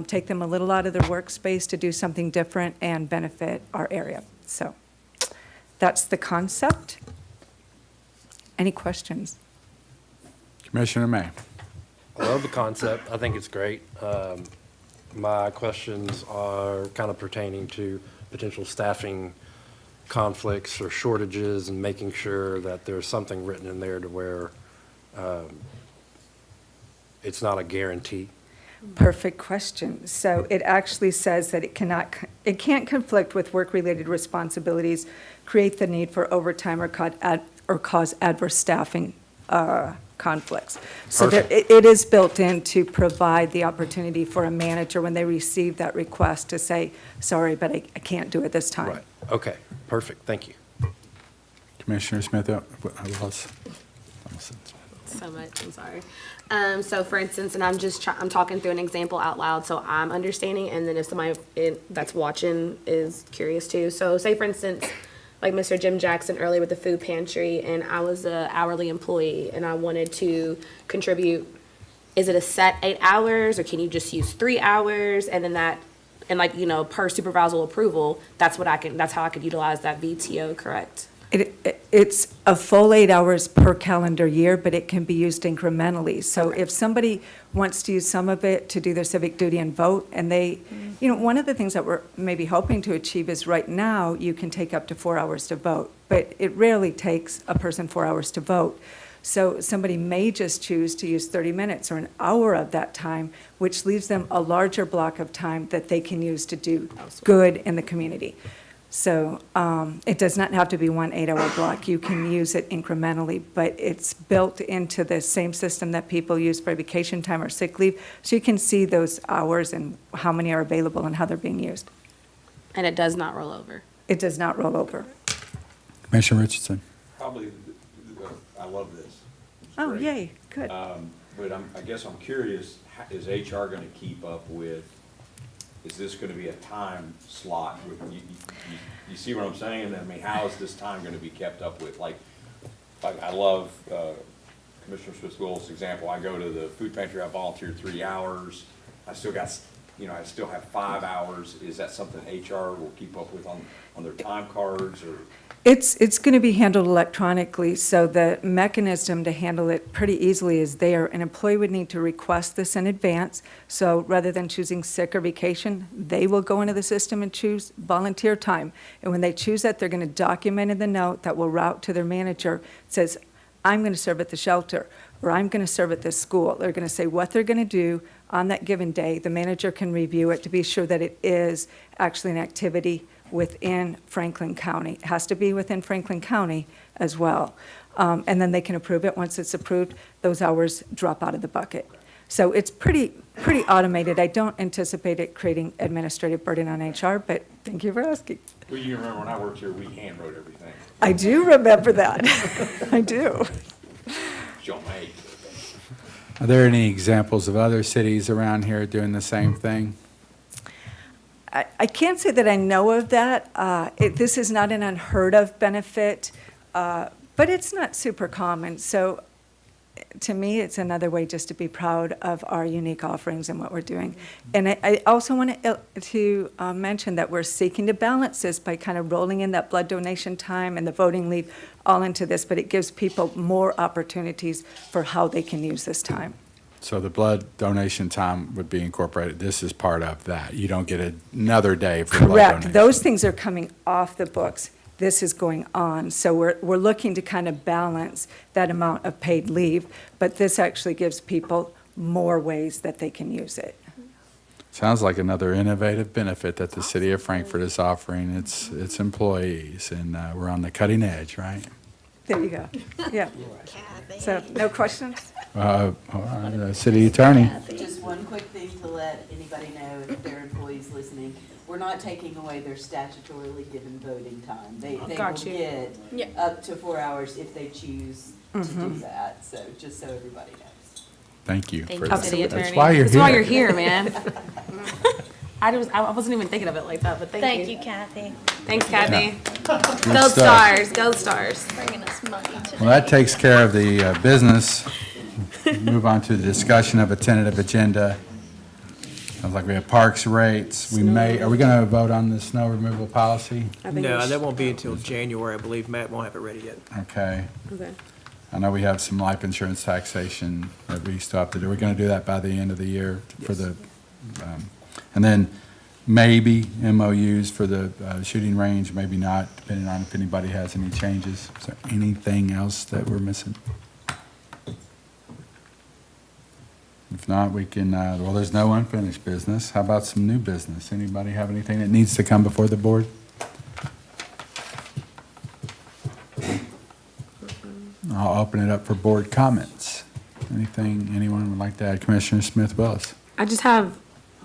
Speaker 16: take them a little out of their workspace to do something different and benefit our area. So that's the concept. Any questions?
Speaker 1: Commissioner May.
Speaker 3: I love the concept. I think it's great. My questions are kind of pertaining to potential staffing conflicts or shortages and making sure that there's something written in there to where it's not a guarantee.
Speaker 16: Perfect question. So it actually says that it can't conflict with work-related responsibilities, create the need for overtime, or cause adverse staffing conflicts. So it is built in to provide the opportunity for a manager when they receive that request to say, sorry, but I can't do it this time.
Speaker 3: Right. Okay. Perfect. Thank you.
Speaker 1: Commissioner Smith,
Speaker 4: So much, I'm sorry. So for instance, and I'm talking through an example out loud, so I'm understanding, and then if somebody that's watching is curious too. So say for instance, like Mr. Jim Jackson earlier with the food pantry, and I was an hourly employee, and I wanted to contribute. Is it a set 8 hours, or can you just use 3 hours, and then that, and like, per supervisor approval, that's how I could utilize that VTO, correct?
Speaker 16: It's a full 8 hours per calendar year, but it can be used incrementally. So if somebody wants to use some of it to do their civic duty and vote, and they, one of the things that we're maybe hoping to achieve is right now, you can take up to 4 hours to vote, but it rarely takes a person 4 hours to vote. So somebody may just choose to use 30 minutes or an hour of that time, which leaves them a larger block of time that they can use to do good in the community. So it does not have to be one 8 hour block. You can use it incrementally, but it's built into the same system that people use for vacation time or sick leave. So you can see those hours and how many are available and how they're being used.
Speaker 4: And it does not roll over.
Speaker 16: It does not roll over.
Speaker 1: Commissioner Richardson.
Speaker 6: probably, I love this. It's
Speaker 16: Oh,
Speaker 6: great.
Speaker 16: yay, good.
Speaker 6: But I guess I'm curious, is HR gonna keep up with, is this gonna be a time slot? You see what I'm saying? I mean, how is this time gonna be kept up with? Like I love Commissioner Smith-Willis' example. I go to the food pantry, I volunteer 3 hours. I still got, I still have 5 hours. Is that something HR will keep up with on their time cards, or?
Speaker 16: It's going to be handled electronically, so the mechanism to handle it pretty easily is there. An employee would need to request this in advance, so rather than choosing sick or vacation, they will go into the system and choose volunteer time. And when they choose that, they're going to document in the note that will route to their manager. It says, I'm going to serve at the shelter, or I'm going to serve at this school. They're going to say what they're going to do on that given day. The manager can review it to be sure that it is actually an activity within Franklin County. It has to be within Franklin County as well. And then they can approve it. Once it's approved, those hours drop out of the bucket. So it's pretty automated. I don't anticipate it creating administrative burden on HR, but thank you for asking.
Speaker 6: Well, you remember when I worked here, we hand wrote everything.
Speaker 16: I do remember that. I do.
Speaker 6: John May.
Speaker 1: Are there any examples of other cities around here doing the same thing?
Speaker 16: I can't say that I know of that. This is not an unheard of benefit, but it's not super common. So to me, it's another way just to be proud of our unique offerings and what we're doing. And I also want to mention that we're seeking to balance this by kind of rolling in that blood donation time and the voting leave all into this, but it gives people more opportunities for how they can use this time.
Speaker 1: So the blood donation time would be incorporated. This is part of that. You don't get another day for blood donation.
Speaker 16: Correct. Those things are coming off the books. This is going on. So we're looking to kind of balance that amount of paid leave, but this actually gives people more ways that they can use it.
Speaker 1: Sounds like another innovative benefit that the city of Frankfort is offering its employees, and we're on the cutting edge, right?
Speaker 16: There you go. Yeah. So, no questions?
Speaker 1: City attorney.
Speaker 11: Just one quick thing to let anybody know, if their employees listening, we're not taking away their statutorily given voting time. They will
Speaker 4: Got you.
Speaker 11: get up to 4 hours if they choose to do that, so just so everybody knows.
Speaker 1: Thank you.
Speaker 4: Thank
Speaker 1: for
Speaker 4: you,
Speaker 1: that.
Speaker 4: city attorney.
Speaker 1: That's why you're
Speaker 4: That's
Speaker 1: here.
Speaker 4: why you're here, man. I wasn't even thinking of it like that, but thank you.
Speaker 2: Thank you, Kathy,
Speaker 4: Thanks, Kathy.
Speaker 1: Good
Speaker 4: Gold
Speaker 1: stuff.
Speaker 4: stars, gold stars.
Speaker 2: bringing us money today.
Speaker 1: Well, that takes care of the business. Move on to the discussion of a tentative agenda. Sounds like we have parks rates. Are we going to vote on the snow removal policy?
Speaker 9: No, that won't be until January, I believe. Matt won't have it ready yet.
Speaker 1: Okay.
Speaker 4: Okay.
Speaker 1: I know we have some life insurance taxation that we still have to do. We're going to do that by the end of the year for the, and then maybe MOUs for the shooting range, maybe not, depending on if anybody has any changes. Is there anything else that we're missing? If not, we can, well, there's no unfinished business. How about some new business? Anybody have anything that needs to come before the board? I'll open it up for board comments. Anything anyone would like to add? Commissioner Smith-Willis.
Speaker 4: I just have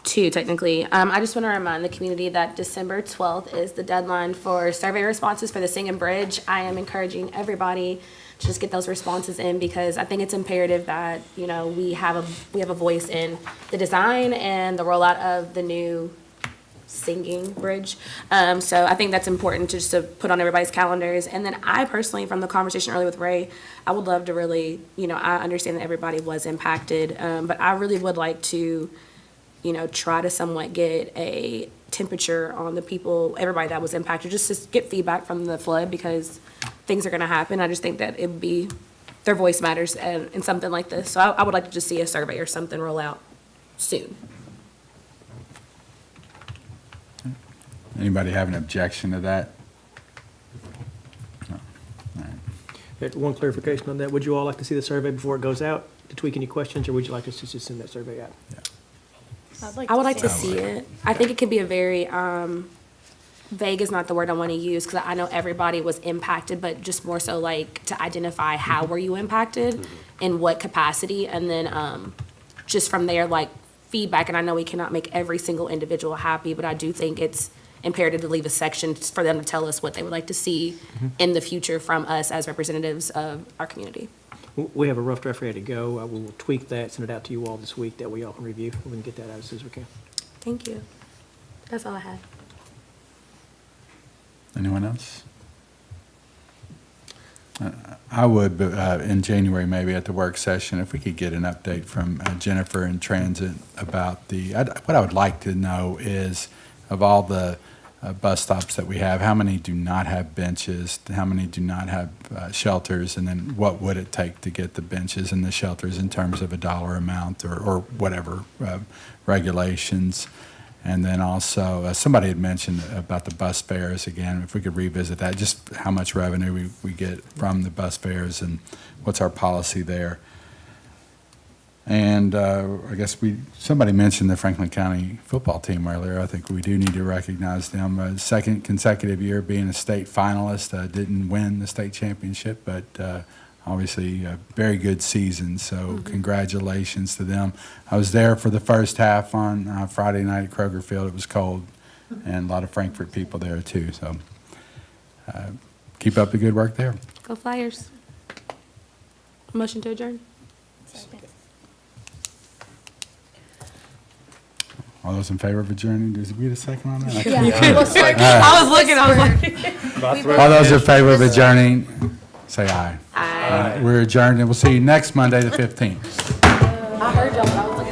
Speaker 4: two, technically. I just want to remind the community that December 12th is the deadline for survey responses for the Singing Bridge. I am encouraging everybody to just get those responses in, because I think it's imperative that, we have a voice in the design and the rollout of the new singing bridge. So I think that's important just to put on everybody's calendars. And then I personally, from the conversation earlier with Ray, I would love to really, I understand that everybody was impacted, but I really would like to, try to somewhat get a temperature on the people, everybody that was impacted, just to get feedback from the flood, because things are going to happen. I just think that it would be, their voice matters in something like this. So I would like to just see a survey or something roll out soon.
Speaker 1: Anybody have an objection to that? No. All right.
Speaker 9: One clarification on that. Would you all like to see the survey before it goes out to tweak any questions, or would you like us to just send that survey out?
Speaker 4: I would like to see it. I think it can be a very, vague is not the word I want to use, because I know everybody was impacted, but just more so like to identify how were you impacted, in what capacity, and then just from there, like feedback. And I know we cannot make every single individual happy, but I do think it's imperative to leave a section for them to tell us what they would like to see in the future from us as representatives of our community.
Speaker 9: We have a rough draft ready to go. We will tweak that, send it out to you all this week, that we all can review. We can get that out as soon as we can.
Speaker 4: Thank you. That's all I had.
Speaker 1: Anyone else? I would, in January, maybe at the work session, if we could get an update from Jennifer in Transit about what I would like to know is, of all the bus stops that we have, how many do not have benches, how many do not have shelters, and then what would it take to get the benches and the shelters in terms of a dollar amount or whatever regulations. And then also, somebody had mentioned about the bus fares again, if we could revisit that, just how much revenue we get from the bus fares and what's our policy there. And I guess somebody mentioned the Franklin County football team earlier. I think we do need to recognize them. Second consecutive year being a state finalist, didn't win the state championship, but obviously a very good season, so congratulations to them. I was there for the first half on Friday night at Kroger Field. It was cold, and a lot of Frankfort people there too, so keep up the good work there.
Speaker 4: Go Flyers. Motion to adjourn.
Speaker 1: All those in favor of adjourning, does we get a second on that?
Speaker 4: I was looking, I was like.
Speaker 1: All those in favor of adjourning, say aye. Aye. We're adjourned, and we'll see you next Monday, the 15th.
Speaker 4: I heard y'all, but I was like.